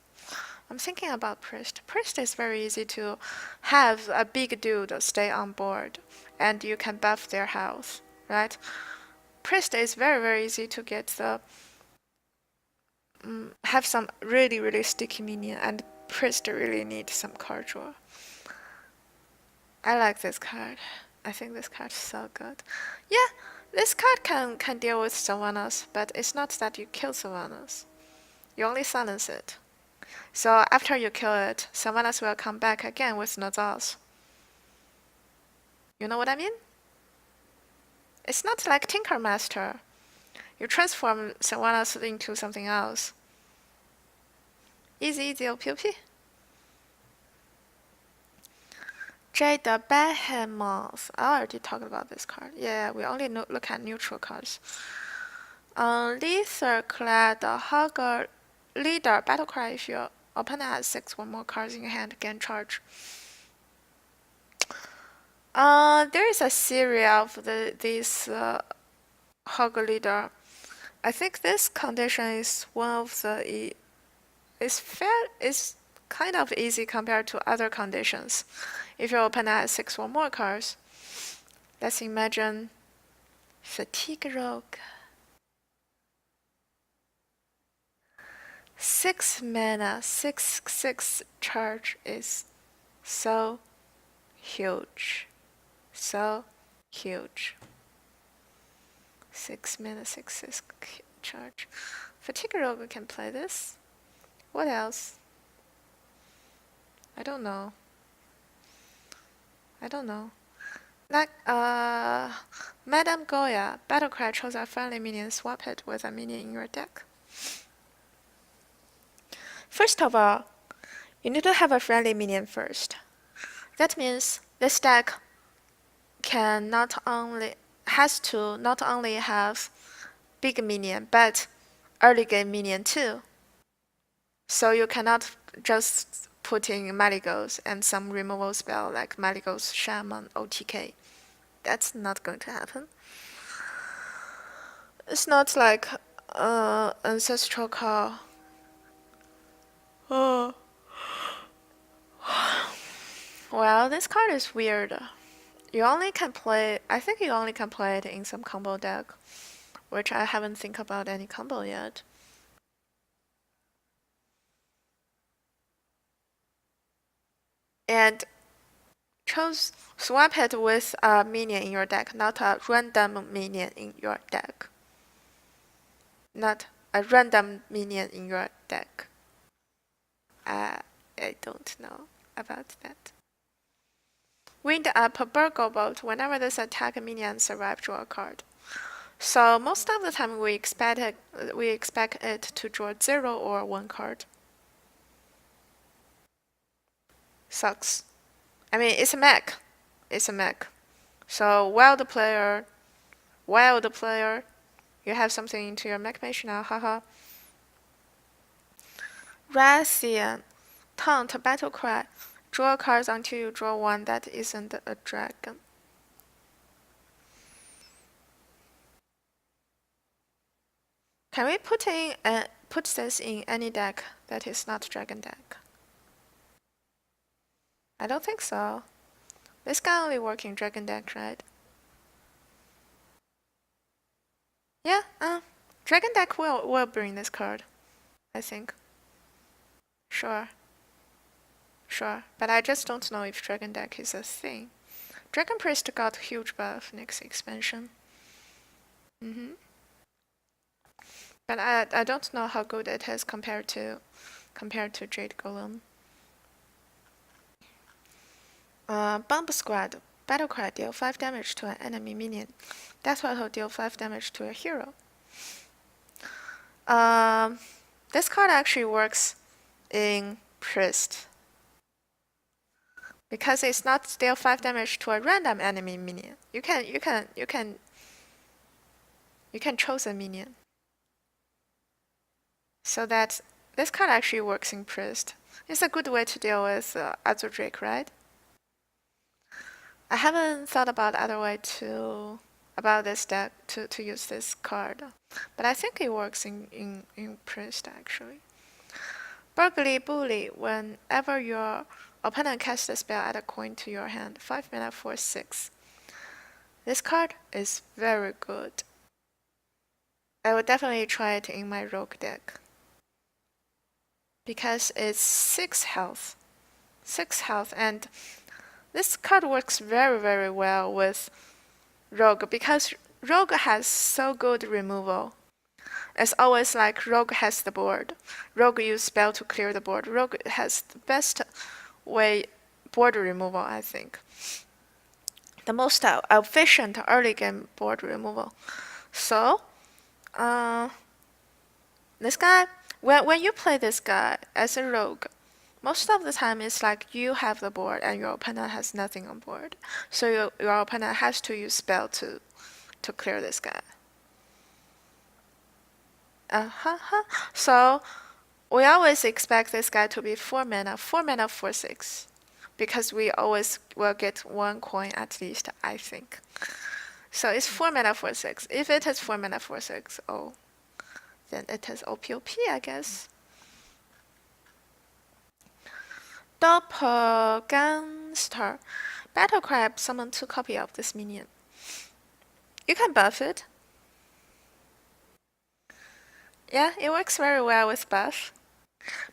I'm thinking about Priest. Priest is very easy to have a big dude stay on board, and you can buff their health, right? Priest is very easy to get the have some really sticky minion, and Priest really needs some card draw. I like this card. I think this card is so good. Yeah, this card can deal with Sylvanas, but it's not that you kill Sylvanas. You only silence it. So after you kill it, Sylvanas will come back again with Nazals. You know what I mean? It's not like Tinker Master. You transform Sylvanas into something else. Easy OP. Jade the Behemoth. I already talked about this card. Yeah, we only look at neutral cards. Lether Clad Hogger Leader. Battlecry. If your opponent has 6 or more cards in your hand, gain charge. There is a series of this Hogger Leader. I think this condition is one of the it's kind of easy compared to other conditions. If your opponent has 6 or more cards, let's imagine Fatigue Rogue. 6 mana, 6/6 charge is so huge. So huge. 6 mana, 6/6 charge. Fatigue Rogue can play this. What else? I don't know. Like, Madame Goya. Battlecry. Chose a friendly minion. Swap it with a minion in your deck. First of all, you need to have a friendly minion first. That means this deck has to not only have big minion, but early game minion too. So you cannot just put in Maligos and some removal spell like Maligos, Shaman, OTK. That's not going to happen. It's not like Ancestral Call. Oh. Well, this card is weird. I think you only can play it in some combo deck, which I haven't think about any combo yet. And swap it with a minion in your deck, not a random minion in your deck. Not a random minion in your deck. I don't know about that. Wind up a Burgle Bolt. Whenever this attack minion survives, draw a card. So most of the time we expect it to draw 0 or 1 card. Sucks. I mean, it's a mech. So wild player You have something into your mech now, haha. Rathian, Taunt, Battle Cry. Draw cards until you draw one that isn't a dragon. Can we put this in any deck that is not dragon deck? I don't think so. This can only work in dragon deck, right? Yeah, dragon deck will bring this card, I think. Sure. But I just don't know if dragon deck is a thing. Dragon Priest got huge buff next expansion. But I don't know how good it is compared to Jade Golem. Bomb Squad. Battlecry, deal 5 damage to an enemy minion. Death Rattle, deal 5 damage to a hero. This card actually works in Priest. Because it's not deal 5 damage to a random enemy minion. You can choose a minion. So that this card actually works in Priest. It's a good way to deal with Azure Drake, right? I haven't thought about other way about this deck to use this card, but I think it works in Priest actually. Burglary Bully. Whenever your opponent casts a spell, add a coin to your hand. 5 mana for 6. This card is very good. I would definitely try it in my rogue deck. Because it's 6 health. 6 health, and this card works very, very well with rogue because rogue has so good removal. It's always like rogue has the board. Rogue use spell to clear the board. Rogue has the best way board removal, I think. The most efficient early game board removal. So, this guy, when you play this guy as a rogue, most of the time it's like you have the board and your opponent has nothing on board. So your opponent has to use spell to clear this guy. So we always expect this guy to be 4 mana for 6. Because we always will get 1 coin at least, I think. So it's 4 mana for 6. If it is 4 mana for 6, then it is OPOP, I guess. Doppelgangster. Battlecry, summon 2 copies of this minion. You can buff it. Yeah, it works very well with buff.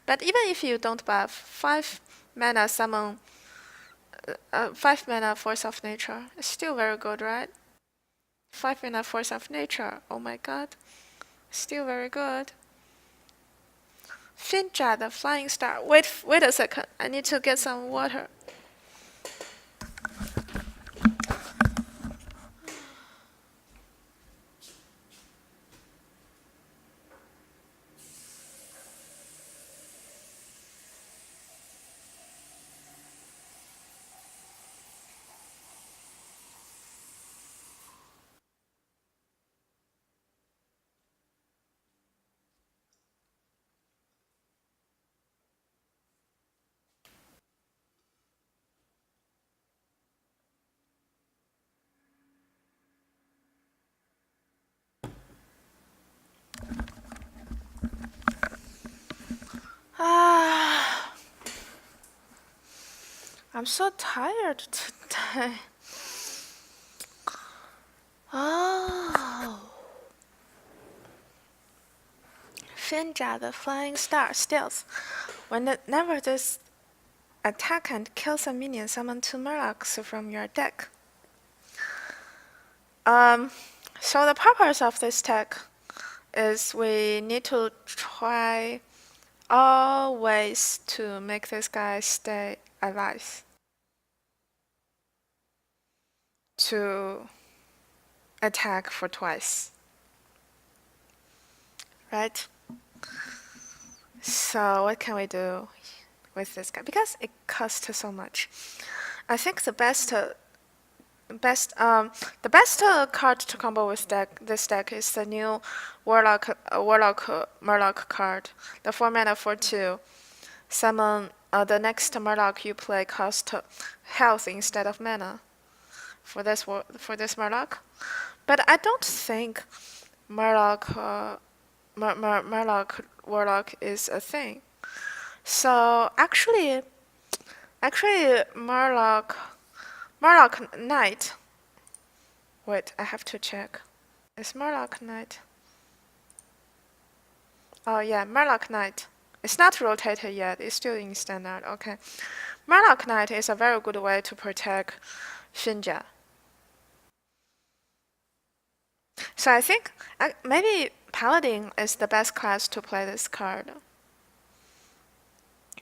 But even if you don't buff, 5 mana summon 5 mana Force of Nature. It's still very good, right? 5 mana Force of Nature. Oh my god. Still very good. Finja, the Flying Star. Wait a second. I need to get some water. I'm so tired today. Finja, the Flying Star, stealth. Whenever this attack and kills a minion, summon 2 Murlocs from your deck. So the purpose of this tech is we need to try all ways to make this guy stay alive. To attack for twice. Right? So what can we do with this guy? Because it costs so much. I think the best the best card to combo with this deck is the new Murloc card, the 4 mana 4/2. Summon the next Murloc you play cost health instead of mana for this Murloc. But I don't think Murloc Warlock is a thing. So actually Murloc Knight. Wait, I have to check. Is Murloc Knight? Oh yeah, Murloc Knight. It's not rotated yet. It's still in standard. Okay. Murloc Knight is a very good way to protect Shinja. So I think maybe Paladin is the best class to play this card.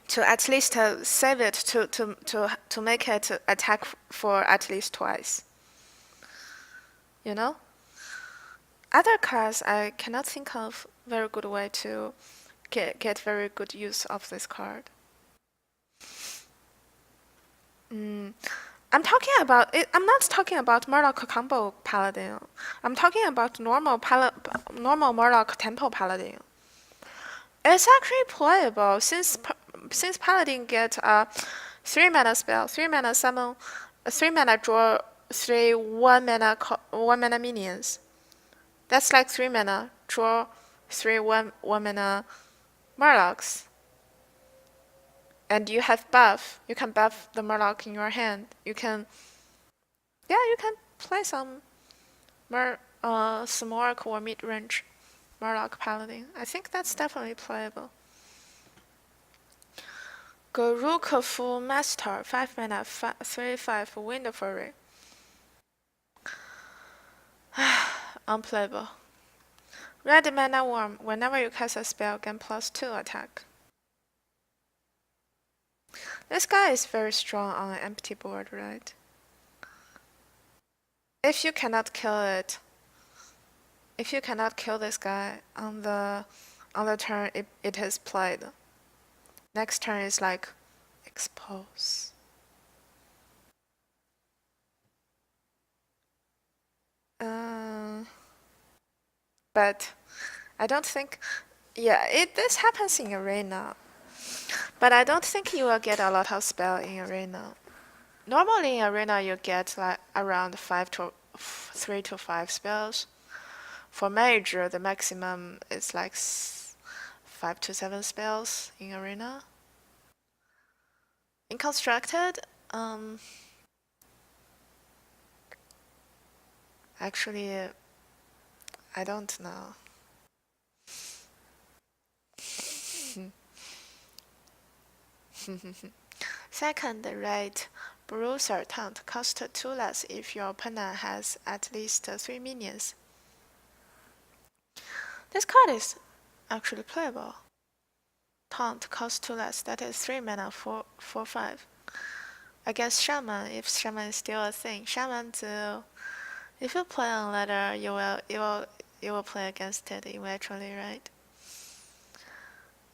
To at least save it to make it attack for at least twice. You know? Other class I cannot think of very good way to get very good use of this card. I'm talking about it. I'm not talking about Murloc combo Paladin. I'm talking about normal Murloc tempo Paladin. It's actually playable since Paladin get a 3 mana spell, 3 mana summon, 3 mana draw 3 1 mana minions. That's like 3 mana draw 3 1 mana Murlocs. And you have buff. You can buff the Murloc in your hand. You can play some Smork or mid-range Murloc Paladin. I think that's definitely playable. Garukafu Master, 5 mana, 3/5 Wind Fury. Unplayable. Red Mana Worm, whenever you cast a spell, gain +2 attack. This guy is very strong on an empty board, right? If you cannot kill this guy on the turn it is played, next turn is like expose. But I don't think, this happens in arena. But I don't think you will get a lot of spell in arena. Normally in arena you get like around 3 to 5 spells. For major, the maximum is like 5 to 7 spells in arena. In constructed, actually, I don't know. Second rate, Bruiser Taunt costs 2 less if your opponent has at least 3 minions. This card is actually playable. Taunt costs 2 less, that is 3 mana, 4/5. Against Shaman, if Shaman is still a thing. Shaman do, if you play on ladder, you will play against it eventually, right?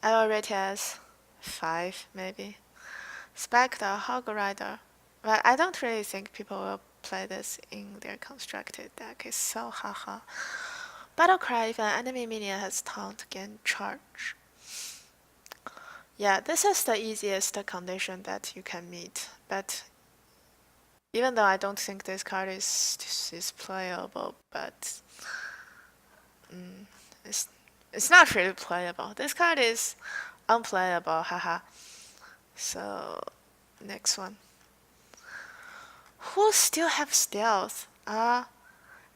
I will rate it as 5 maybe. Spectre, Hog Rider. But I don't really think people will play this in their constructed deck. It's so haha. Battlecry, if an enemy minion has taunt, gain charge. Yeah, this is the easiest condition that you can meet. But even though I don't think this card is playable, but it's not really playable. This card is unplayable, haha. So, next one. Who still have stealth?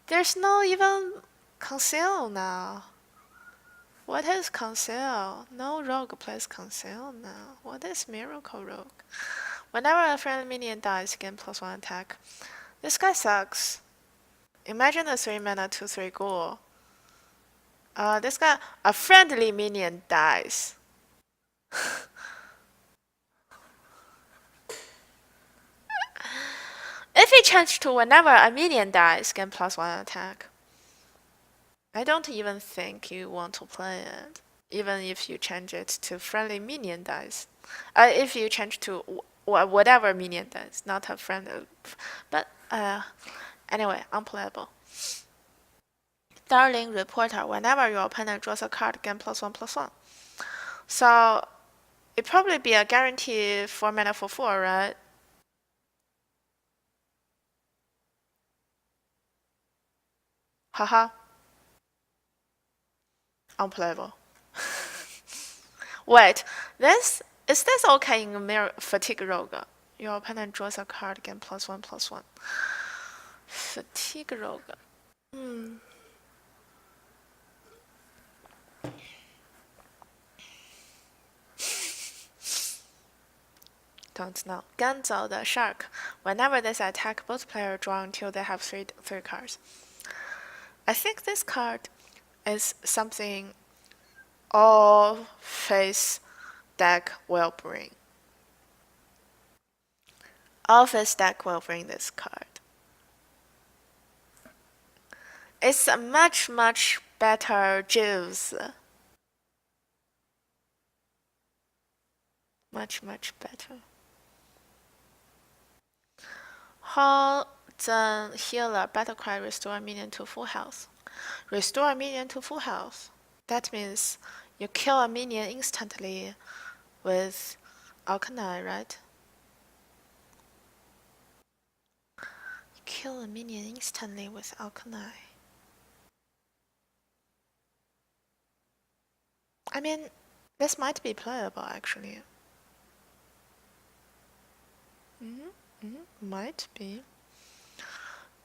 There's no even conceal now. What is conceal? No rogue plays conceal now. What is miracle rogue? Whenever a friendly minion dies, gain +1 attack. This guy sucks. Imagine a 3 mana 2/3 ghoul. This guy, a friendly minion dies. If it changed to whenever a minion dies, gain +1 attack. I don't even think you want to play it, even if you change it to friendly minion dies. If you change to whatever minion dies, not a friend. But Anyway, unplayable. Darling Reporter. Whenever your opponent draws a card, gain +1/+1. So it probably be a guarantee 4 mana for 4, right? Haha. Unplayable. Wait, is this okay in Mirror Fatigue Rogue? Your opponent draws a card, gain +1/+1. Fatigue Rogue. Don't know. Ganzo the Shark. Whenever this attack, both players draw until they have three cards. I think this card is something all face deck will bring. All face deck will bring this card. It's a much better juice. Much better. Then healer battlecry restore a minion to full health. Restore a minion to full health. That means you kill a minion instantly with Alkali, right? You kill a minion instantly with Alkali. I mean, this might be playable actually. Might be.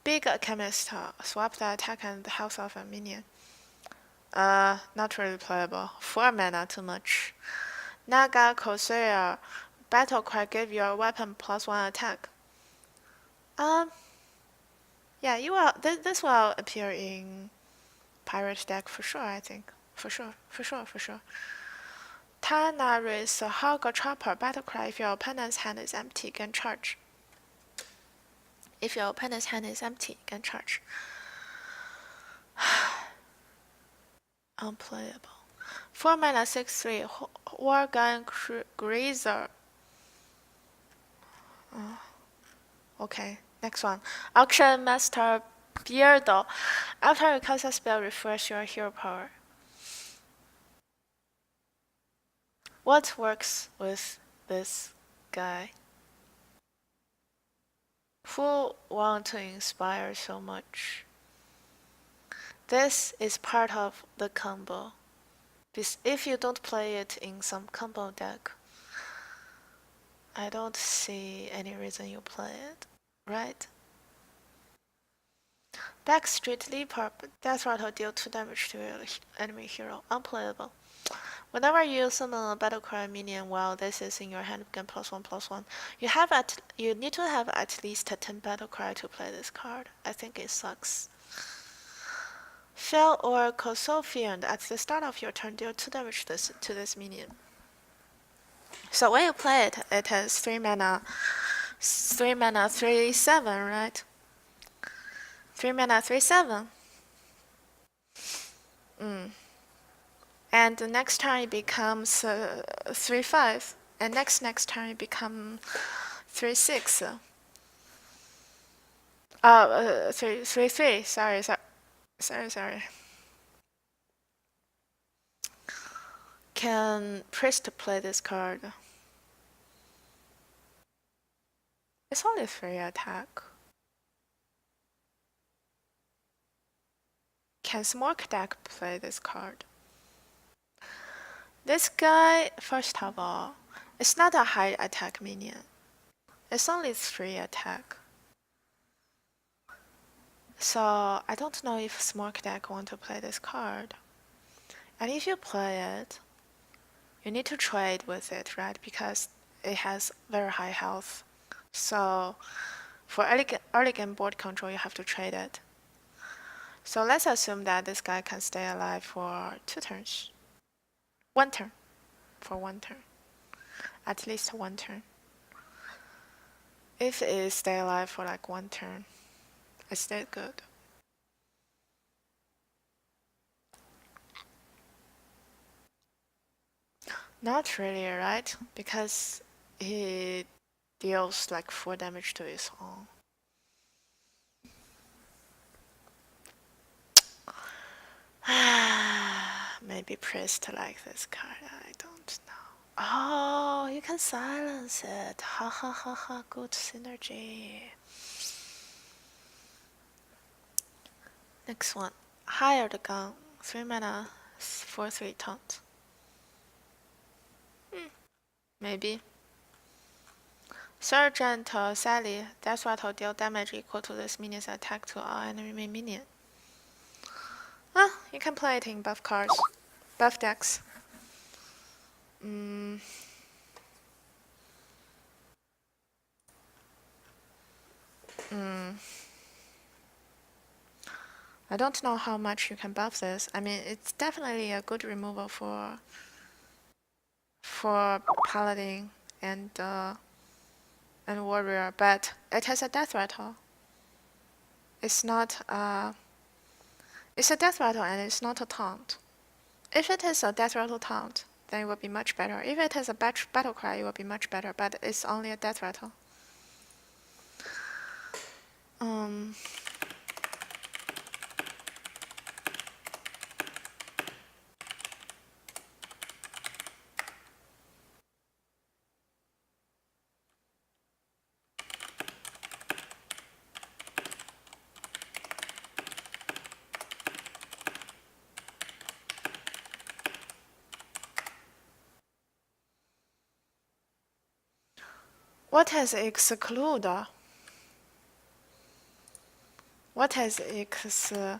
Big Chemist, swap the attack and the health of a minion. Not really playable. 4 mana, too much. Naga Corsair, Battlecry give your weapon +1 attack. Yeah, you will. This will appear in pirate deck for sure. I think for sure. Tanaris Hog Chopper Battlecry. If your opponent's hand is empty, can charge. If your opponent's hand is empty, can charge. Unplayable. 4 mana 6/3 Wargun Grazer. Okay, next one. Auction Master Beardo. After you cast a spell, refresh your hero power. What works with this guy? Who want to inspire so much? This is part of the combo. If you don't play it in some combo deck, I don't see any reason you play it, right? Backstreet Leaper, Death Rattle deal 2 damage to your enemy hero. Unplayable. Whenever you summon a battlecry minion while this is in your hand, gain +1/+1. You need to have at least 10 battlecry to play this card. I think it sucks. Shell or Kosofiend, at the start of your turn, deal 2 damage to this minion. So when you play it, it has 3 mana, 3/7, right? 3 mana, 3/7. And the next turn it becomes 3/5, and next turn it becomes 3/6. 3/3. Sorry. Can Priest play this card? It's only 3 attack. Can Smoke deck play this card? This guy, first of all, it's not a high attack minion. It's only 3 attack. So I don't know if Smoke deck want to play this card. And if you play it, you need to trade with it, right? Because it has very high health. So for early game board control, you have to trade it. So let's assume that this guy can stay alive for 2 turns. 1 turn. For 1 turn. At least 1 turn. If it stay alive for like 1 turn, it's still good. Not really, right? Because he deals like 4 damage to his own. maybe priest like this card. I don't know. Oh, you can silence it. Ha ha ha ha. Good synergy. Next one. Hired gun. 3 mana for 3 taunt. Maybe. Sergeant Sally. Death Rattle deal damage equal to this minion's attack to all enemy minion. You can play it in buff cards. Buff decks. I don't know how much you can buff this. I mean, it's definitely a good removal for paladin and warrior, but it has a death rattle. It's not it's a death rattle and it's not a taunt. If it is a death rattle taunt, then it will be much better. If it is a battle cry, it will be much better, but it's only a death rattle. What is exclude? What is exclude?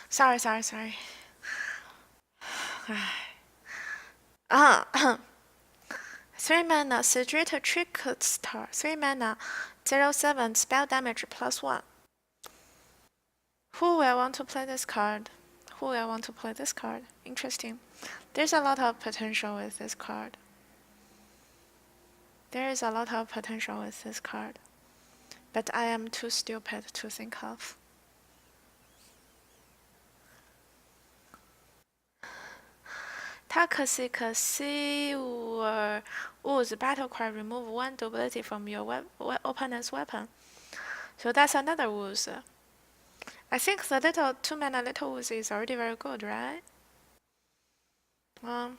Sorry. 3 mana Street Trickster. 3 mana 0/7 spell damage +1. Who will want to play this card? Interesting. There's a lot of potential with this card. But I am too stupid to think of. Toxic Sewer Ooze Battlecry remove 1 durability from your opponent's weapon. So that's another Ooze. I think the little 2 mana little Ooze is already very good, right? I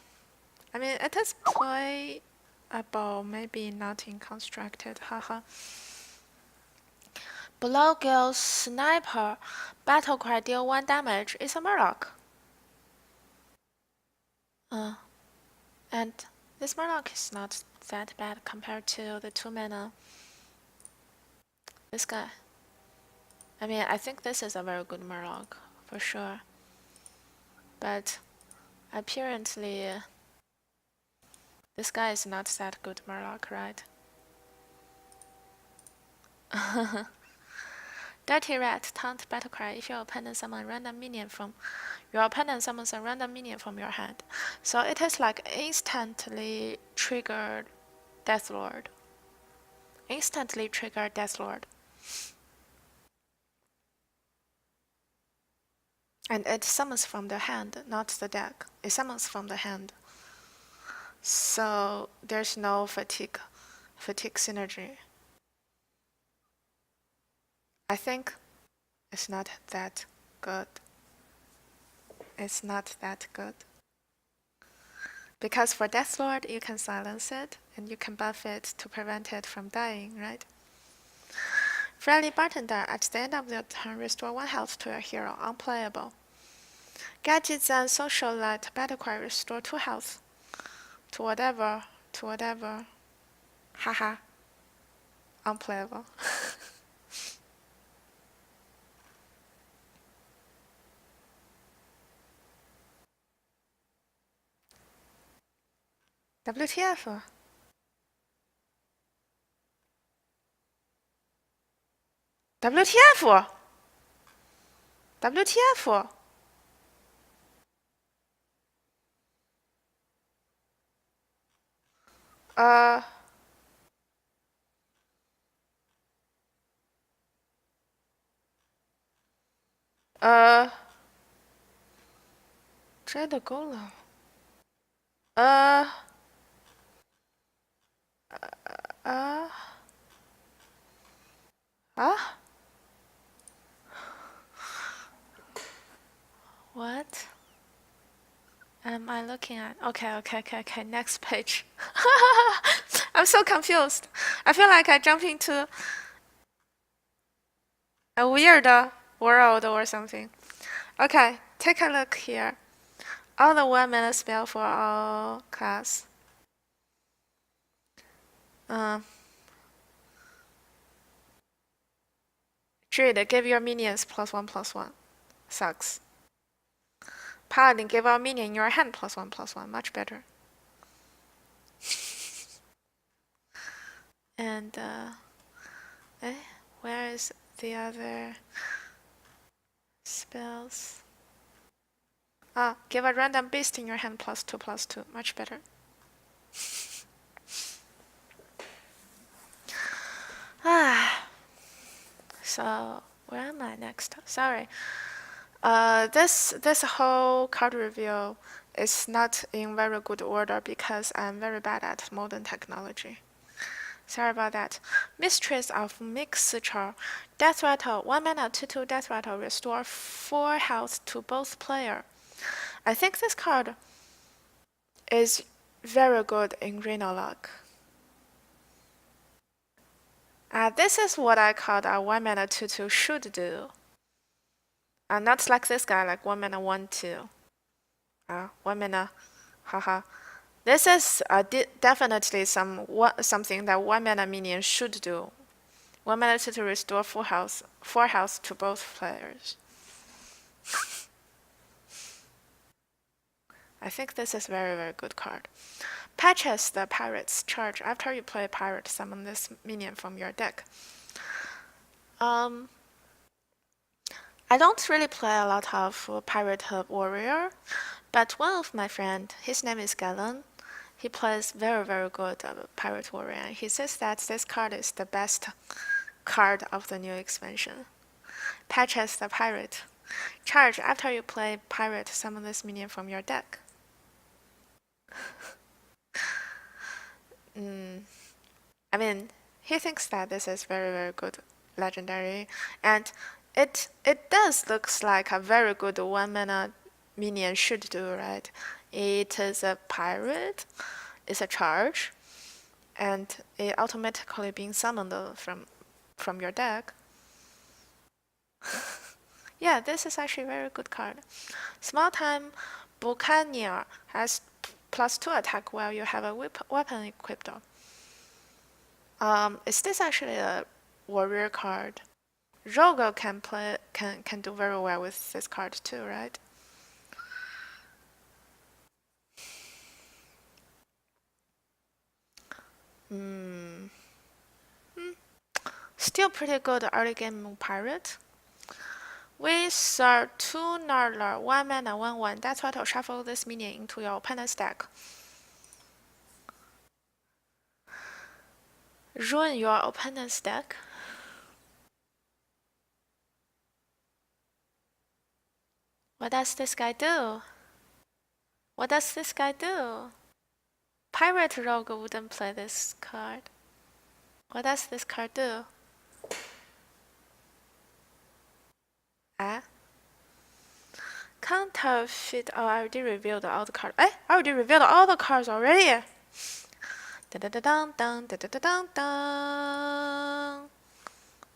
mean, it is playable, maybe not in constructed, haha. Below Girl's Sniper Battlecry deal 1 damage. It's a Murloc. And this Murloc is not that bad compared to the 2 mana. This guy. I mean, I think this is a very good Murloc, for sure. But apparently, this guy is not that good Murloc, right? Dirty Rat, Taunt Battlecry. If your opponent summons a random minion from your hand. So it is like instantly triggered Death Lord. And it summons from the hand, not the deck. It summons from the hand. So there's no fatigue synergy. I think it's not that good. Because for Death Lord, you can silence it, and you can buff it to prevent it from dying, right? Friendly bartender, at the end of your turn, restore 1 health to your hero, unplayable. Gadgetzan socialite, battle cry, restore 2 health. To whatever. Haha. Unplayable. WTF? WTF? WTF? Uh. Dread Golem. Uh. Uh. Huh? What am I looking at? Okay. Next page. I'm so confused. I feel like I jumped into a weird world or something. Okay, take a look here. All the 1 mana spell for all class. Druid, give your minions +1/+1. Sucks. Paladin, give our minion in your hand +1/+1. Much better. And, where is the other spells? Give a random beast in your hand +2/+2. Much better. So, where am I next? Sorry. This whole card review is not in very good order because I'm very bad at modern technology. Sorry about that. Mistress of Mixture. Death Rattle. 1 mana 2/2 Death Rattle. Restore 4 health to both player. I think this card is very good in Rhinolog. This is what I called a 1 mana 2/2 should do. Not like this guy, like 1 mana 1/2. 1 mana, haha. This is definitely something that 1 mana minion should do. 1 mana to restore 4 health to both players. I think this is very good card. Patches the Pirate's Charge. After you play Pirate, summon this minion from your deck. I don't really play a lot of Pirate Warrior, but one of my friend, his name is Galen, he plays very good Pirate Warrior. He says that this card is the best card of the new expansion. Patches the Pirate. Charge. After you play Pirate, summon this minion from your deck. I mean, he thinks that this is very good legendary, and it does looks like a very good 1 mana minion should do, right? It is a pirate, it's a charge, and it automatically being summoned from your deck. Yeah, this is actually a very good card. Small time Buccaneer has +2 attack while you have a weapon equipped. Is this actually a warrior card? Rogue can do very well with this card too, right? Still pretty good early game pirate. With 2 Gnarler, 1 mana, 1/1. That's what I'll shuffle this minion into your opponent's deck. Ruin your opponent's deck. What does this guy do? What does this guy do? Pirate Rogue wouldn't play this card. What does this card do? can't tell if it. Oh, I already revealed all the cards. I already revealed all the cards already. Da da da dun dun da da da dun dun.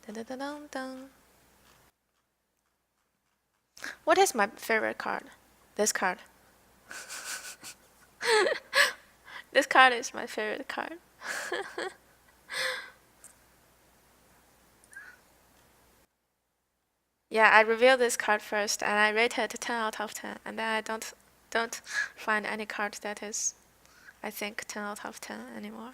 Da da da dun dun. What is my favorite card? This card. This card is my favorite card. Yeah, I revealed this card first, and I rate it 10 out of 10, and then I don't find any card that is, I think, 10 out of 10 anymore.